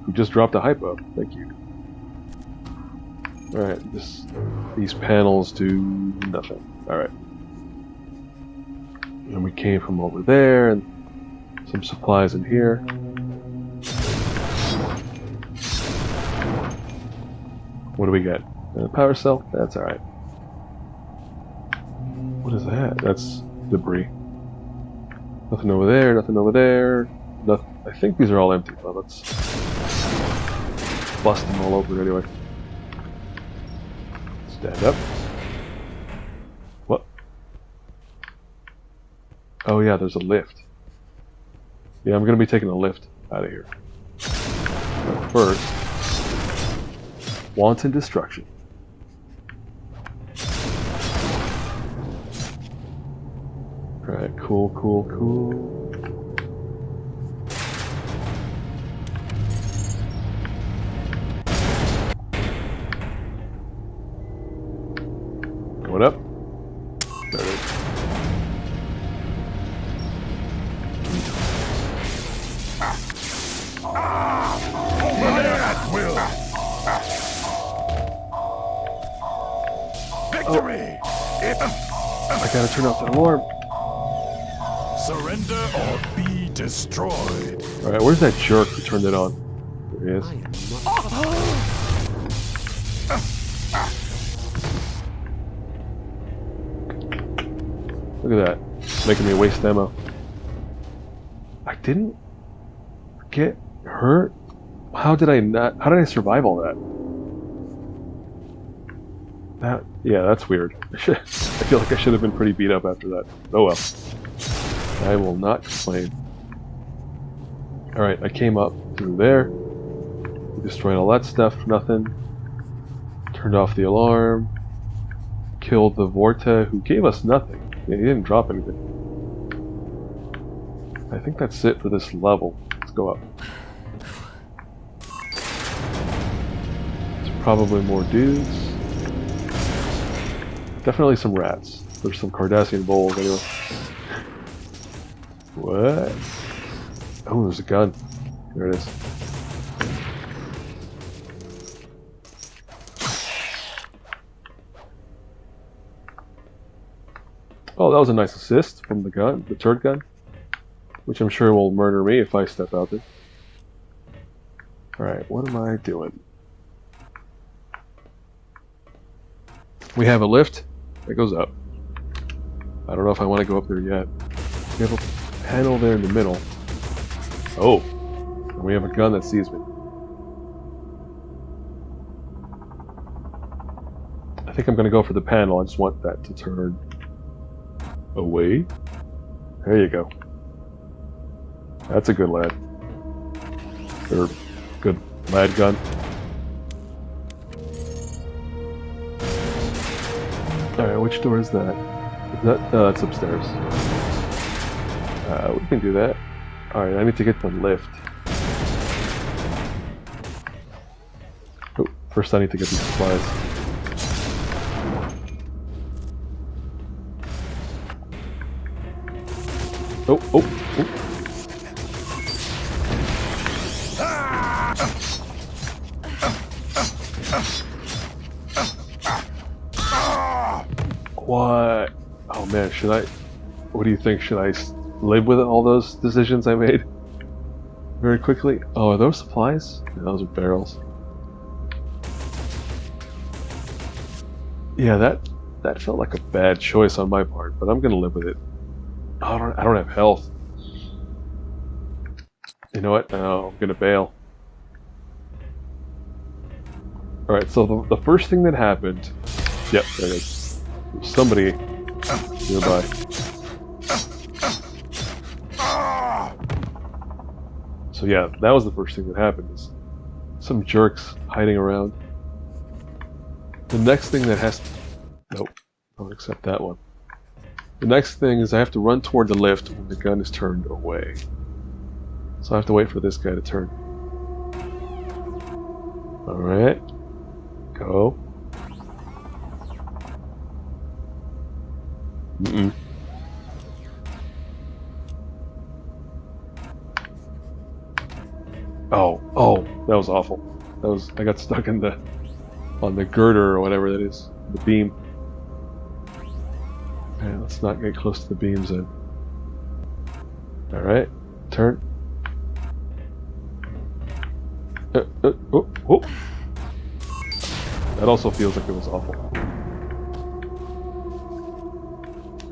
who just dropped a hypo. Thank you. Alright, these panels do nothing. Alright. And we came from over there, and some supplies in here. What do we get? A power cell? That's alright. What is that? That's debris. Nothing over there, nothing over there. Nothing. I think these are all empty, but let's bust them all over anyway. Stand up. What? Oh yeah, there's a lift. Yeah, I'm gonna be taking a lift out of here. But first, wanton destruction. Alright, cool. Going up. There it is. Victory! I gotta turn off the alarm. Surrender or be destroyed. Alright, where's that jerk who turned it on? There he is. Look at that. Making me waste ammo. I didn't get hurt? How did I survive all that? Yeah, that's weird. I feel like I should have been pretty beat up after that. Oh well. I will not complain. Alright, I came up through there. We destroyed all that stuff, nothing. Turned off the alarm. Killed the Vorta, who gave us nothing. Yeah, he didn't drop anything. I think that's it for this level. Let's go up. There's probably more dudes. Definitely some rats. There's some Cardassian bowls anyway. What? Oh, there's a gun. There it is. Oh, that was a nice assist from the gun, the turret gun. Which I'm sure will murder me if I step out there. Alright, what am I doing? We have a lift that goes up. I don't know if I want to go up there yet. We have a panel there in the middle. Oh! And we have a gun that sees me. I think I'm going to go for the panel. I just want that to turn away. There you go. That's a good lad. Or good lad gun. Alright, which door is that? No, that's upstairs. We can do that. Alright, I need to get the lift. Oh, first I need to get these supplies. Oh. What? Oh man, should I... What do you think? Should I live with all those decisions I made very quickly? Oh, are those supplies? Yeah, those are barrels. Yeah, that felt like a bad choice on my part, but I'm gonna live with it. I don't have health. You know what? No, I'm gonna bail. Alright, so the first thing that happened... Yep, there it is. Somebody nearby. So yeah, that was the first thing that happened, is some jerks hiding around. The next thing that has to... Nope, don't accept that one. The next thing is I have to run toward the lift when the gun is turned away. So I have to wait for this guy to turn. Alright. Go. Mm-mm. Oh, that was awful. I got stuck in on the girder or whatever that is, the beam. Okay, let's not get close to the beams then. Alright, turn. Oh. That also feels like it was awful.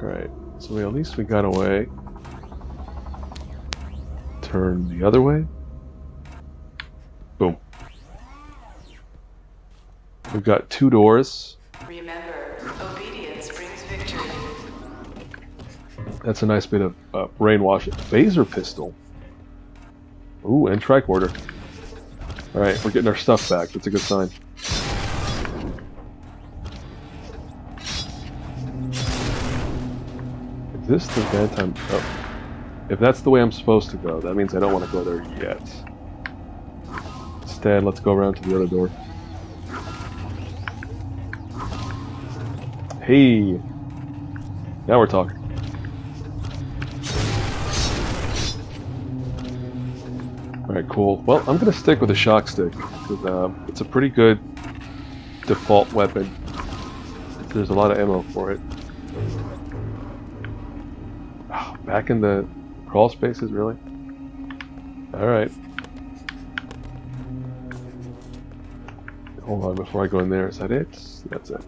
Alright, so at least we got away. Turn the other way. Boom. We've got 2 doors. Remember, obedience brings victory. That's a nice bit of brainwashing. Phaser pistol. Ooh, and tricorder. Alright, we're getting our stuff back. That's a good sign. Is this the bad time? Oh. If that's the way I'm supposed to go, that means I don't want to go there yet. Instead, let's go around to the other door. Hey! Now we're talking. Alright, cool. Well, I'm going to stick with the shock stick, because it's a pretty good default weapon. There's a lot of ammo for it. Oh, back in the crawl spaces, really? Alright. Hold on, before I go in there, is that it? That's it.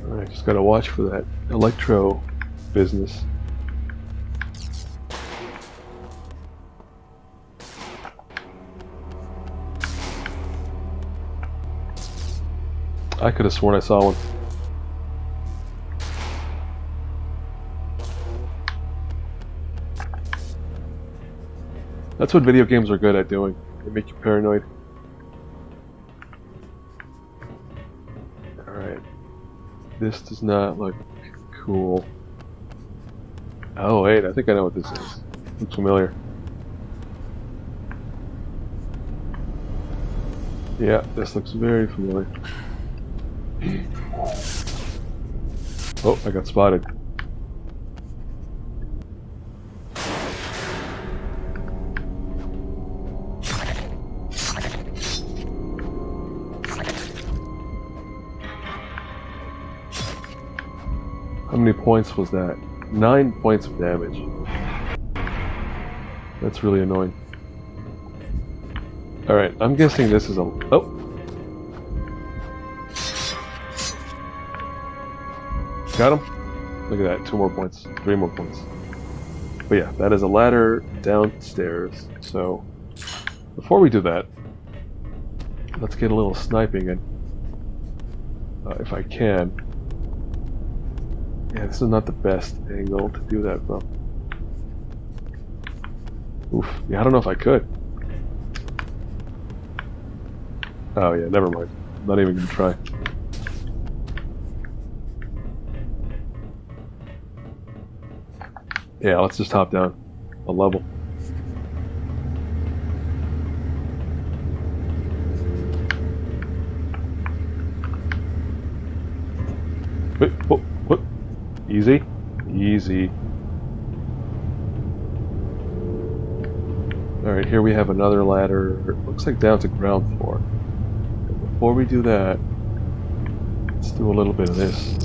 Alright, just gotta watch for that electro business. I could have sworn I saw one. That's what video games are good at doing. They make you paranoid. Alright. This does not look cool. Oh wait, I think I know what this is. Looks familiar. Yeah, this looks very familiar. Oh, I got spotted. How many points was that? 9 points of damage. That's really annoying. Alright, I'm guessing this is a... Oh! Got him? Look at that, 2 more points. 3 more points. But yeah, that is a ladder downstairs. So, before we do that, let's get a little sniping in. If I can. Yeah, this is not the best angle to do that from. Oof. Yeah, I don't know if I could. Oh yeah, never mind. I'm not even gonna try. Yeah, let's just hop down a level. Wait, what? Easy? Easy. Alright, here we have another ladder. It looks like down to ground floor. And before we do that, let's do a little bit of this.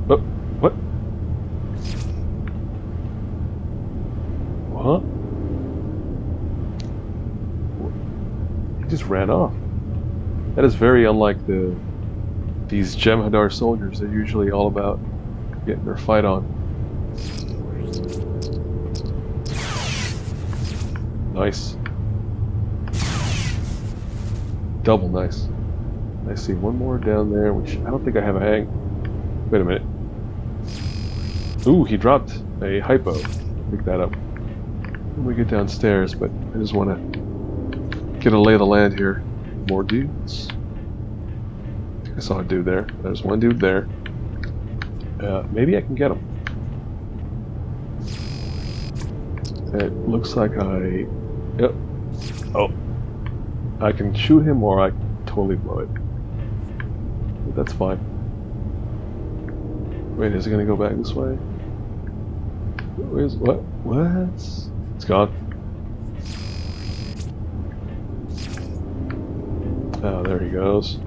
Oh, what? What? He just ran off. That is very unlike these Jem'Hadar soldiers. They're usually all about getting their fight on. Nice. Double nice. I see one more down there, which I don't think I have a hang. Wait a minute. Ooh, he dropped a hypo. Pick that up when we get downstairs, but I just want to get a lay of the land here. More dudes. I think I saw a dude there. There's one dude there. Maybe I can get him. It looks like I... Yep. Oh. I can shoot him or I can totally blow it. But that's fine. Wait, is it going to go back this way? Where's... What? What? It's gone. Oh, there he goes.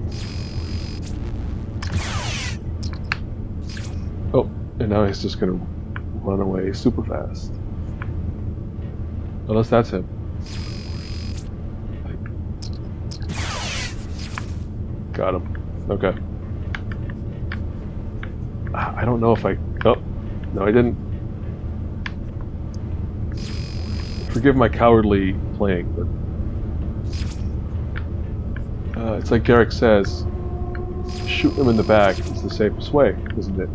Oh, and now he's just gonna run away super fast. Unless that's him. Got him. Okay. I don't know if I... Oh, no I didn't. Forgive my cowardly playing, but... it's like Garrick says, shoot them in the back is the safest way, isn't it?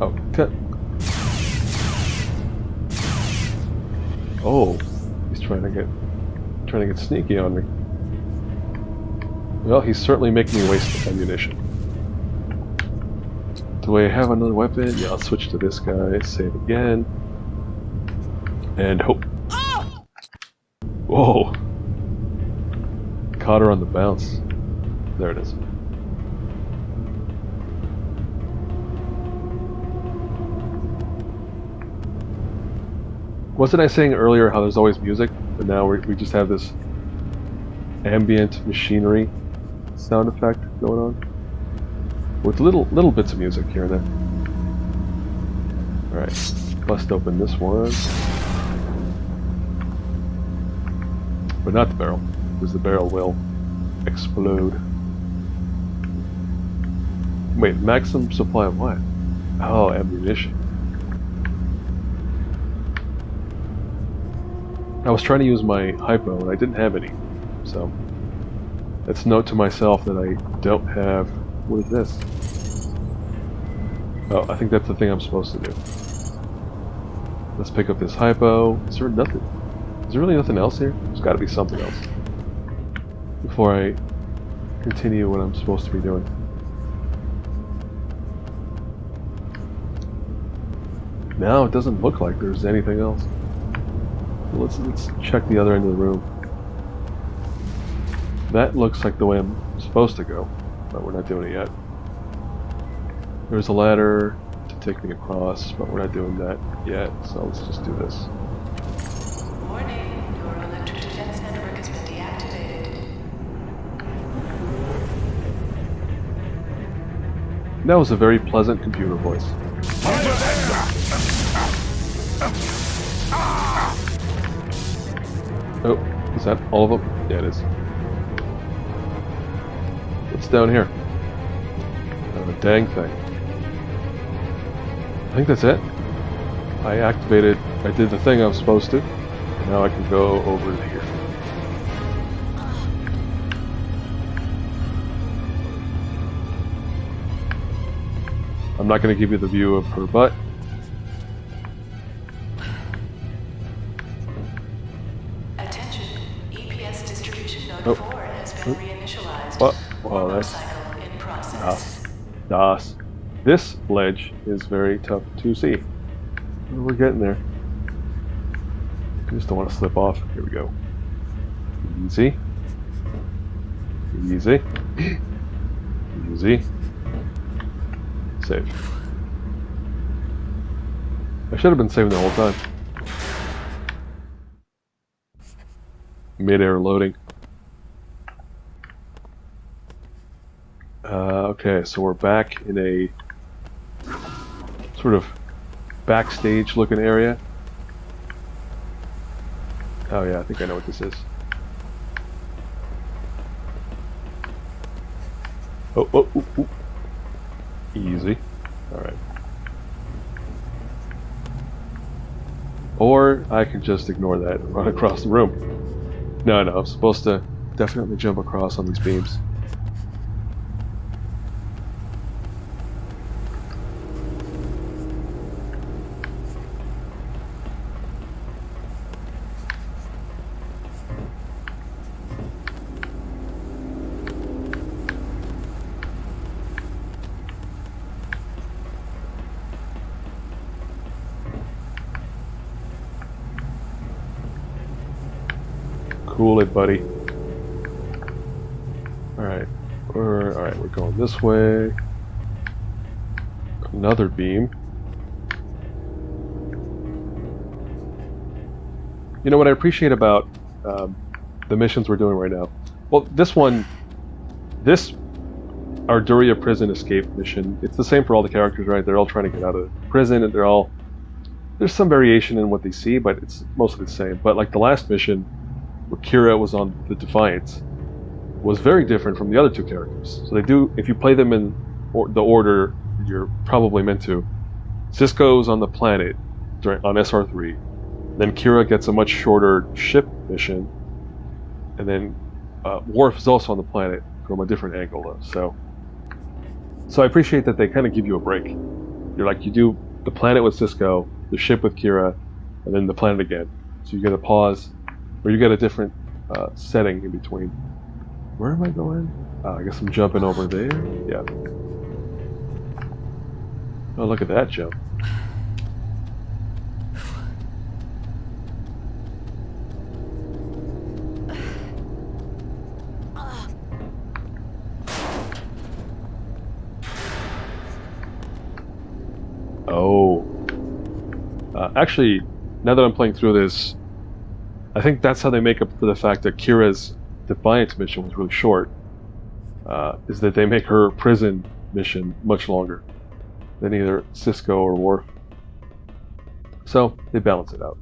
Oh, oh, he's trying to get sneaky on me. Well, he's certainly making me waste ammunition. Do I have another weapon? Yeah, I'll switch to this guy. Save again, and hope. Whoa. Caught her on the bounce. There it is. Wasn't I saying earlier how there's always music, but now we just have this ambient machinery sound effect going on? With little bits of music here and there. Alright, bust open this one. But not the barrel. Because the barrel will explode. Wait, maximum supply of what? Oh, ammunition. I was trying to use my hypo and I didn't have any. So, let's note to myself that I don't have... What is this? Oh, I think that's the thing I'm supposed to do. Let's pick up this hypo. Is there nothing? Is there really nothing else here? There's got to be something else. Before I continue what I'm supposed to be doing. Now it doesn't look like there's anything else. Let's check the other end of the room. That looks like the way I'm supposed to go, but we're not doing it yet. There's a ladder to take me across, but we're not doing that yet, so let's just do this. Warning, your electric defense network has been deactivated. That was a very pleasant computer voice. Oh, is that all of them? Yeah, it is. What's down here? Oh, a dang thing. I think that's it. I did the thing I was supposed to. And now I can go over to here. I'm not going to give you the view of her butt. Attention, EPS distribution node 4 has been reinitialized. What? Oh, that's Cycle in process. Das. This ledge is very tough to see. We're getting there. I just don't want to slip off. Here we go. Easy. Easy. Easy. Save. I should have been saving the whole time. Mid-air loading. Okay, so we're back in a sort of backstage looking area. Oh yeah, I think I know what this is. Oh, easy. Alright. Or I can just ignore that and run across the room. No, I'm supposed to definitely jump across on these beams. Cool it, buddy. Alright. We're going this way. Another beam. You know what I appreciate about the missions we're doing right now? Well, this Arduria prison escape mission, it's the same for all the characters, right? They're all trying to get out of prison, and there's some variation in what they see, but it's mostly the same. But like the last mission, where Kira was on the Defiant, was very different from the other two characters. So they do, if you play them in the order you're probably meant to, Cisco's on the planet on SR3, then Kira gets a much shorter ship mission, and then Worf is also on the planet from a different angle though. So I appreciate that they kind of give you a break. You're like, you do the planet with Cisco, the ship with Kira, and then the planet again. So you get a pause, or you get a different setting in between. Where am I going? I guess I'm jumping over there. Yeah. Oh, look at that jump. Oh. Actually, now that I'm playing through this, I think that's how they make up for the fact that Kira's Defiance mission was really short, is that they make her prison mission much longer than either Cisco or Worf. So, they balance it out.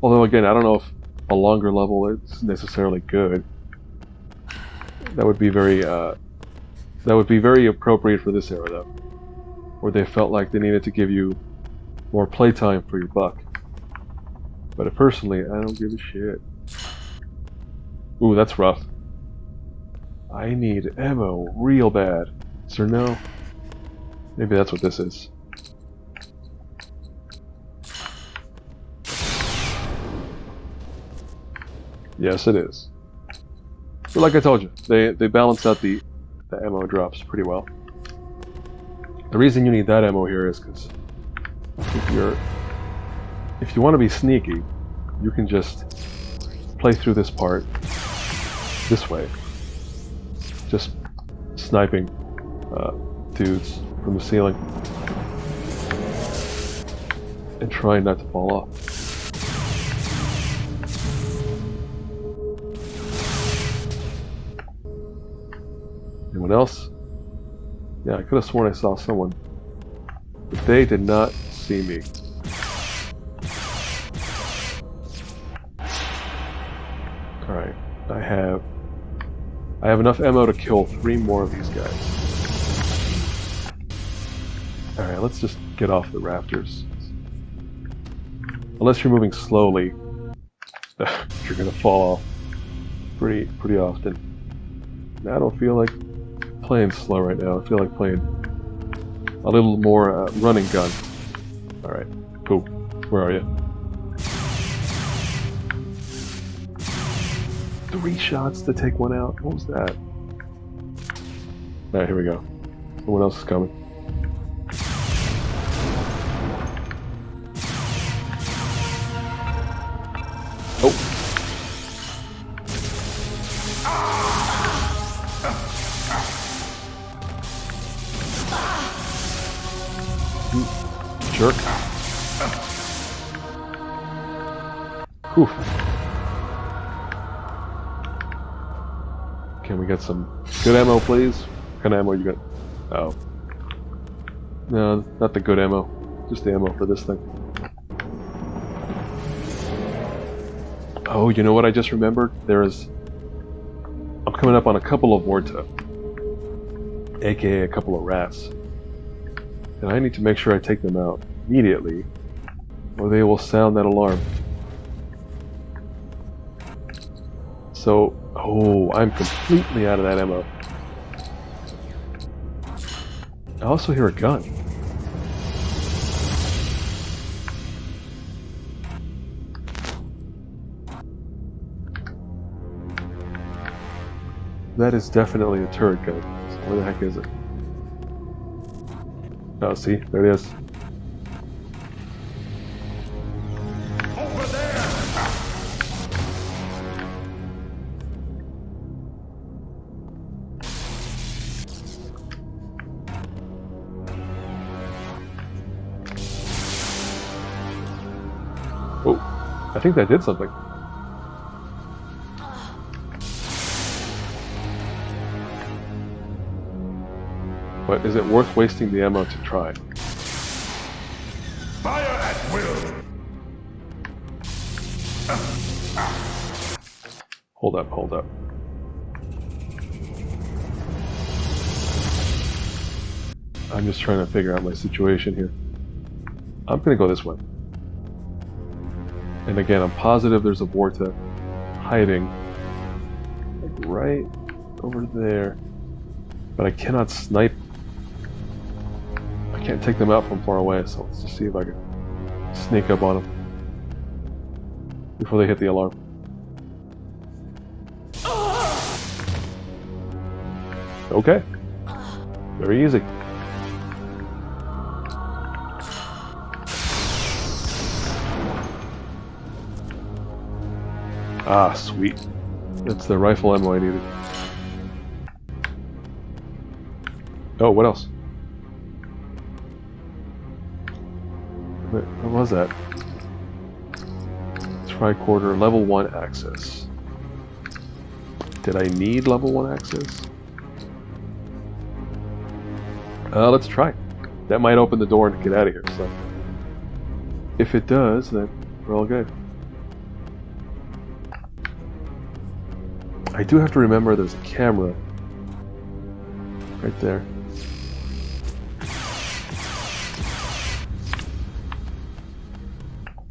Although again, I don't know if a longer level is necessarily good. That would be very appropriate for this era though, where they felt like they needed to give you more playtime for your buck. But personally, I don't give a shit. Ooh, that's rough. I need ammo real bad. Sir, no? Maybe that's what this is. Yes, it is. But like I told you, they balance out the ammo drops pretty well. The reason you need that ammo here is because if you want to be sneaky, you can just play through this part this way, just sniping dudes from the ceiling and trying not to fall off. Anyone else? Yeah, I could have sworn I saw someone, but they did not see me. Alright, I have enough ammo to kill 3 more of these guys. Alright, let's just get off the rafters. Unless you're moving slowly, you're gonna fall off pretty often. I don't feel like playing slow right now. I feel like playing a little more run and gun. Alright, cool. Where are you? 3 shots to take one out? What was that? Alright, here we go. Someone else is coming. Oh! You jerk. Whew. Can we get some good ammo, please? What kind of ammo you got? Oh. No, not the good ammo. Just the ammo for this thing. Oh, you know what I just remembered? I'm coming up on a couple of Vorta. AKA a couple of rats. And I need to make sure I take them out immediately, or they will sound that alarm. So, oh, I'm completely out of that ammo. I also hear a gun. That is definitely a turret gun. So where the heck is it? Oh, see? There it is. Over there! Oh, I think that did something. But is it worth wasting the ammo to try? Fire at will! Hold up, hold up. I'm just trying to figure out my situation here. I'm gonna go this way. And again, I'm positive there's a Vorta hiding like right over there. But I cannot snipe. I can't take them out from far away, so let's just see if I can sneak up on them before they hit the alarm. Okay. Very easy. Ah, sweet. That's the rifle ammo I needed. Oh, what else? What was that? Tricorder, level 1 access. Did I need level 1 access? Let's try. That might open the door to get out of here, so... if it does, then we're all good. I do have to remember there's a camera right there.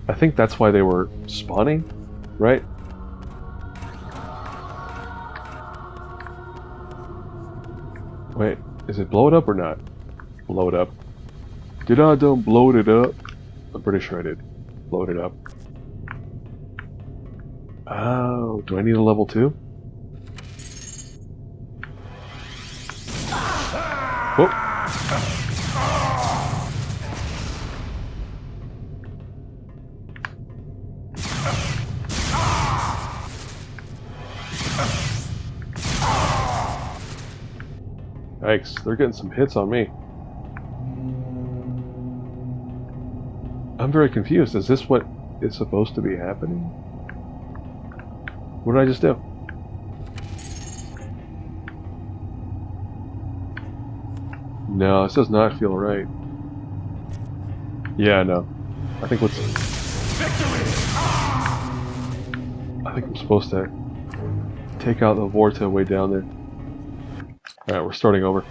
I think that's why they were spawning, right? Wait, is it blow it up or not? Blow it up. Did I done blow it up? I'm pretty sure I did. Blow it up. Oh, do I need a level 2? Oh. Yikes, they're getting some hits on me. I'm very confused. Is this what is supposed to be happening? What did I just do? No, this does not feel right. Yeah, no. I think what's... I think I'm supposed to take out the Vorta way down there. Alright, we're starting over.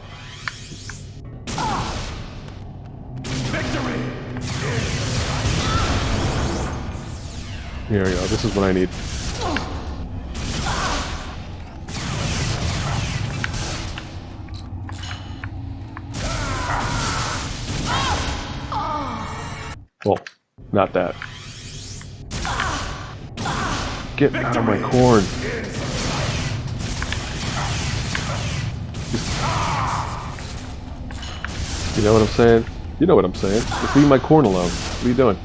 Here we go, this is what I need. Well, not that. Get out of my corn. You know what I'm saying? You know what I'm saying. Just leave my corn alone. What are you doing?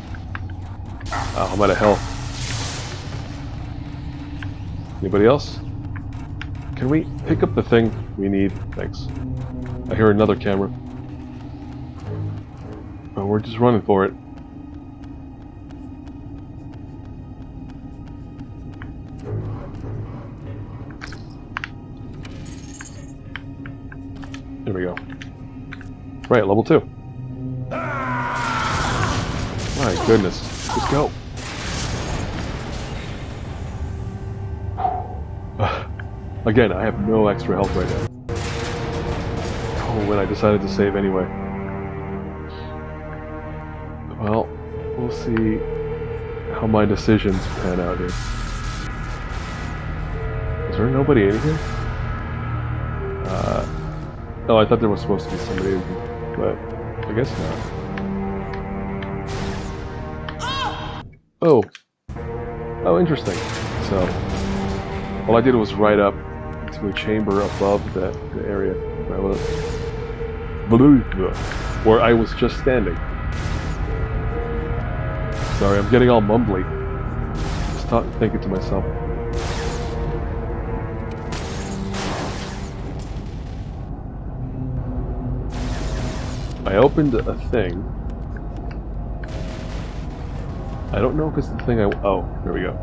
Oh, I'm out of health. Anybody else? Can we pick up the thing we need? Thanks. I hear another camera. Oh, we're just running for it. There we go. Right, level 2. My goodness. Just go. Again, I have no extra health right now. Oh, when I decided to save anyway. Well, we'll see how my decisions pan out here. Is there nobody in here? Oh, I thought there was supposed to be somebody in here, but I guess not. Oh. Oh, interesting. So, all I did was ride up into a chamber above the area where I was just standing. Sorry, I'm getting all mumbly. Just thinking to myself. I opened a thing. I don't know if it's the thing I... Oh, there we go.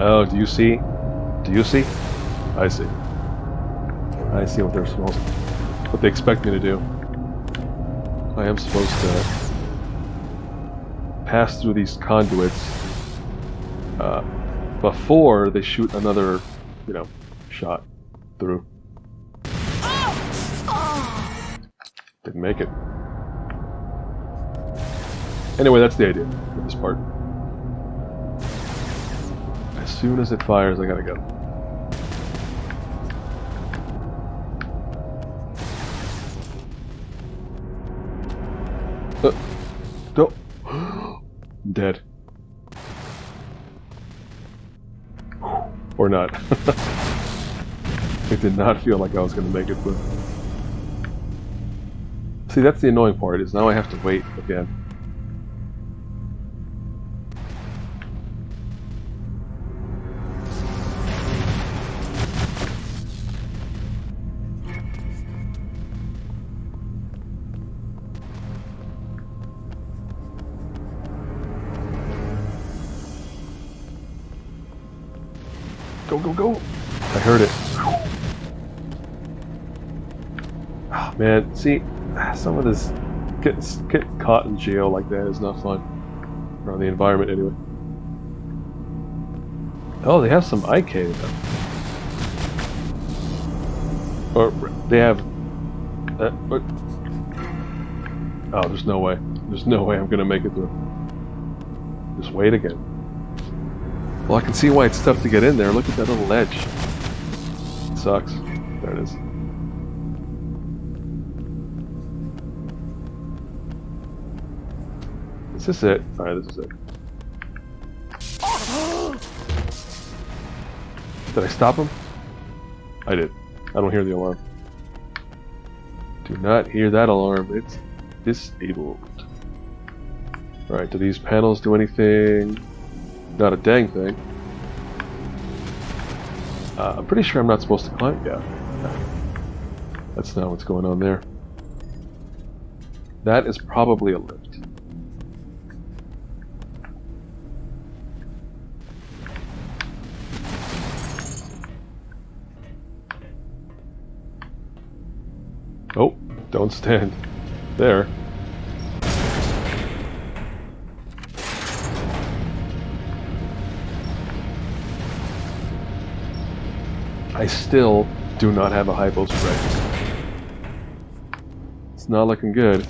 Oh, do you see? Do you see? I see. I see what they're supposed to... What they expect me to do. I am supposed to pass through these conduits before they shoot another, you know, shot through. Didn't make it. Anyway, that's the idea of this part. As soon as it fires, I gotta go. Go. I'm dead. Or not. It did not feel like I was going to make it through. See, that's the annoying part, is now I have to wait again. Go, go, go! I heard it. Oh, man, see, some of this getting caught in jail like that is not fun. Around the environment, anyway. Oh, they have some IK though. Or they have. Oh, there's no way. There's no way I'm gonna make it through. Just wait again. Well, I can see why it's tough to get in there. Look at that little ledge. It sucks. There it is. Is this it? Alright, this is it. Did I stop him? I did. I don't hear the alarm. Do not hear that alarm. It's disabled. Alright, do these panels do anything? Not a dang thing. I'm pretty sure I'm not supposed to climb. Yeah. That's not what's going on there. That is probably a lift. Oh, don't stand there. I still do not have a hypo spray. It's not looking good.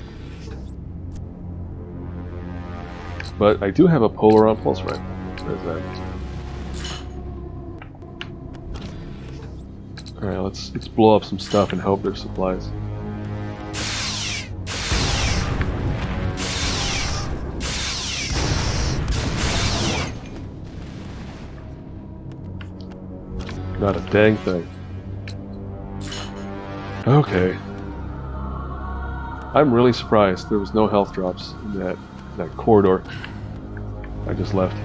But I do have a polar on pulse rate. There's that. Alright, let's blow up some stuff and hope there's supplies. Not a dang thing. Okay. I'm really surprised there was no health drops in that corridor I just left.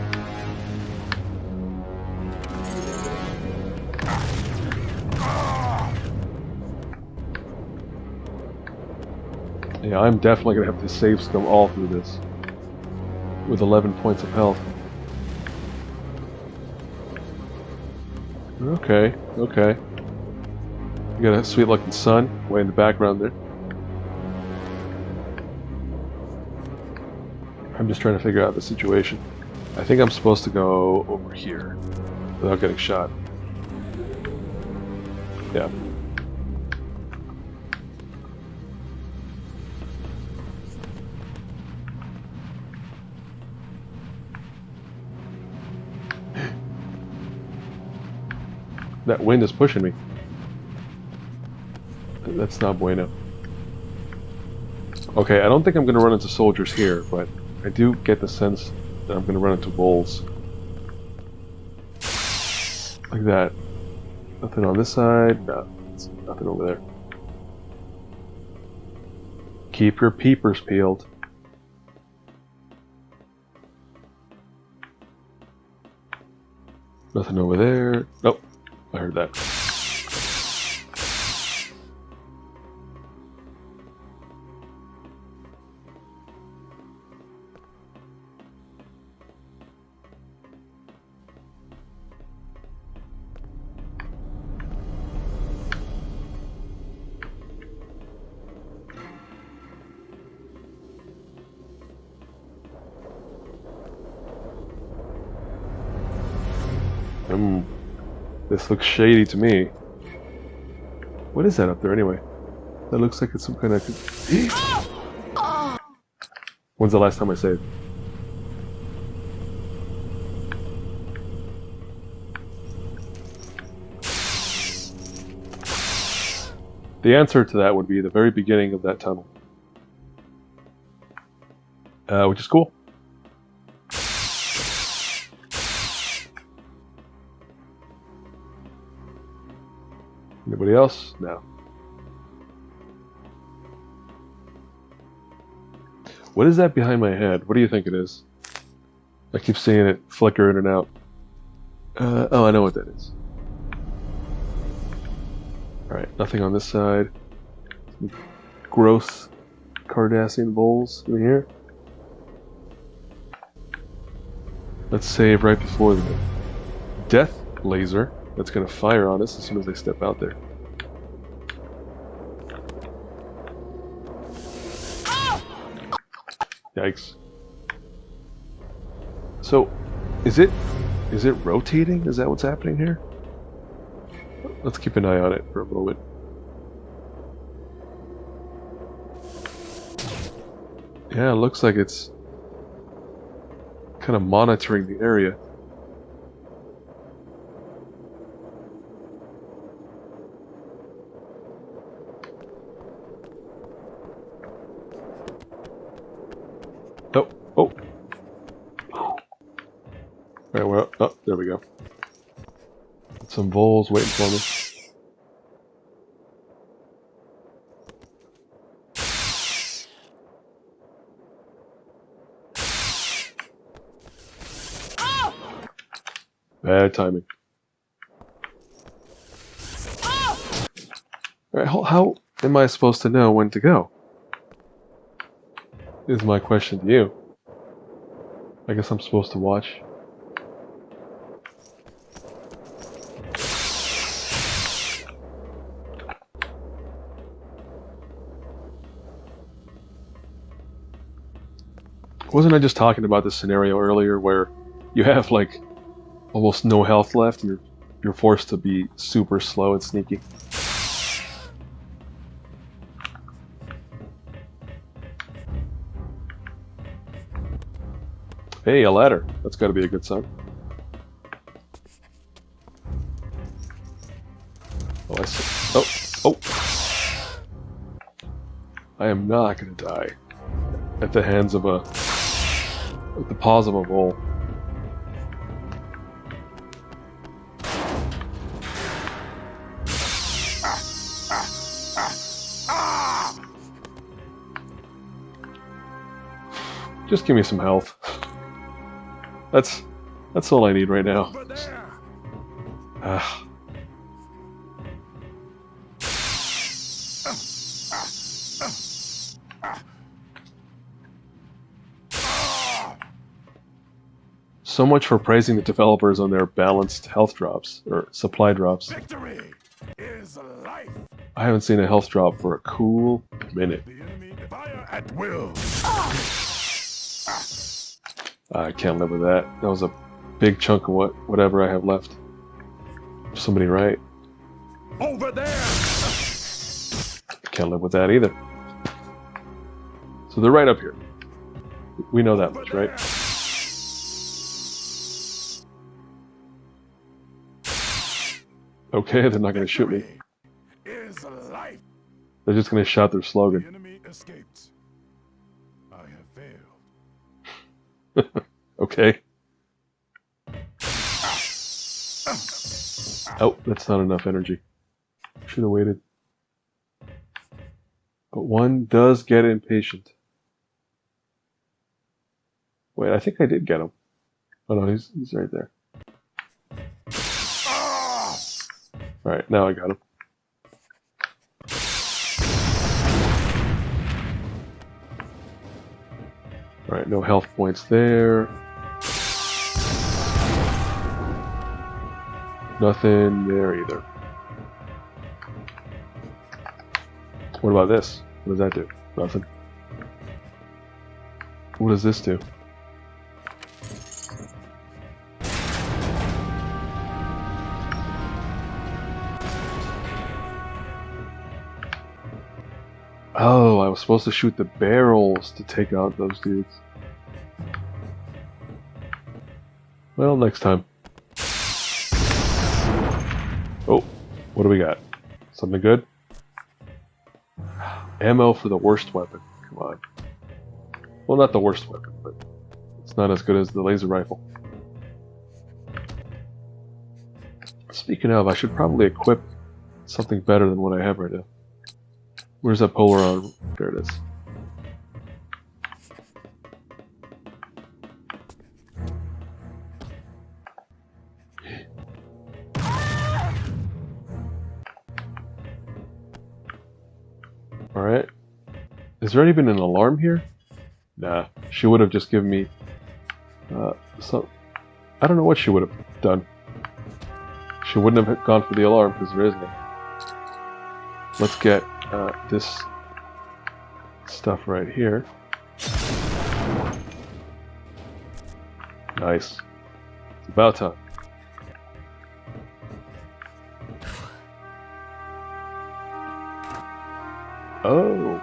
Yeah, I'm definitely gonna have to save scum all through this with 11 points of health. Okay, okay. You got a sweet looking sun way in the background there. I'm just trying to figure out the situation. I think I'm supposed to go over here without getting shot. Yeah. That wind is pushing me. That's not bueno. Okay, I don't think I'm going to run into soldiers here, but I do get the sense that I'm going to run into wolves. Like that. Nothing on this side. No, nothing over there. Keep your peepers peeled. Nothing over there. Nope. I heard that. This looks shady to me. What is that up there anyway? That looks like it's some kind of... When's the last time I saved? The answer to that would be the very beginning of that tunnel. Which is cool. Anybody else? No. What is that behind my head? What do you think it is? I keep seeing it flicker in and out. Oh, I know what that is. Alright, nothing on this side. Some gross Cardassian bowls in here. Let's save right before the death laser that's going to fire on us as soon as they step out there. Yikes. So, is it rotating? Is that what's happening here? Let's keep an eye on it for a moment. Yeah, it looks like it's kind of monitoring the area. Oh, oh. Alright, well, oh, there we go. Some voles waiting for me. Bad timing. Alright, how am I supposed to know when to go? Is my question to you. I guess I'm supposed to watch. Wasn't I just talking about this scenario earlier where you have like almost no health left and you're forced to be super slow and sneaky? Hey, a ladder. That's got to be a good sign. Oh, I see. Oh, oh. I am not going to die at the hands of at the paws of a vole. Just give me some health. That's all I need right now. So much for praising the developers on their balanced health drops, or supply drops. Victory is life. I haven't seen a health drop for a cool minute. The enemy fire at will. I can't live with that. That was a big chunk of whatever I have left. Somebody right. Over there. Can't live with that either. So they're right up here. We know that much, right? Okay, they're not going to shoot me. They're just going to shout their slogan. The enemy escaped. I have failed. Okay. Oh, that's not enough energy. Should have waited. But one does get impatient. Wait, I think I did get him. Oh no, he's right there. Alright, now I got him. Alright, no health points there. Nothing there either. What about this? What does that do? Nothing. What does this do? Oh, I was supposed to shoot the barrels to take out those dudes. Well, next time. Oh, what do we got? Something good? Ammo for the worst weapon. Come on. Well, not the worst weapon, but it's not as good as the laser rifle. Speaking of, I should probably equip something better than what I have right now. Where's that polar arm? There it is. Alright. Is there even an alarm here? Nah. She would have just given me some... I don't know what she would have done. She wouldn't have gone for the alarm because there is none. Let's get this stuff right here. Nice. It's about time. Oh.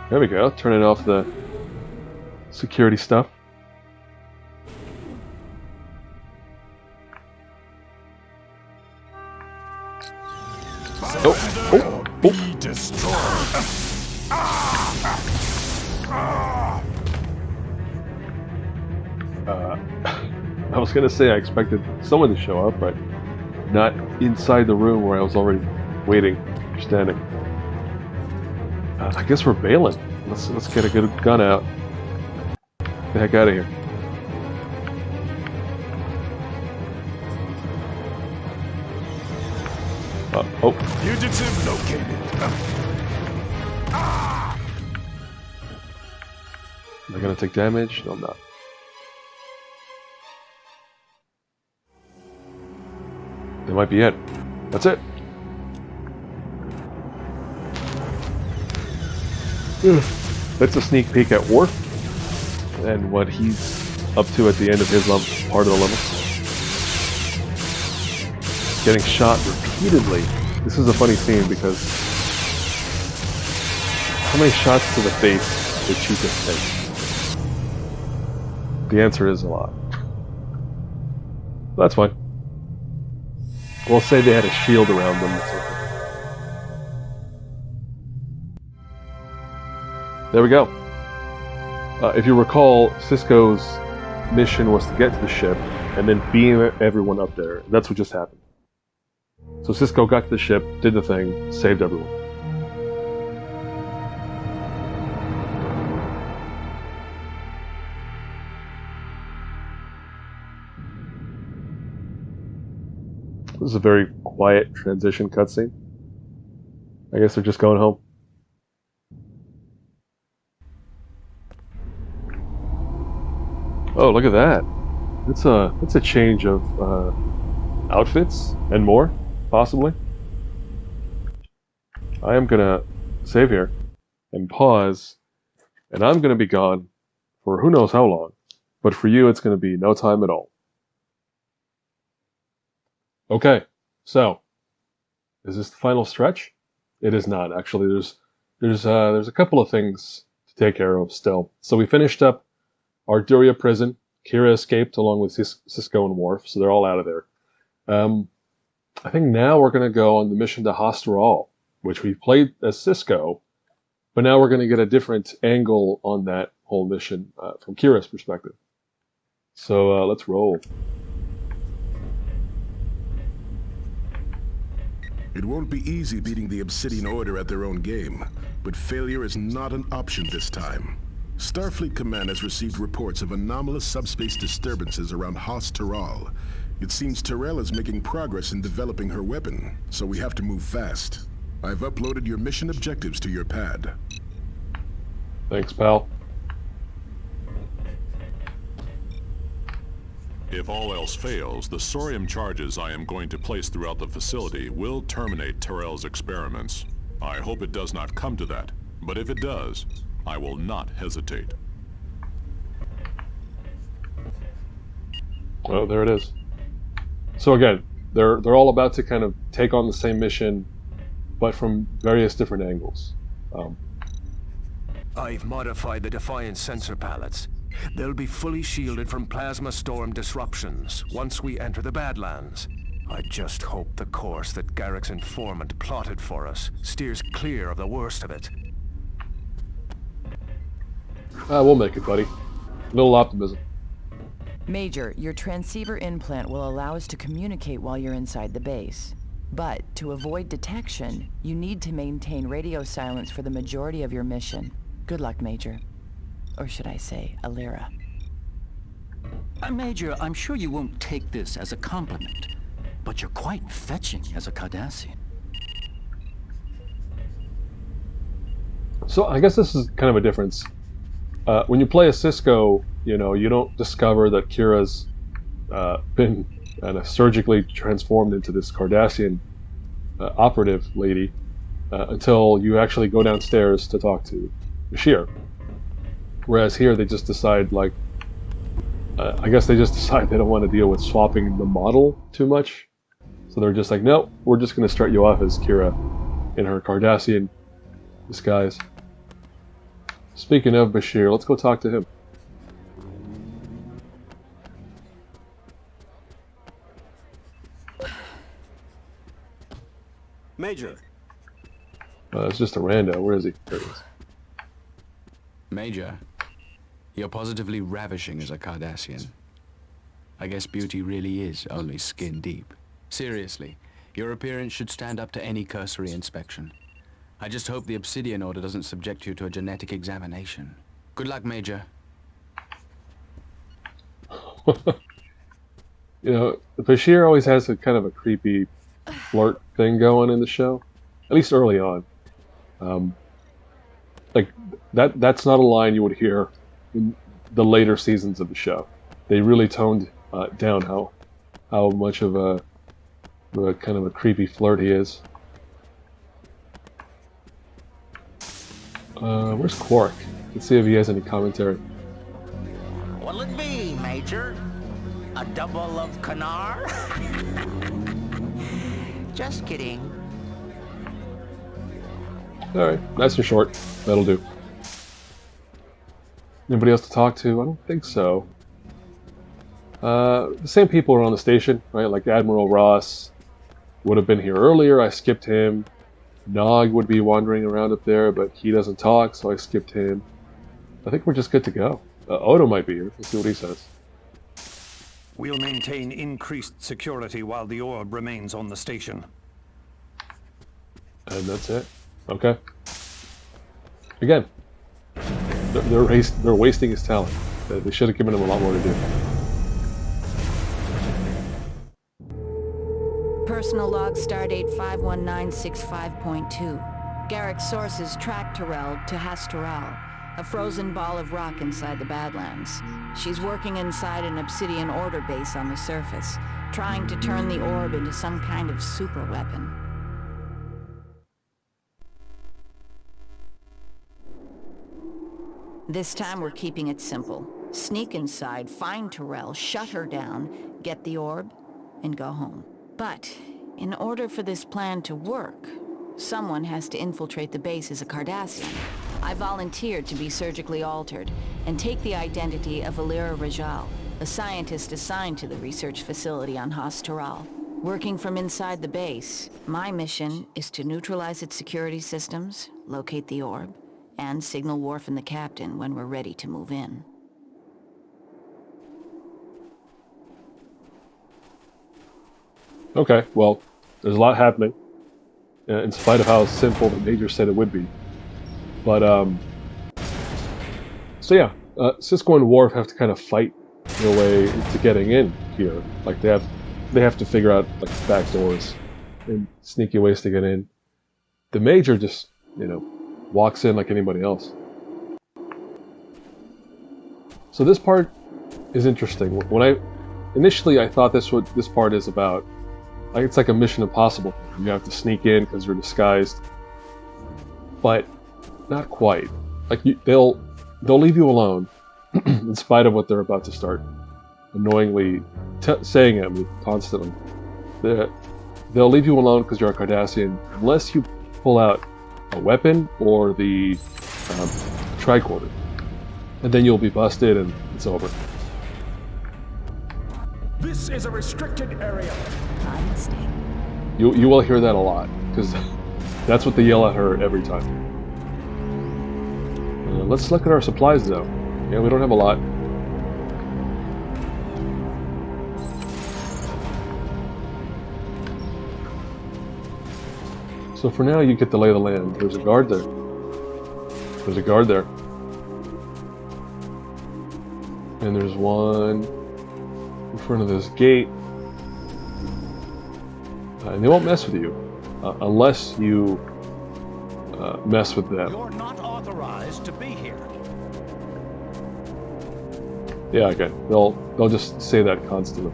There we go. Turning off the security stuff. Oh. Be destroyed. I was gonna say I expected someone to show up, but not inside the room where I was already waiting, standing. I guess we're bailing. Let's get a good gun out. Get the heck out of here. Oh. Fugitive located. Am I gonna take damage? No, I'm not. That might be it. That's it. That's a sneak peek at Worf and what he's up to at the end of his part of the level. Getting shot repeatedly. This is a funny scene because how many shots to the face did Chica take? The answer is a lot. That's fine. We'll say they had a shield around them. That's okay. There we go. If you recall, Cisco's mission was to get to the ship and then beam everyone up there. That's what just happened. So Cisco got to the ship, did the thing, saved everyone. This is a very quiet transition cutscene. I guess they're just going home. Oh, look at that. It's a change of outfits and more, possibly. I am gonna save here and pause, and I'm gonna be gone for who knows how long. But for you, it's gonna be no time at all. Okay, so is this the final stretch? It is not actually. There's a couple of things to take care of still. So we finished up Arduria prison. Kira escaped along with Cisco and Worf, so they're all out of there. I think now we're going to go on the mission to Hass'terral, which we played as Cisco, but now we're going to get a different angle on that whole mission from Kira's perspective. So let's roll. It won't be easy beating the Obsidian Order at their own game, but failure is not an option this time. Starfleet Command has received reports of anomalous subspace disturbances around Hass'terral. It seems Terrell is making progress in developing her weapon, so we have to move fast. I've uploaded your mission objectives to your pad. Thanks, pal. If all else fails, the sorium charges I am going to place throughout the facility will terminate Terrell's experiments. I hope it does not come to that, but if it does, I will not hesitate. Oh, there it is. So again, they're all about to kind of take on the same mission, but from various different angles. I've modified the Defiant sensor pallets. They'll be fully shielded from plasma storm disruptions once we enter the Badlands. I just hope the course that Garrick's informant plotted for us steers clear of the worst of it. We'll make it, buddy. A little optimism. Major, your transceiver implant will allow us to communicate while you're inside the base. But to avoid detection, you need to maintain radio silence for the majority of your mission. Good luck, Major. Or should I say, Alira. Major, I'm sure you won't take this as a compliment, but you're quite fetching as a Cardassian. So I guess this is kind of a difference. When you play a Cisco, you know, you don't discover that Kira's been kind of surgically transformed into this Cardassian operative lady until you actually go downstairs to talk to Bashir. Whereas here they just decide, like, I guess they just decide they don't want to deal with swapping the model too much. So they're just like, no, we're just going to start you off as Kira in her Cardassian disguise. Speaking of Bashir, let's go talk to him. Major. It's just a rando. Where is he? There he is. Major, you're positively ravishing as a Cardassian. I guess beauty really is only skin deep. Seriously, your appearance should stand up to any cursory inspection. I just hope the Obsidian Order doesn't subject you to a genetic examination. Good luck, Major. You know, Bashir always has a kind of a creepy flirt thing going in the show, at least early on. Like that's not a line you would hear in the later seasons of the show. They really toned down how much of a kind of a creepy flirt he is. Where's Quark? Let's see if he has any commentary. What'll it be, Major? A double of Kanar? Just kidding. Alright, nice and short. That'll do. Anybody else to talk to? I don't think so. The same people are on the station, right? Like Admiral Ross would have been here earlier. I skipped him. Nog would be wandering around up there, but he doesn't talk, so I skipped him. I think we're just good to go. Odo might be here. Let's see what he says. We'll maintain increased security while the orb remains on the station. And that's it. Okay. Again, they're wasting his talent. They should have given him a lot more to do. Personal log stardate 51965.2. Garrick's sources tracked Terrell to Hass'terral. a frozen ball of rock inside the Badlands. She's working inside an obsidian order base on the surface, trying to turn the orb into some kind of super weapon. This time we're keeping it simple. Sneak inside, find Terrell, shut her down, get the orb, and go home. But in order for this plan to work, someone has to infiltrate the base as a Cardassian. I volunteered to be surgically altered and take the identity of Valera Rajal, a scientist assigned to the research facility on Hass'terral. Working from inside the base, my mission is to neutralize its security systems, locate the orb, and signal Worf and the captain when we're ready to move in. Okay, well, there's a lot happening, in spite of how simple the Major said it would be. But, so yeah, Sisko and Worf have to kind of fight their way into getting in here. Like, they have to figure out, like, back doors and sneaky ways to get in. The Major just, you know, walks in like anybody else. So this part is interesting. When initially I thought this part is about, like, it's like a Mission Impossible. You have to sneak in because you're disguised, but not quite. Like, they'll leave you alone in spite of what they're about to start annoyingly saying at me constantly. They'll leave you alone because you're a Cardassian unless you pull out a weapon or the tricorder, and then you'll be busted and it's over. This is a restricted area. My mistake. You will hear that a lot, because that's what they yell at her every time. Let's look at our supplies, though. Yeah, we don't have a lot. So for now, you get the lay of the land. There's a guard there. There's a guard there. And there's one in front of this gate. And they won't mess with you unless you mess with them. You're not authorized to be here. Yeah, okay. They'll just say that constantly.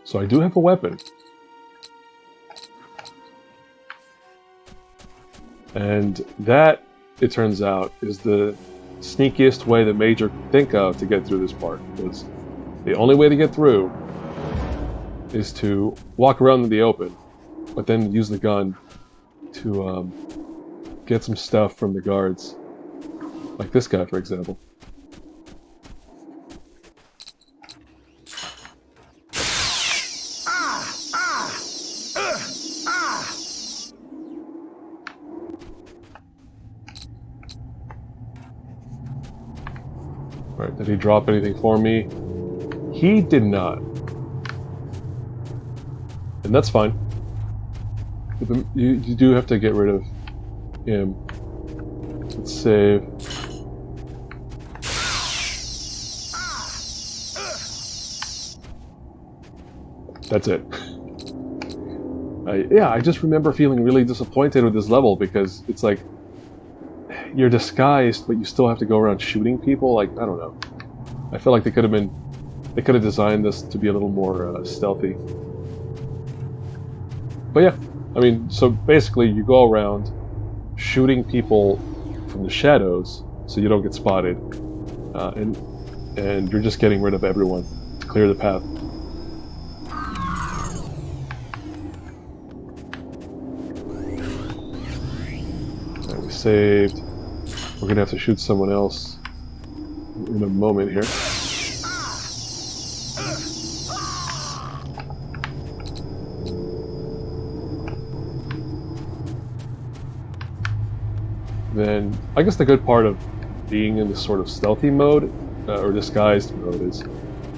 So I do have a weapon. And that, it turns out, is the sneakiest way the Major could think of to get through this part. Because the only way to get through is to walk around in the open, but then use the gun to get some stuff from the guards. Like this guy, for example. Alright, did he drop anything for me? He did not. And that's fine. But you do have to get rid of him. Let's save. That's it. Yeah, I just remember feeling really disappointed with this level because it's like you're disguised, but you still have to go around shooting people. Like, I don't know. I feel like they could have designed this to be a little more stealthy. But yeah, I mean, so basically you go around shooting people from the shadows so you don't get spotted, and you're just getting rid of everyone to clear the path. Alright, we saved. We're gonna have to shoot someone else in a moment here. Then, I guess the good part of being in this sort of stealthy mode, or disguised mode, is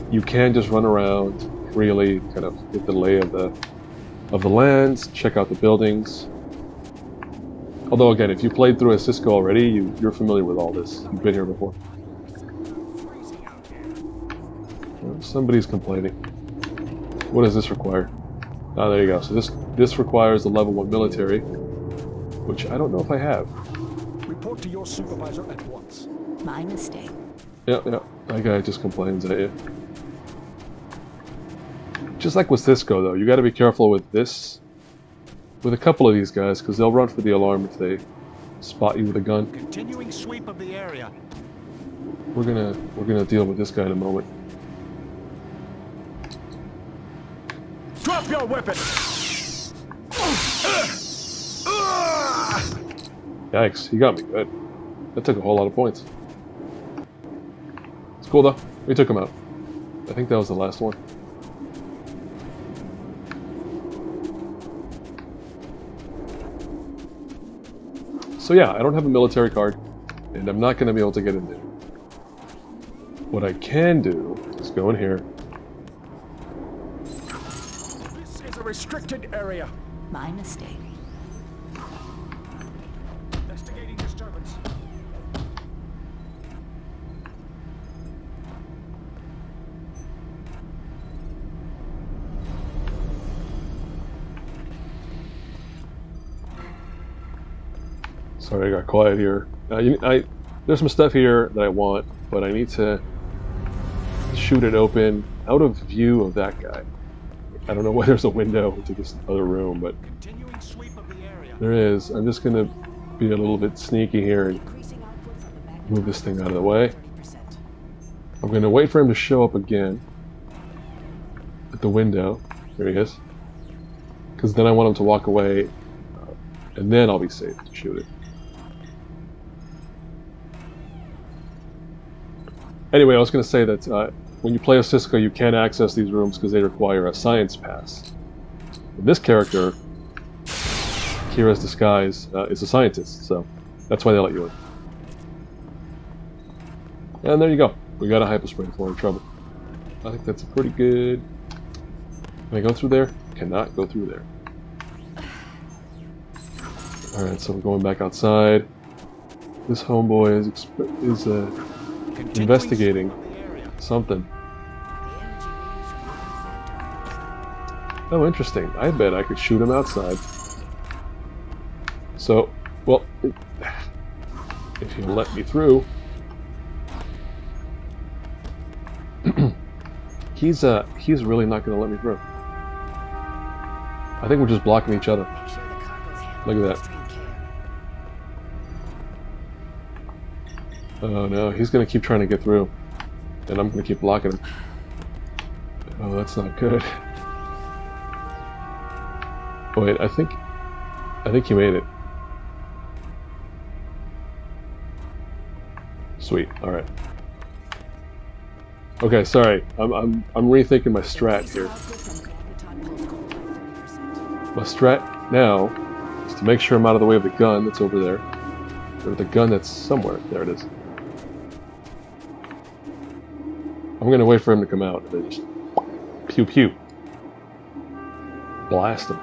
you can just run around freely, kind of get the lay of the lands, check out the buildings. Although again, if you played through as Sisko already, you're familiar with all this. You've been here before. Somebody's complaining. What does this require? Ah, there you go. So this requires the level 1 military, which I don't know if I have. Report to your supervisor at once. My mistake. Yep. That guy just complains at you. Just like with Cisco, though, you got to be careful with this. With a couple of these guys, because they'll run for the alarm if they spot you with a gun. Continuing sweep of the area. We're gonna deal with this guy in a moment. Drop your weapon! Yikes, he got me good. That took a whole lot of points. It's cool though. We took him out. I think that was the last one. So yeah, I don't have a military card, and I'm not going to be able to get in there. What I can do is go in here. This is a restricted area. My mistake. Investigating disturbance. Sorry, I got quiet here. There's some stuff here that I want, but I need to shoot it open out of view of that guy. I don't know why there's a window to this other room, but there is. I'm just going to be a little bit sneaky here and move this thing out of the way. I'm going to wait for him to show up again at the window. There he is. Because then I want him to walk away, and then I'll be safe to shoot it. Anyway, I was going to say that when you play a Cisco, you can't access these rooms because they require a science pass. And this character, Kira's disguise, is a scientist, so that's why they let you in. And there you go. We got a hyperspray for in trouble. I think that's a pretty good... Can I go through there? Cannot go through there. Alright, so we're going back outside. This homeboy is investigating something. Oh, interesting. I bet I could shoot him outside. So, well, if he'll let me through. He's really not going to let me through. I think we're just blocking each other. Look at that. Oh no, he's going to keep trying to get through. And I'm going to keep blocking him. Oh, that's not good. Oh, wait, I think he made it. Sweet, alright. Okay, sorry. I'm rethinking my strat here. My strat now is to make sure I'm out of the way of the gun that's over there. Or the gun that's somewhere. There it is. I'm gonna wait for him to come out and then just pew pew. Blast him.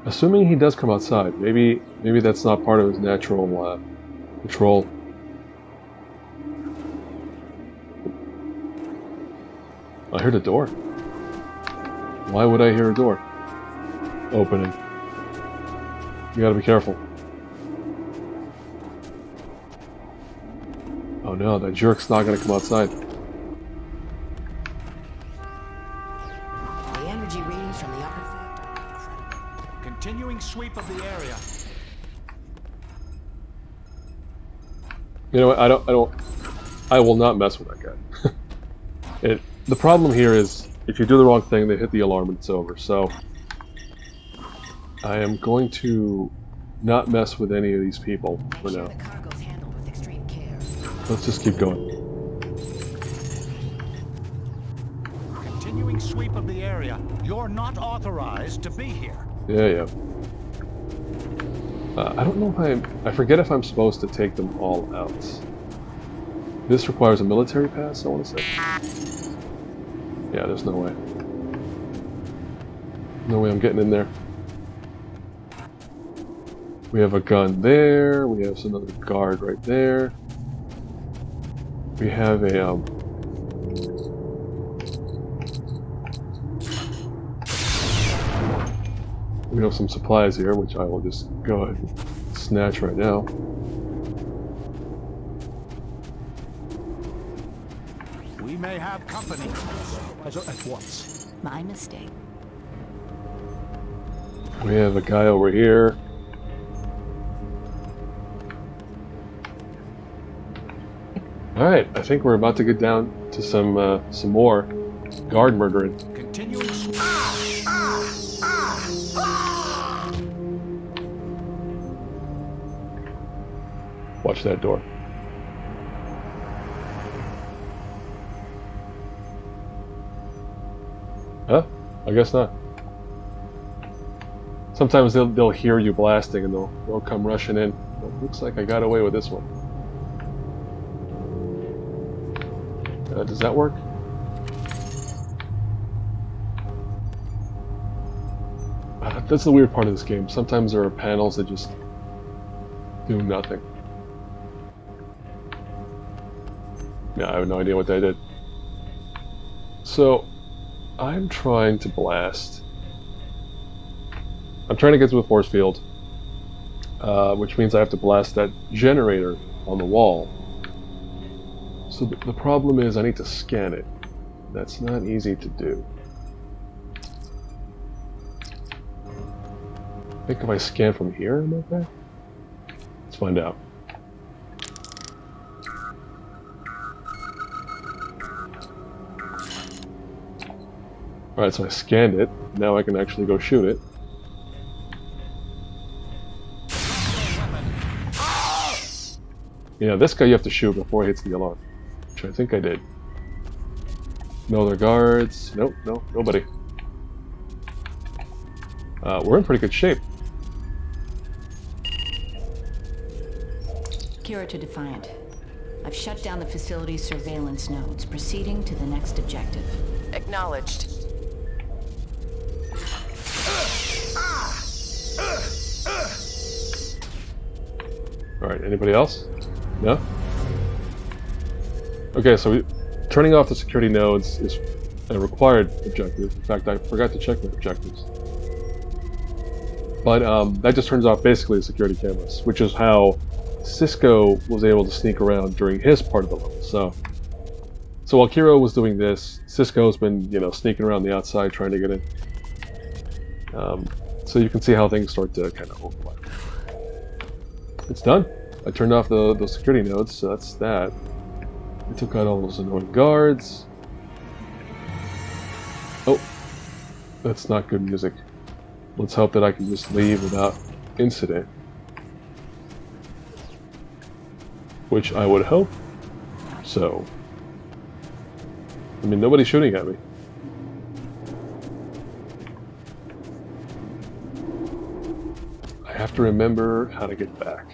Assuming he does come outside, maybe that's not part of his natural patrol. I heard a door. Why would I hear a door opening? You gotta be careful. Oh no, that jerk's not gonna come outside. The energy readings from the upper factor are incredible. Continuing sweep of the area. You know what? I will not mess with that guy. The problem here is if you do the wrong thing, they hit the alarm and it's over. So I am going to not mess with any of these people for now. Let's just keep going. Continuing sweep of the area. You're not authorized to be here. Yeah. I don't know if I forget if I'm supposed to take them all out. This requires a military pass, I want to say. Yeah, there's no way. No way I'm getting in there. We have a gun there. We have another guard right there. We have a we have some supplies here, which I will just go ahead and snatch right now. We may have company. At once. My mistake. We have a guy over here. Alright, I think we're about to get down to some more guard murdering. Continuing. Watch that door. Huh? I guess not. Sometimes they'll hear you blasting and they'll come rushing in. Well, looks like I got away with this one. Does that work? That's the weird part of this game. Sometimes there are panels that just do nothing. Yeah, I have no idea what they did. So, I'm trying to blast. I'm trying to get to a force field, which means I have to blast that generator on the wall. So the problem is I need to scan it. That's not easy to do. I think if I scan from here, I'm okay? Let's find out. Alright, so I scanned it. Now I can actually go shoot it. Yeah, this guy you have to shoot before he hits the alarm. Which I think I did. No other guards. Nope, no, nobody. We're in pretty good shape. Kira to Defiant. I've shut down the facility's surveillance nodes, proceeding to the next objective. Acknowledged. Alright, anybody else? No? Okay, so turning off the security nodes is a required objective. In fact, I forgot to check my objectives. But that just turns off basically the security cameras, which is how Cisco was able to sneak around during his part of the level. So while Kira was doing this, Cisco's been, sneaking around the outside trying to get in. So you can see how things start to kind of overlap. It's done. I turned off the security nodes, so that's that. I took out all those annoying guards. Oh, that's not good music. Let's hope that I can just leave without incident. Which I would hope so. I mean, nobody's shooting at me. I have to remember how to get back.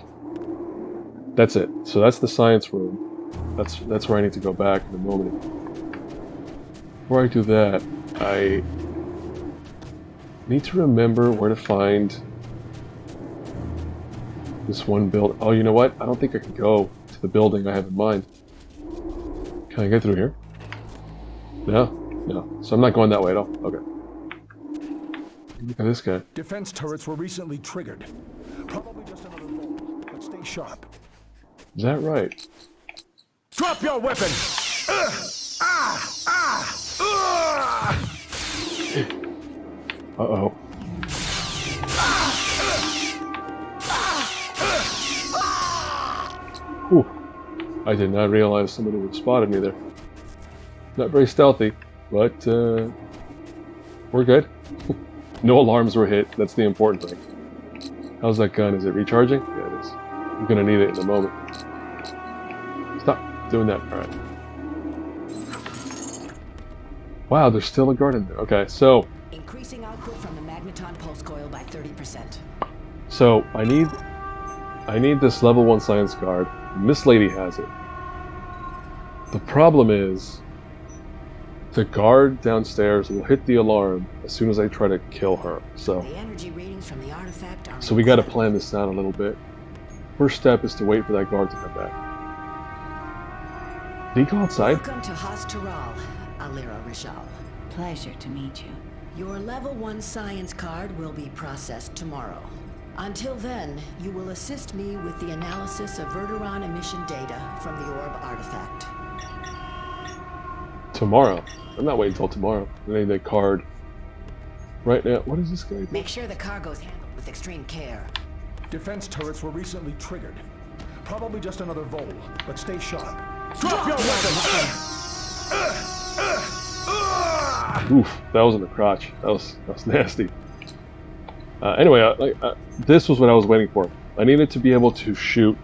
That's it. So that's the science room. That's where I need to go back in a moment. Before I do that, I need to remember where to find this one build. Oh, you know what? I don't think I can go to the building I have in mind. Can I get through here? No? No. So I'm not going that way at all. Okay. Look at this guy. Defense turrets were recently triggered. Probably just another bolt, but stay sharp. Is that right? Drop your weapon! Uh-oh. Whew. I did not realize somebody would have spotted me there. Not very stealthy, but we're good. No alarms were hit. That's the important thing. How's that gun? Is it recharging? Yeah, it is. I'm gonna need it in a moment. Stop doing that. All right. Wow, there's still a guard in there. Okay, so Increasing output from the magneton pulse coil by 30%. So I need this level 1 science guard, and this lady has it. The problem is the guard downstairs will hit the alarm as soon as I try to kill her. So The energy readings from the artifact are we got to plan this out a little bit. First step is to wait for that guard to come back. Did he go outside? Welcome to Hass'terral, Base. Pleasure to meet you. Your level 1 science card will be processed tomorrow. Until then, you will assist me with the analysis of Verduran emission data from the orb artifact. Tomorrow? I'm not waiting until tomorrow. I need a card. Right now, what is this guy doing? Make sure the cargo's handled with extreme care. Defense turrets were recently triggered. Probably just another vole, but stay sharp. Drop your weapon! Oof, that was in the crotch. That was nasty. Anyway, this was what I was waiting for. I needed to be able to shoot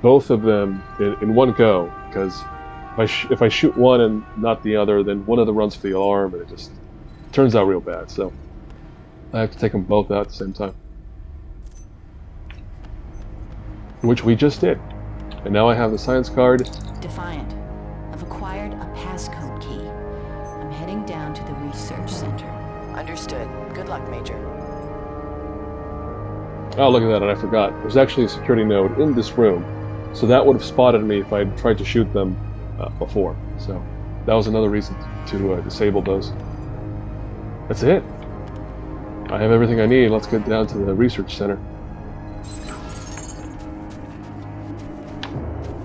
both of them in one go, because if I shoot one and not the other, then one of them runs for the alarm, and it just turns out real bad. So I have to take them both out at the same time, which we just did. And now I have the science card. Defiant, I've acquired a passcode key. I'm heading down to the research center. Understood. Good luck, Major. Oh, look at that, and I forgot. There's actually a security node in this room, so that would have spotted me if I had tried to shoot them before. So that was another reason to disable those. That's it. I have everything I need. Let's get down to the research center.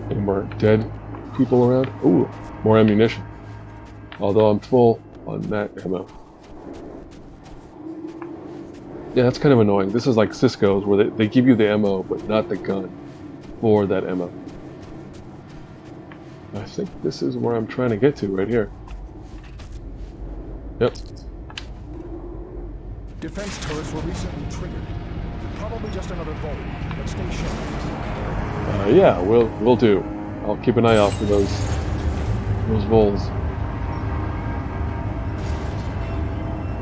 Any more dead people around? Ooh, more ammunition. Although I'm full on that ammo. Yeah, that's kind of annoying. This is like Cisco's, where they give you the ammo, but not the gun for that ammo. I think this is where I'm trying to get to, right here. Yep. Defense turrets were recently triggered. Probably just another vole, but stay sharp. Yeah, we'll do. I'll keep an eye out for those voles.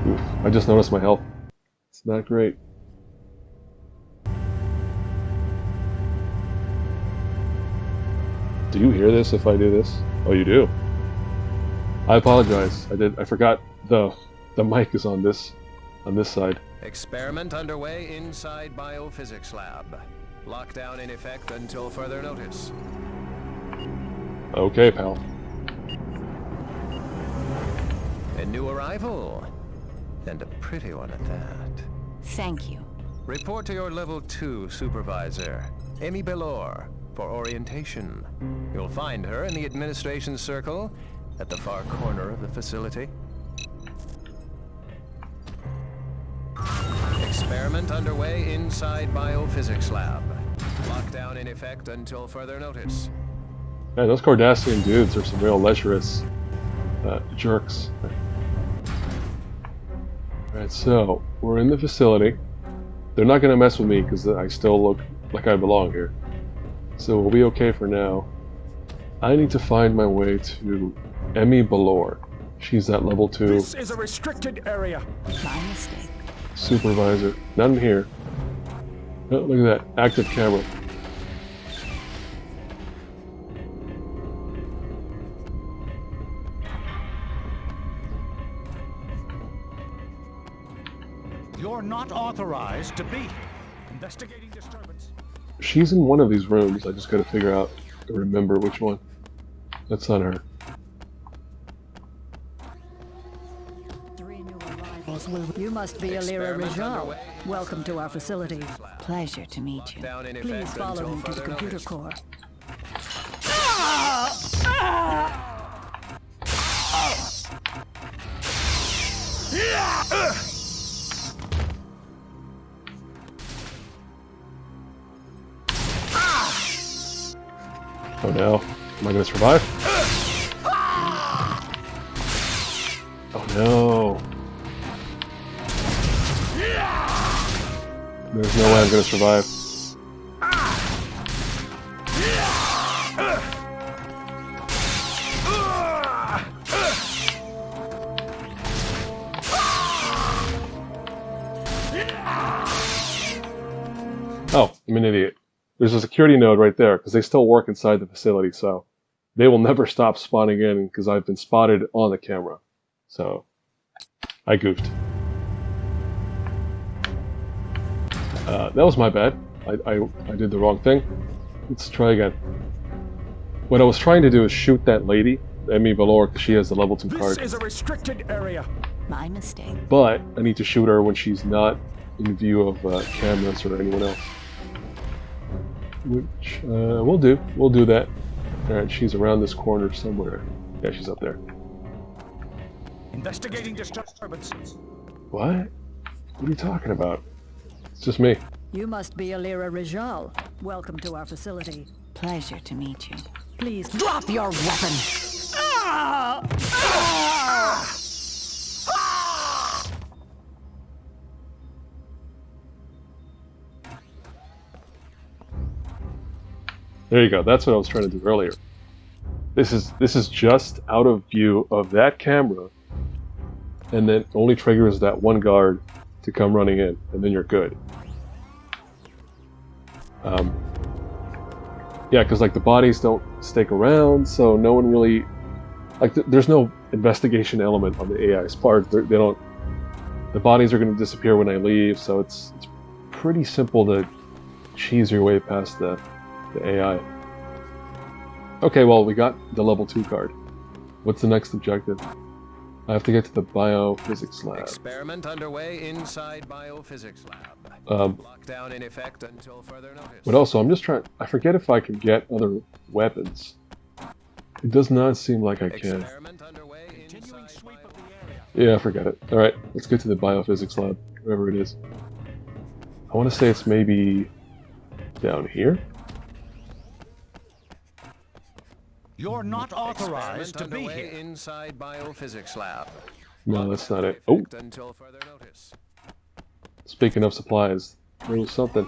Oof, I just noticed my health. It's not great. Do you hear this if I do this? Oh, you do. I apologize. I forgot the mic is on this side. Experiment underway inside biophysics lab. Lockdown in effect until further notice. Okay, pal. A new arrival. And a pretty one at that. Thank you. Report to your level 2 supervisor, Amy Belor, for orientation. You'll find her in the administration circle at the far corner of the facility. Experiment underway inside biophysics lab. Lockdown in effect until further notice. Man, those Cardassian dudes are some real lecherous jerks. Alright, so we're in the facility. They're not going to mess with me because I still look like I belong here. So we'll be okay for now. I need to find my way to Amy Belor. She's at level 2. This is a restricted area. My mistake. Supervisor. Not in here. Oh, look at that. Active camera. You're not authorized to be investigating disturbance. She's in one of these rooms. I just gotta figure out or remember which one. That's not her. You must be Alira Rijal. Welcome to our facility. Pleasure to meet you. Please follow me to the computer core. Oh no. Am I gonna survive? Oh no. There's no way I'm gonna survive. Oh, I'm an idiot. There's a security node right there, because they still work inside the facility, so they will never stop spawning in, because I've been spotted on the camera. So, I goofed. That was my bad. I did the wrong thing. Let's try again. What I was trying to do is shoot that lady, Emmy Valor, because she has the level 2 card. This is a restricted area. My mistake. But I need to shoot her when she's not in view of cameras or anyone else. Which we'll do. We'll do that. Alright, she's around this corner somewhere. Yeah, she's up there. Investigating disturbance. What? What are you talking about? It's just me. You must be Alira Rijal. Welcome to our facility. Pleasure to meet you. Please drop your weapon. There you go. That's what I was trying to do earlier. This is just out of view of that camera, and then only triggers that one guard to come running in, and then you're good. Yeah, because like the bodies don't stick around, so no one really like. There's no investigation element on the AI's part. They don't. The bodies are going to disappear when I leave, so it's pretty simple to cheese your way past the AI. Okay, well, we got the level 2 card. What's the next objective? I have to get to the biophysics lab. Experiment underway inside biophysics lab. Lockdown in effect until further notice. But also, I'm just trying. I forget if I can get other weapons. It does not seem like I can. Experiment underway inside sweep of the area. Yeah, forget it. All right, let's get to the biophysics lab, wherever it is. I want to say it's maybe down here. You're not authorized to be Underway here. inside biophysics lab. No, that's not it. Oh, Until further notice. speaking of supplies, there was something.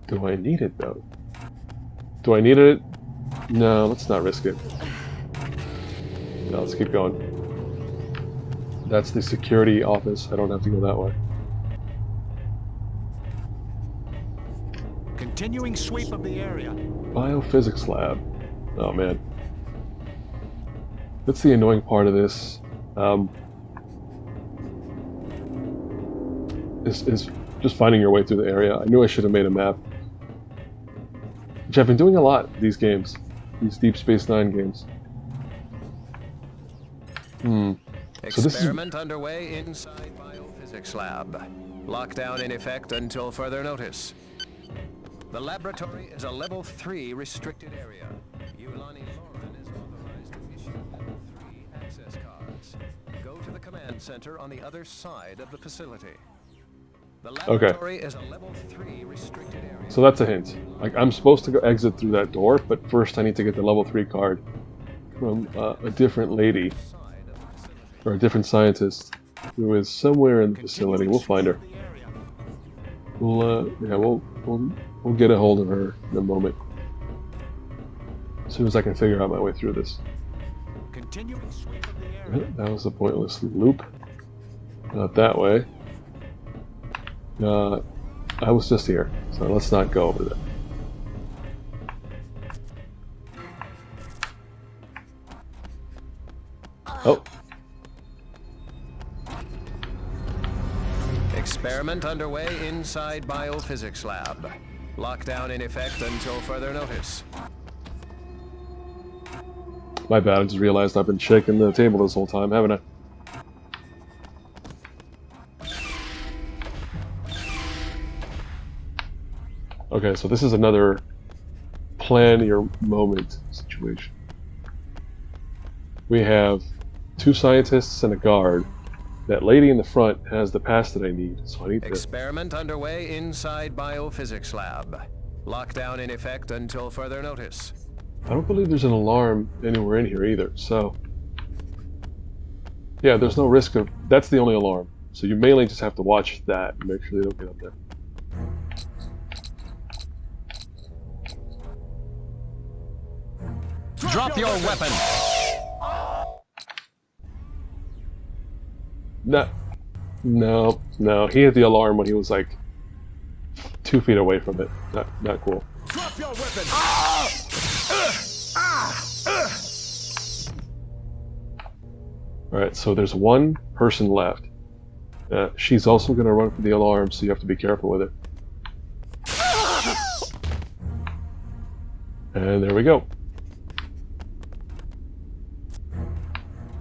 Do I need it though? Do I need it? No, let's not risk it. No, let's keep going. That's the security office. I don't have to go that way. Continuing sweep of the area. Biophysics lab. Oh man. That's the annoying part of this. Is just finding your way through the area. I knew I should have made a map. Which I've been doing a lot these games. These Deep Space Nine games. So this is Experiment underway inside biophysics lab. Lockdown in effect until further notice. The laboratory is a level 3 restricted area. Yulani Lauren is authorized to issue level 3 access cards. Go to the command center on the other side of the facility. The laboratory is a level 3 restricted area. So that's a hint. Like I'm supposed to go exit through that door, but first I need to get the level 3 card from a different lady or a different scientist who is somewhere in the facility. We'll find her. We'll get a hold of her in a moment. As soon as I can figure out my way through this. Continuing sweep of the area. That was a pointless loop. Not that way. I was just here, so let's not go over there. Oh. Experiment underway inside biophysics lab. Lockdown in effect until further notice. My bad, I just realized I've been shaking the table this whole time, haven't I? Okay, so this is another plan your moment situation. We have 2 scientists and a guard. That lady in the front has the pass that I need, so I need to... Experiment underway inside biophysics lab. Lockdown in effect until further notice. I don't believe there's an alarm anywhere in here either, so... Yeah, there's no risk of... That's the only alarm. So you mainly just have to watch that and make sure they don't get up there. Drop your weapon! No. He hit the alarm when he was like 2 feet away from it. Not cool. Drop your weapon! Alright, so there's one person left. She's also going to run for the alarm, so you have to be careful with her. And there we go.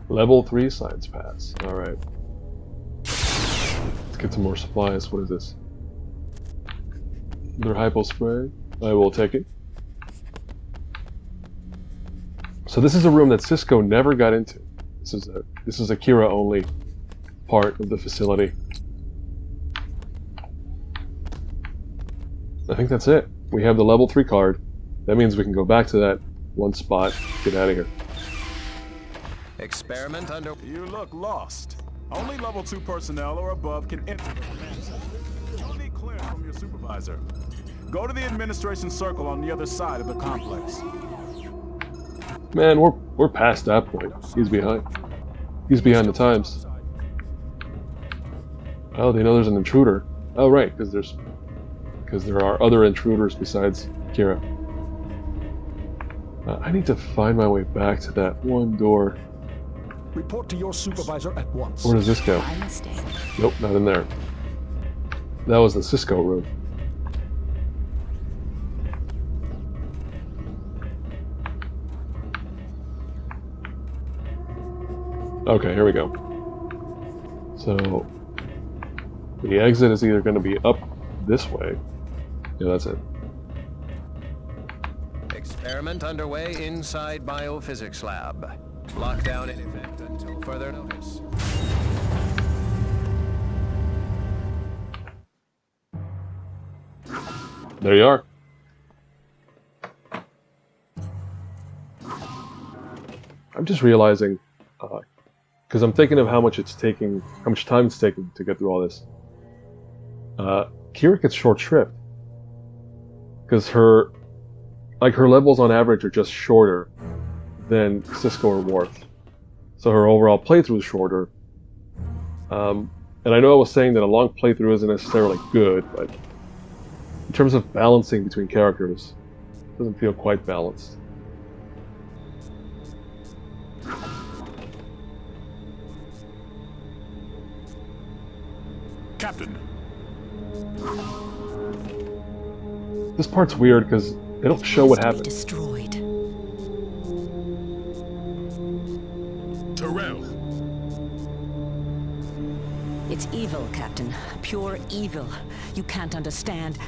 Level 3 science pass. Alright. Let's get some more supplies. What is this? Another hypo spray. I will take it. So this is a room that Cisco never got into. This is a Kira only part of the facility. I think that's it. We have the level 3 card. That means we can go back to that one spot, get out of here. Experiment under... You look lost. Only level 2 personnel or above can enter the command center. You'll need clearance from your supervisor. Go to the administration circle on the other side of the complex. Man, we're past that point. He's behind. He's behind the times. Oh, they know there's an intruder. Oh, right, because there are other intruders besides Kira. I need to find my way back to that one door. Report to your supervisor at once. Where does this go? My mistake. Nope, not in there. That was the Cisco room. Okay, here we go. So, the exit is either going to be up this way. Yeah, that's it. Experiment underway inside biophysics lab. Lockdown in effect until further notice. There you are. I'm just realizing, because I'm thinking of how much time it's taking to get through all this. Kira gets short shrift because her levels on average are just shorter than Cisco or Worf, so her overall playthrough is shorter. And I know I was saying that a long playthrough isn't necessarily good, but in terms of balancing between characters, it doesn't feel quite balanced. Captain. This part's weird because they don't show what happened. Destroyed. Terrell. It's evil, Captain. Pure evil. You can't understand.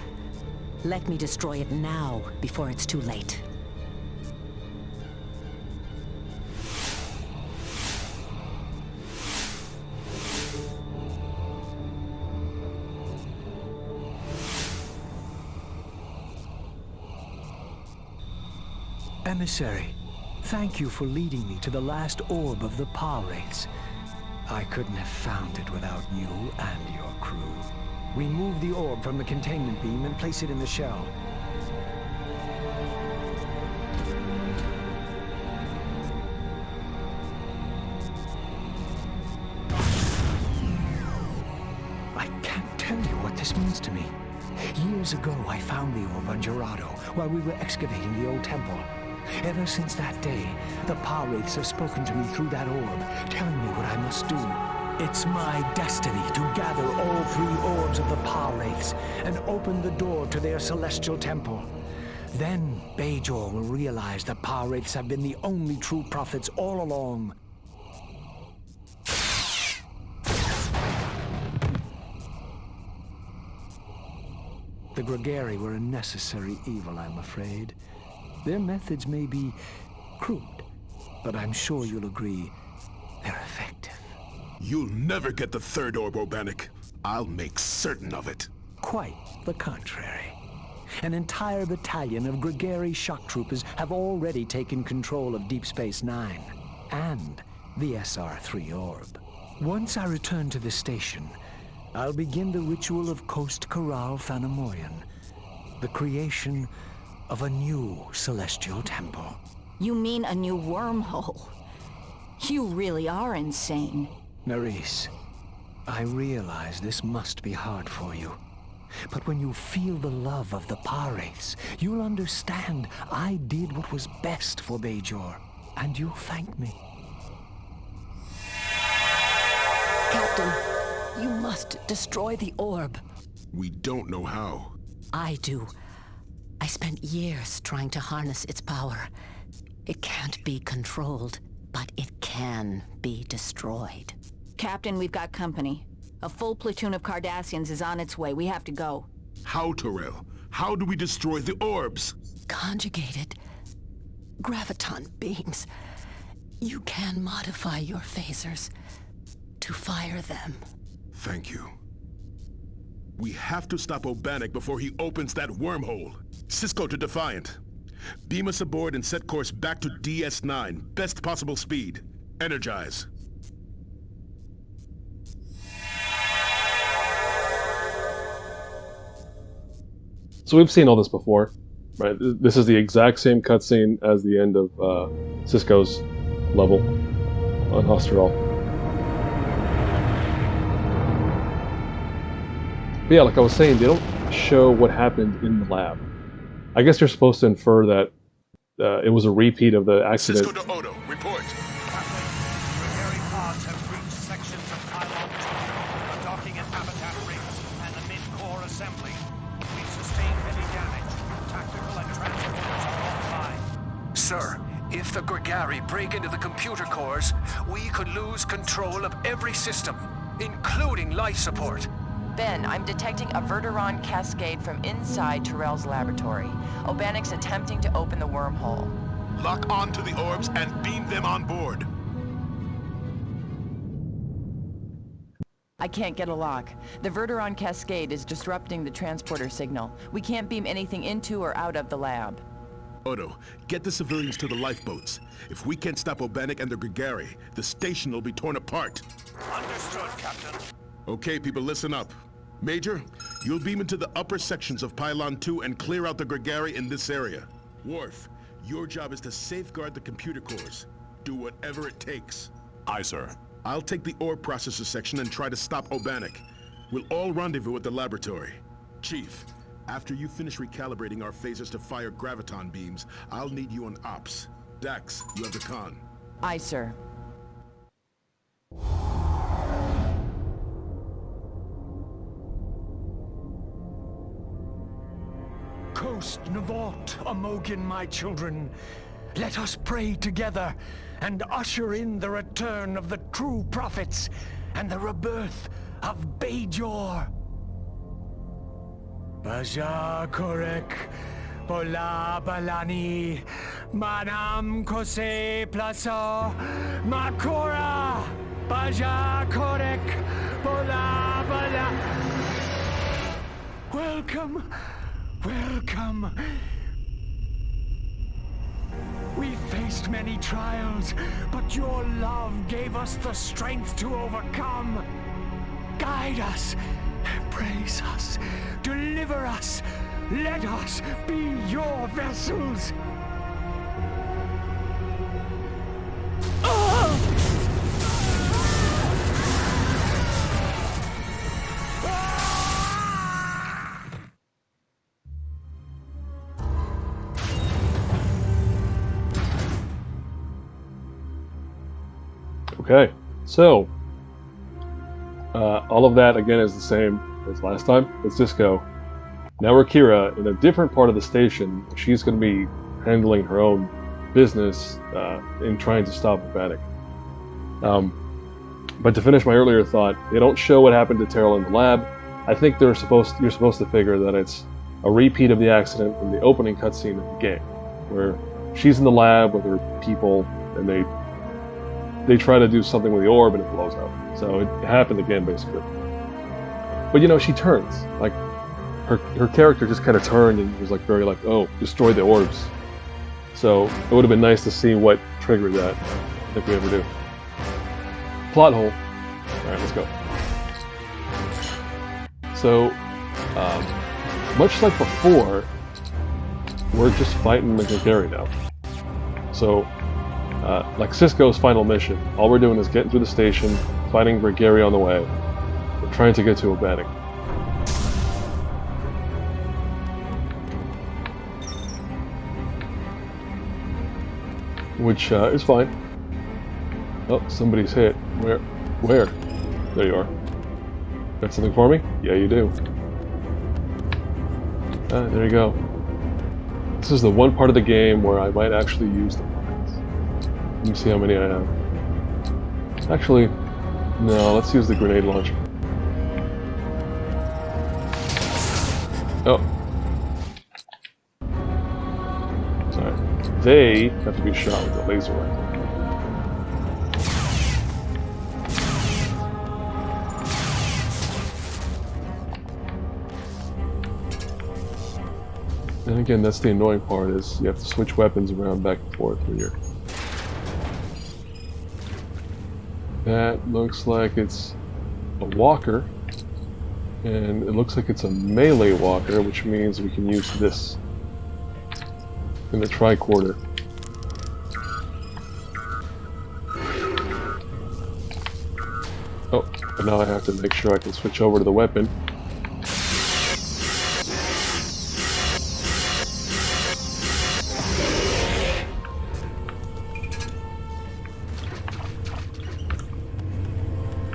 Let me destroy it now, before it's too late. Emissary, thank you for leading me to the last orb of the power wraiths. I couldn't have found it without you and your crew. Remove the orb from the containment beam and place it in the shell. I can't tell you what this means to me. Years ago, I found the orb on Jeraddo while we were excavating the old temple. Ever since that day, the power wraiths have spoken to me through that orb, telling me what I must do. It's my destiny to gather all 3 orbs of the power wraiths and open the door to their celestial temple. Then Bajor will realize the power wraiths have been the only true prophets all along. The Grigari were a necessary evil, I'm afraid. Their methods may be crude, but I'm sure you'll agree they're effective. You'll never get the 3rd orb, Obanik. I'll make certain of it. Quite the contrary. An entire battalion of Grigari shock troopers have already taken control of Deep Space Nine and the SR3 orb. Once I return to the station, I'll begin the ritual of Coast Corral Phanamoyan, the creation of a new celestial temple. You mean a new wormhole? You really are insane. Nerys, I realize this must be hard for you. But when you feel the love of the power wraiths, you'll understand I did what was best for Bajor, and you'll thank me. Captain, you must destroy the orb. We don't know how. I do. I spent years trying to harness its power. It can't be controlled, but it can be destroyed. Captain, we've got company. A full platoon of Cardassians is on its way. We have to go. How, Terrell? How do we destroy the orbs? Conjugated graviton beams. You can modify your phasers to fire them. Thank you. We have to stop O'Bannock before he opens that wormhole. Cisco to Defiant. Beam us aboard and set course back to DS9. Best possible speed. Energize. So we've seen all this before, right? This is the exact same cutscene as the end of Cisco's level on Hass'terral. But yeah, like I was saying, they don't show what happened in the lab. I guess you're supposed to infer that it was a repeat of the accident. Cisco to Odo, report. Captain, Grigari pods have reached sections of pylon 2, the docking and habitat rings, and the mid-core assembly. We've sustained heavy damage. Tactical and transporters are offline. Sir, if the Grigari break into the computer cores, we could lose control of every system, including life support. Ben, I'm detecting a Verteron cascade from inside Terrell's laboratory. O'Bannock's attempting to open the wormhole. Lock onto the orbs and beam them on board. I can't get a lock. The Verteron cascade is disrupting the transporter signal. We can't beam anything into or out of the lab. Odo, get the civilians to the lifeboats. If we can't stop O'Bannock and the Grigari, the station will be torn apart. Understood, Captain. Okay, people, listen up. Major, you'll beam into the upper sections of Pylon 2 and clear out the Grigari in this area. Worf, your job is to safeguard the computer cores. Do whatever it takes. Aye, sir. I'll take the ore processor section and try to stop O'Bannock. We'll all rendezvous at the laboratory. Chief, after you finish recalibrating our phasers to fire graviton beams, I'll need you on ops. Dax, you have the con. Aye, sir. Coast Navort, Amogan, my children. Let us pray together and usher in the return of the true prophets and the rebirth of Bajor. Baja Korek, Bola Balani, Manam Kose Plaso, Makora, Baja Korek, Bola Bala. Welcome. Welcome. We faced many trials, but your love gave us the strength to overcome. Guide us, embrace us, deliver us. Let us be your vessels. Okay, so all of that again is the same as last time. It's Cisco. Now we're Kira in a different part of the station. She's going to be handling her own business in trying to stop O'Bannock. But to finish my earlier thought, they don't show what happened to Terrell in the lab. I think you're supposed to figure that it's a repeat of the accident from the opening cutscene of the game, where she's in the lab with her people and they try to do something with the orb and it blows up. So it happened again, basically. But you know, she turns. Like, her character just kind of turned and was like very like, oh, destroy the orbs. So it would have been nice to see what triggered that, if we ever do. Plot hole. Alright, let's go. So, much like before, we're just fighting the Grigari now. So, like Cisco's final mission, all we're doing is getting through the station, fighting Grigari on the way, and trying to get to O'Bannock. Which is fine. Oh, somebody's hit. Where? Where? There you are. Got something for me? Yeah, you do. There you go. This is the one part of the game where I might actually use the mines. Let me see how many I have. Actually, no, let's use the grenade launcher. Oh. Alright. They have to be shot with a laser rifle. And again, that's the annoying part, is you have to switch weapons around back and forth when you're... That looks like it's a walker. And it looks like it's a melee walker, which means we can use this in the tricorder. Oh, but now I have to make sure I can switch over to the weapon.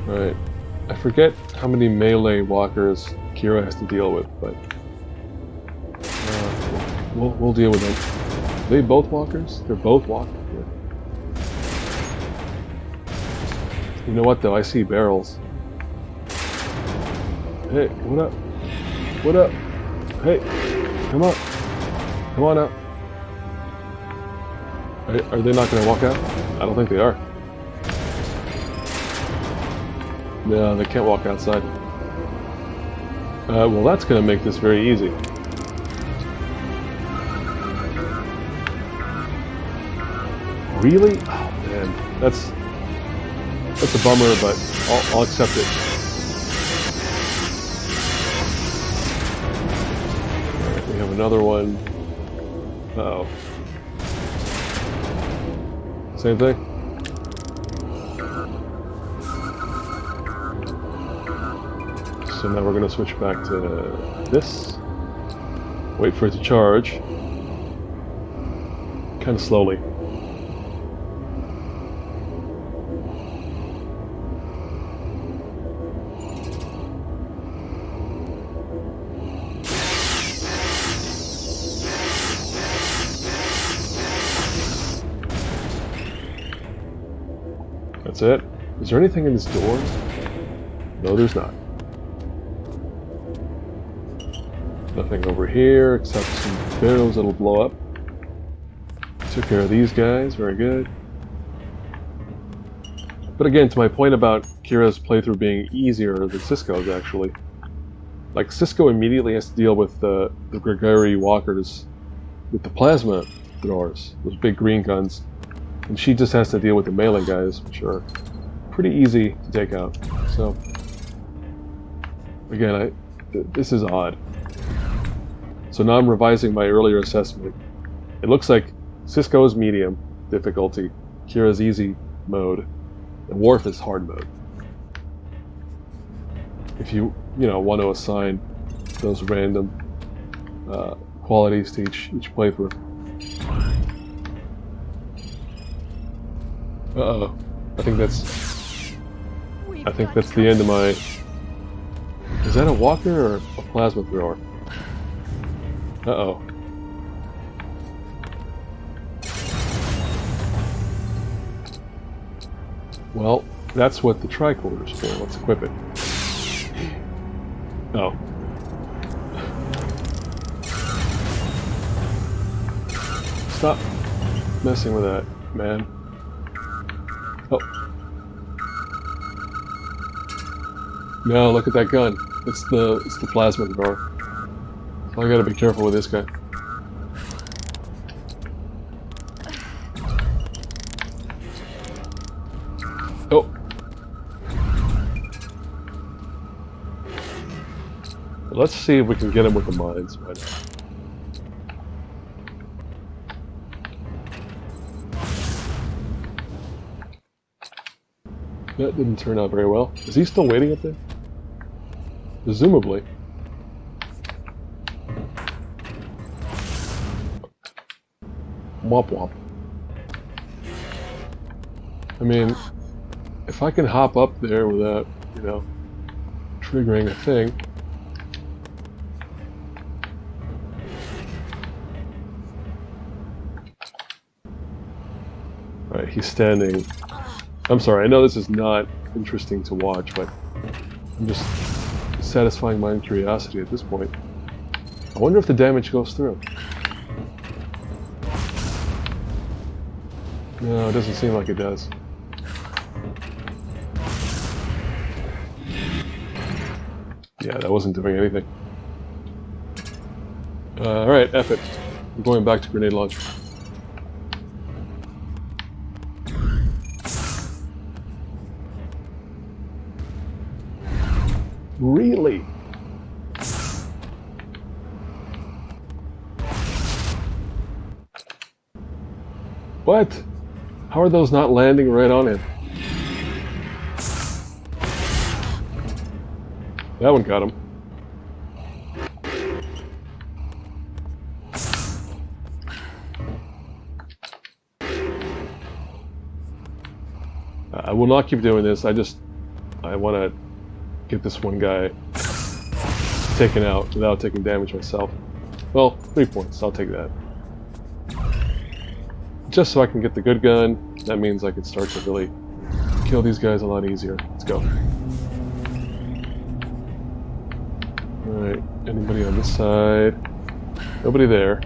Alright, I forget how many melee walkers Kira has to deal with, but we'll deal with them. Are they both walkers? They're both walkers. Yeah. You know what though? I see barrels. Hey, what up? What up? Hey, come on. Come on out. Are they not going to walk out? I don't think they are. No, they can't walk outside. Well, that's going to make this very easy. Really? Oh man, that's a bummer, but I'll accept it. Alright, we have another one. Uh-oh. Same thing? So now we're going to switch back to this. Wait for it to charge. Kind of slowly. That's it. Is there anything in this door? No, there's not. Nothing over here except some barrels that'll blow up. Took care of these guys, very good. But again, to my point about Kira's playthrough being easier than Cisco's actually. Like, Cisco immediately has to deal with the Grigari walkers with the plasma throwers, those big green guns. And she just has to deal with the melee guys, which are pretty easy to take out. So, again, this is odd. So now I'm revising my earlier assessment. It looks like Cisco's medium difficulty, Kira's easy mode, and Worf is hard mode. If you want to assign those random qualities to each playthrough. Uh-oh. I think that's the end of my... Is that a walker or a plasma thrower? Uh-oh. Well, that's what the tricorder's for. Let's equip it. Oh. Stop messing with that, man. Oh. No, look at that gun. It's the plasma thrower. So I gotta be careful with this guy. Oh. Let's see if we can get him with the mines. Why not? That didn't turn out very well. Is he still waiting up there? Presumably. Womp womp. I mean, if I can hop up there without, triggering a thing. Alright, he's standing. I'm sorry, I know this is not interesting to watch, but I'm just satisfying my own curiosity at this point. I wonder if the damage goes through. No, it doesn't seem like it does. Yeah, that wasn't doing anything. Alright, F it. I'm going back to grenade launcher. Really? What? How are those not landing right on him? That one got him. I will not keep doing this. I want to get this one guy taken out without taking damage myself. Well, 3 points. I'll take that. Just so I can get the good gun. That means I can start to really kill these guys a lot easier. Let's go. Alright, anybody on this side? Nobody there.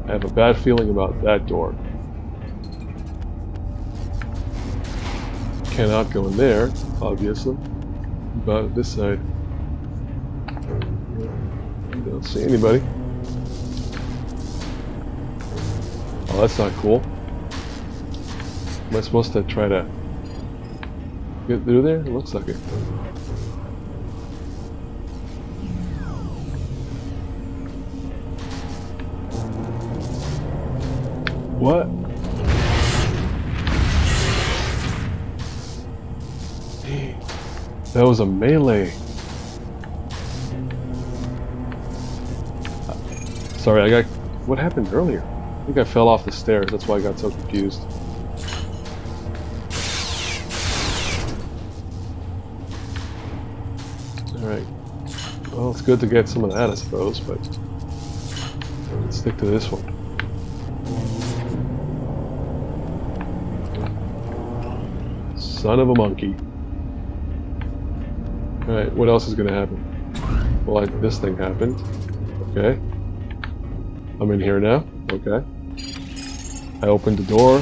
I have a bad feeling about that door. Cannot go in there, obviously. But this side. Don't see anybody. Oh, that's not cool. Am I supposed to try to get through there? It looks like it. What? That was a melee. Sorry, I got... What happened earlier? I think I fell off the stairs. That's why I got so confused. Alright. Well, it's good to get some of that, I suppose, but... Let's stick to this one. Son of a monkey. Alright, what else is gonna happen? Well, this thing happened. Okay. I'm in here now. Okay. I opened the door.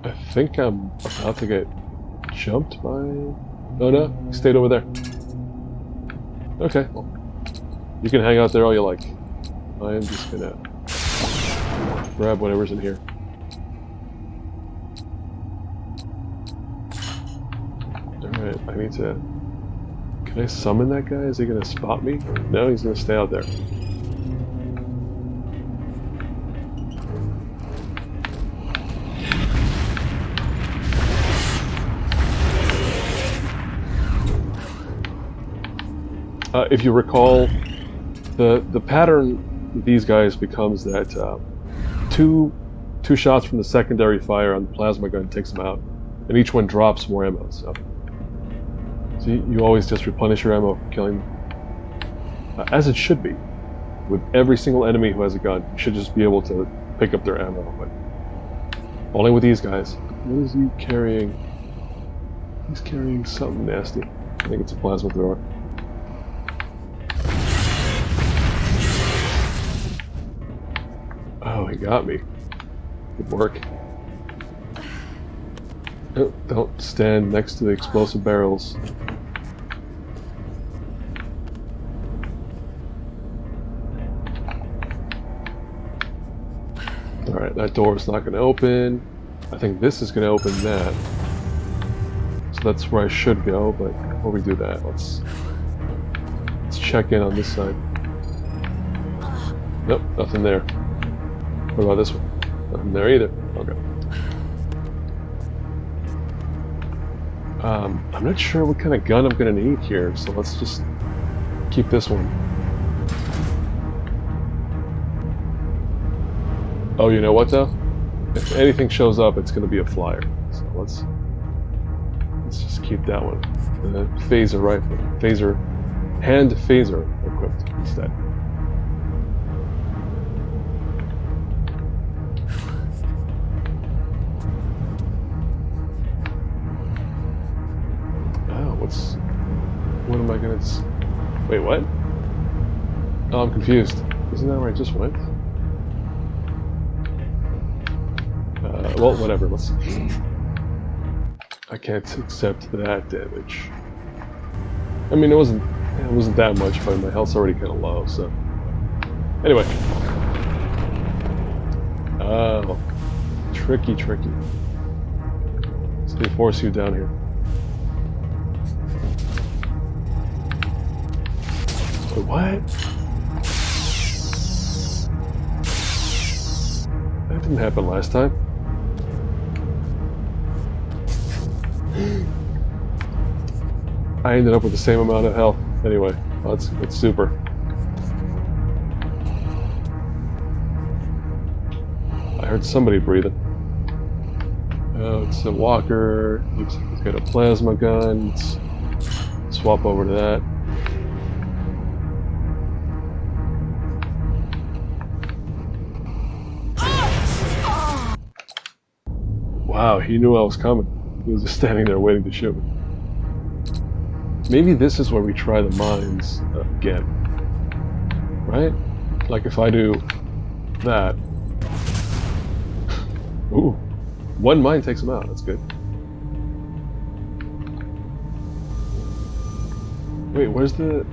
I think I'm about to get jumped by... Oh no, he stayed over there. Okay, well, you can hang out there all you like. I am just gonna grab whatever's in here. Alright, I need to... Can I summon that guy? Is he gonna spot me? No, he's gonna stay out there. If you recall, the pattern with these guys becomes that two shots from the secondary fire on the plasma gun takes them out, and each one drops more ammo. So you always just replenish your ammo from killing them. As it should be. With every single enemy who has a gun, you should just be able to pick up their ammo, but only with these guys. What is he carrying? He's carrying something nasty. I think it's a plasma thrower. Oh, he got me. Good work. Oh, don't stand next to the explosive barrels. Alright, that door's not going to open. I think this is going to open that. So that's where I should go, but before we do that, let's check in on this side. Nope, nothing there. What about this one? Nothing there either. Okay. I'm not sure what kind of gun I'm going to need here, so let's just keep this one. Oh, you know what though? If anything shows up, it's going to be a flyer. So let's just keep that one. And then phaser rifle, hand phaser equipped instead. What am I gonna... Wait, what? Oh, I'm confused. Isn't that where I just went? Well, whatever. Let's... I can't accept that damage. I mean, it wasn't that much, but my health's already kind of low, so... Anyway. Oh. Tricky. So they force you down here. Wait, what? That didn't happen last time. I ended up with the same amount of health. Anyway, that's super. I heard somebody breathing. Oh, it's a walker. Looks like he's got a plasma gun. Let's swap over to that. Wow, he knew I was coming. He was just standing there waiting to shoot me. Maybe this is where we try the mines again. Right? Like if I do that. Ooh. One mine takes him out. That's good. Wait, where's the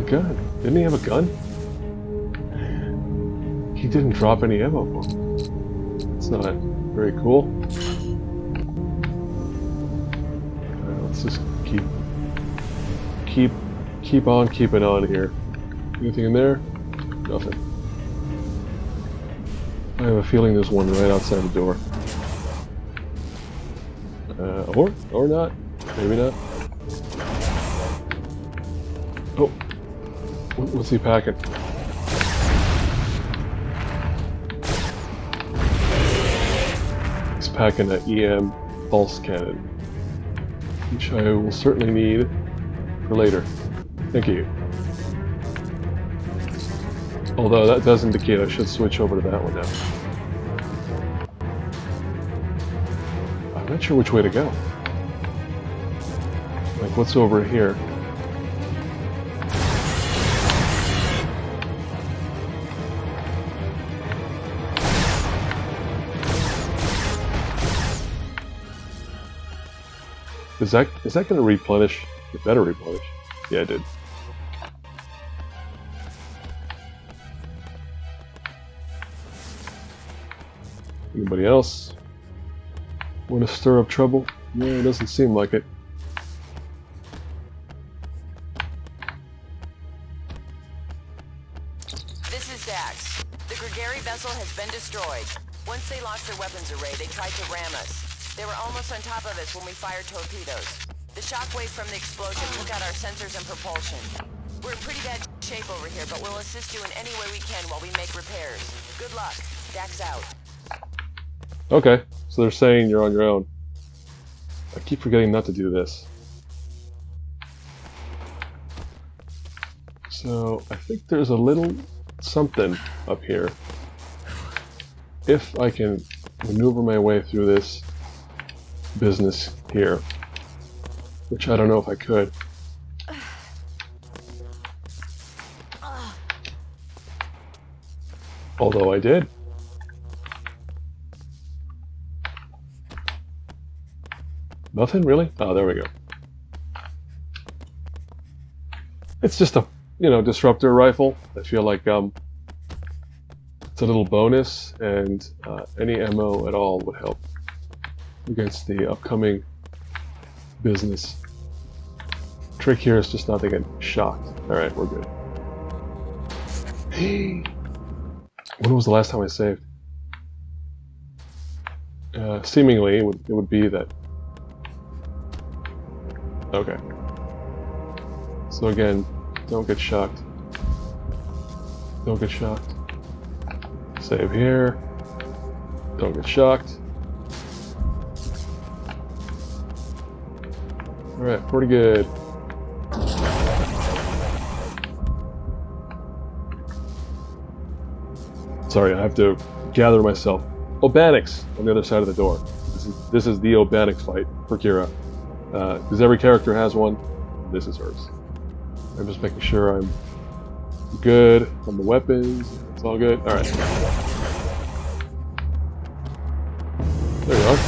gun? Didn't he have a gun? He didn't drop any ammo for me. It's not very cool. Let's just keep on keeping on here. Anything in there? Nothing. I have a feeling there's one right outside the door. Or not. Maybe not. Oh. What's he packing? He's packing an EM pulse cannon, which I will certainly need for later. Thank you. Although that does indicate I should switch over to that one now. I'm not sure which way to go. Like, what's over here? Is that going to replenish? It better replenish. Yeah, it did. Anybody else want to stir up trouble? No, it doesn't seem like it. This is Dax. The Grigari vessel has been destroyed. Once they lost their weapons array, they tried to ram us. They were almost on top of us when we fired torpedoes. The shockwave from the explosion took out our sensors and propulsion. We're in pretty bad shape over here, but we'll assist you in any way we can while we make repairs. Good luck. Dax out. Okay, so they're saying you're on your own. I keep forgetting not to do this. So, I think there's a little something up here. If I can maneuver my way through this business here, which I don't know if I could. Although I did. Nothing really? Oh, there we go. It's just a, disruptor rifle. I feel like it's a little bonus, and any ammo at all would help against the upcoming business. Trick here is just not to get shocked. Alright, we're good. When was the last time I saved? Seemingly, it would be that. Okay. So again, don't get shocked. Don't get shocked. Save here. Don't get shocked. Alright, pretty good. Sorry, I have to gather myself. Obanics on the other side of the door. This is the Obanics fight for Kira. because every character has one. This is hers. I'm just making sure I'm good on the weapons. It's all good. All right. There you are.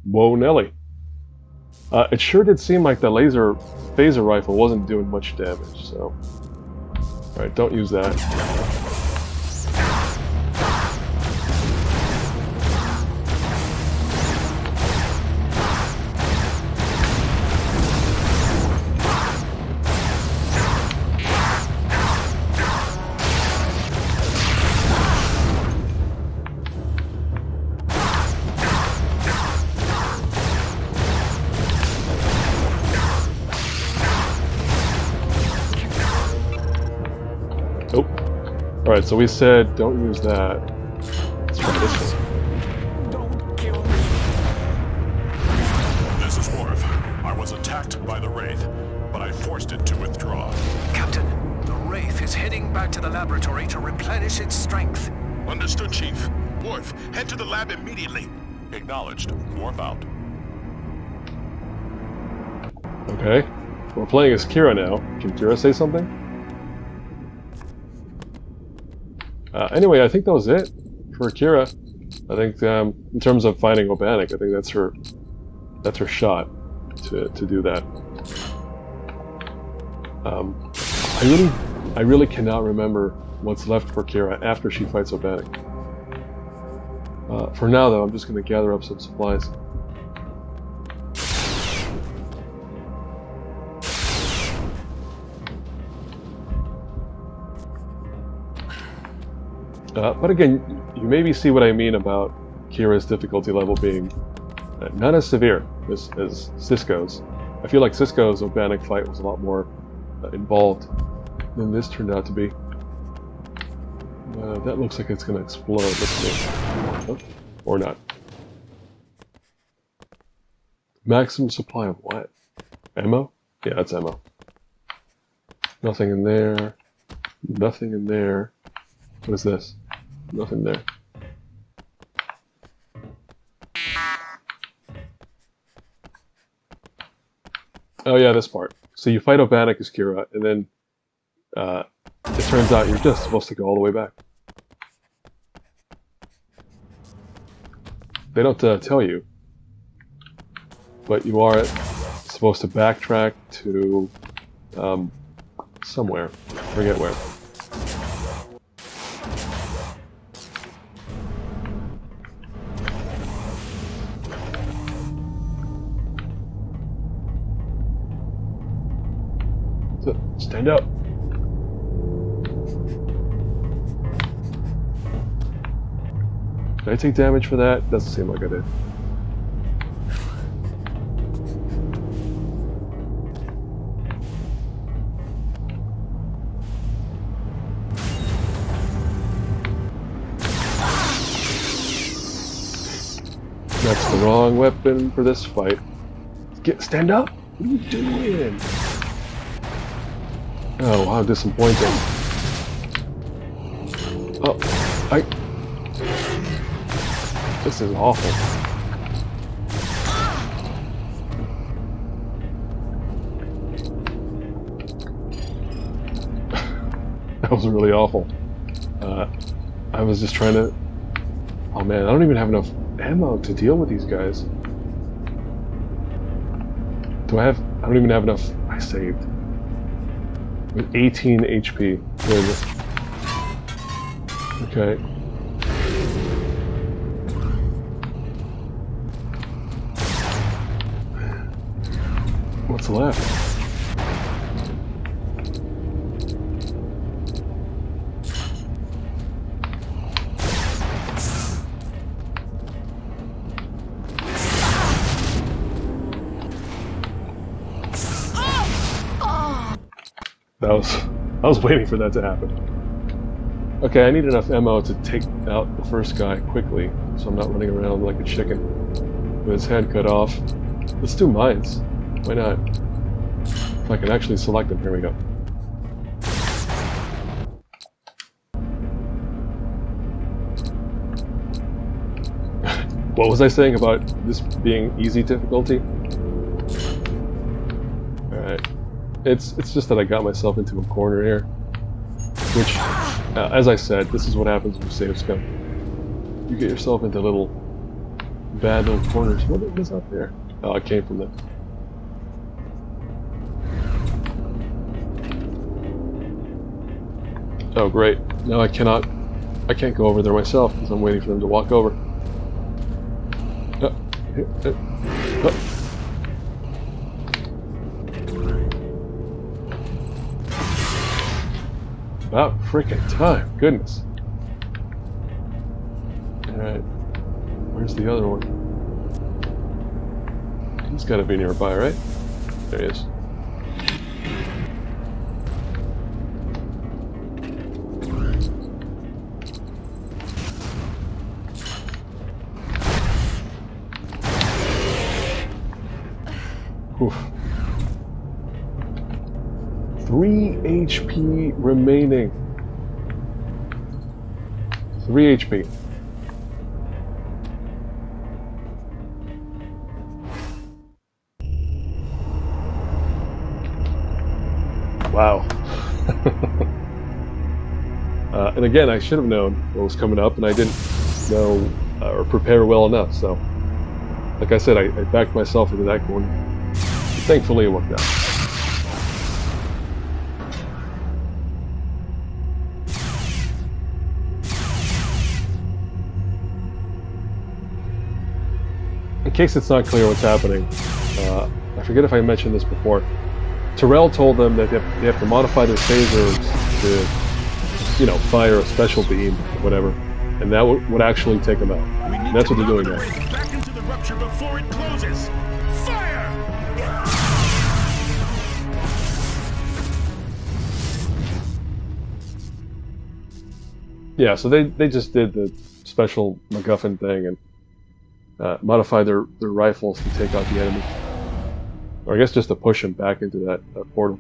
Whoa, Nelly. It sure did seem like the laser phaser rifle wasn't doing much damage, so... Alright, don't use that. Alright, so we said don't use that. Let's try this one. Don't kill me. This is Worf. I was attacked by the Wraith, but I forced it to withdraw. Captain, the Wraith is heading back to the laboratory to replenish its strength. Understood, Chief. Worf, head to the lab immediately. Acknowledged. Worf out. Okay. We're playing as Kira now. Can Kira say something? Anyway, I think that was it for Kira. I think in terms of finding Obanik, I think that's her shot to do that. I really cannot remember what's left for Kira after she fights Obanik. For now, though, I'm just going to gather up some supplies. But again, you maybe see what I mean about Kira's difficulty level being not as severe as Sisko's. I feel like Sisko's Obanik fight was a lot more involved than this turned out to be. That looks like it's going to explode. Let's see. Oh, or not. Maximum supply of what? Ammo? Yeah, that's ammo. Nothing in there. Nothing in there. What is this? Nothing there. Oh yeah, this part. So you fight Obanik as Kira, and then it turns out you're just supposed to go all the way back. They don't tell you, but you are supposed to backtrack to somewhere. Forget where. So, stand up. Did I take damage for that? Doesn't seem like I did. That's the wrong weapon for this fight. Stand up! What are you doing? Oh, how disappointing. Oh, this is awful. That was really awful. I was just trying to... Oh man, I don't even have enough ammo to deal with these guys. Do I have... I don't even have enough... I saved. With 18 HP. Where is it? Okay. What's left? I was waiting for that to happen. Okay, I need enough ammo to take out the first guy quickly, so I'm not running around like a chicken with his head cut off. Let's do mines. Why not? If I can actually select them. Here we go. What was I saying about this being easy difficulty? Alright. It's just that I got myself into a corner here. Which, as I said, this is what happens when you save scum. You get yourself into bad little corners. What is up there? Oh, it came from them. Oh, great. Now I can't go over there myself because I'm waiting for them to walk over. About freaking time, goodness. Alright, where's the other one? He's gotta be nearby, right? There he is. Oof. 3 HP remaining. 3 HP. Wow. And again, I should have known what was coming up, and I didn't know or prepare well enough, so like I said, I backed myself into that corner. Thankfully, it worked out. In case it's not clear what's happening, I forget if I mentioned this before. Terrell told them that they have to modify their phasers to, you know, fire a special beam or whatever, and that would actually take them out. And that's what they're doing now. Back into the rupture before it closes. Fire! Yeah, so they just did the special MacGuffin thing and modified their rifles to take out the enemy. Or I guess just to push them back into that portal.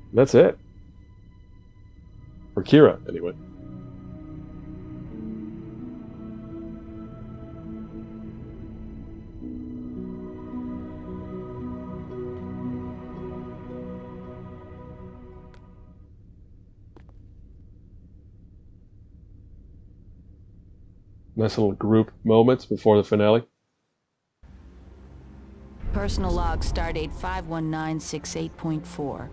And that's it. For Kira, anyway. Nice little group moments before the finale. Personal log stardate 51968.4.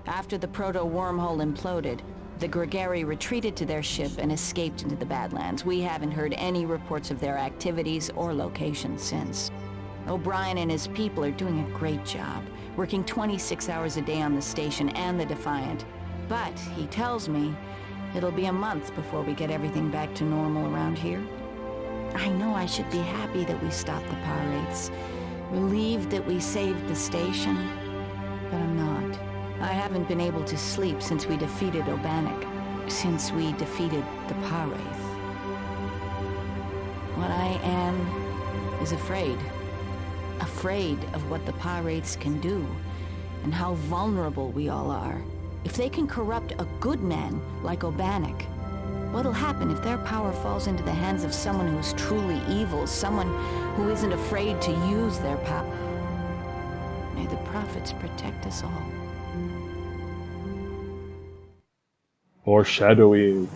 After the proto-wormhole imploded, the Grigari retreated to their ship and escaped into the Badlands. We haven't heard any reports of their activities or locations since. O'Brien and his people are doing a great job, working 26 hours a day on the station and the Defiant. But, he tells me, it'll be a month before we get everything back to normal around here. I know I should be happy that we stopped the pirates, relieved that we saved the station, but I'm not. I haven't been able to sleep since we defeated Obanik, since we defeated the Pirates. What I am is afraid. Afraid of what the Pirates can do, and how vulnerable we all are. If they can corrupt a good man like Obanik, what'll happen if their power falls into the hands of someone who's truly evil, someone who isn't afraid to use their power? May the prophets protect us all. Foreshadowing.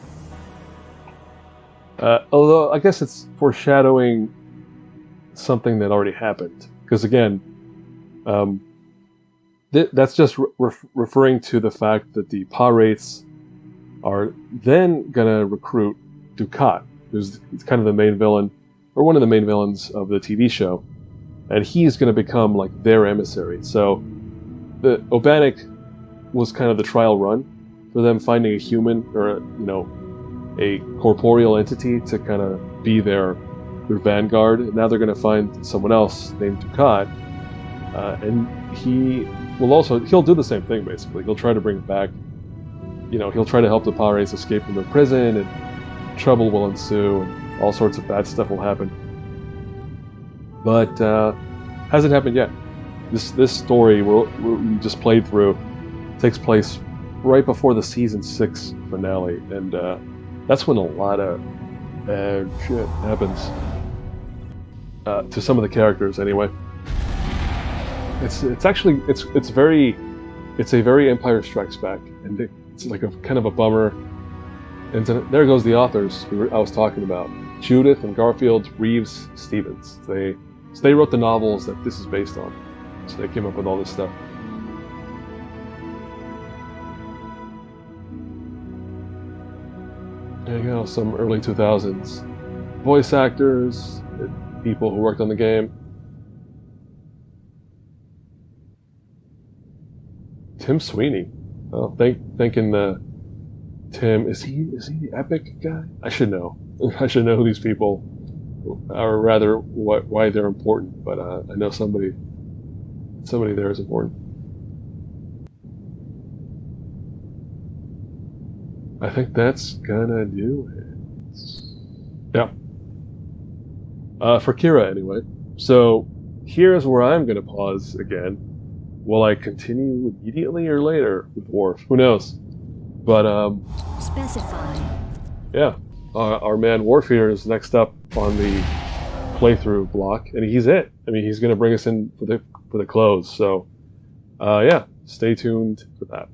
Although, I guess it's foreshadowing something that already happened. Because again, that's just referring to the fact that the pirates are then gonna recruit Dukat, who's kind of the main villain, or one of the main villains of the TV show, and he's gonna become like their emissary. So the Obanik was kind of the trial run for them finding a human or a corporeal entity to kind of be their vanguard. And now they're gonna find someone else named Dukat, And he'll do the same thing, basically. He'll try to bring back, he'll try to help the Pares escape from their prison, and trouble will ensue, and all sorts of bad stuff will happen. But hasn't happened yet. This story we just played through takes place right before the season 6 finale, and that's when a lot of bad shit happens to some of the characters. Anyway, it's a very Empire Strikes Back, and it's like a kind of a bummer. And there goes the authors who I was talking about, Judith and Garfield Reeves Stevens. They wrote the novels that this is based on, so they came up with all this stuff. There you go, some early 2000s voice actors, people who worked on the game. Tim Sweeney. Oh, thinking Tim, is he the Epic guy? I should know. I should know who these people are, or rather why they're important. But I know somebody there is important. I think that's gonna do it. Yeah. For Kira, anyway. So here's where I'm gonna pause again. Will I continue immediately or later with Worf? Who knows? But Specify. Yeah, our man Worf here is next up on the playthrough block, and he's it. I mean, he's gonna bring us in for the close. So, yeah, stay tuned for that.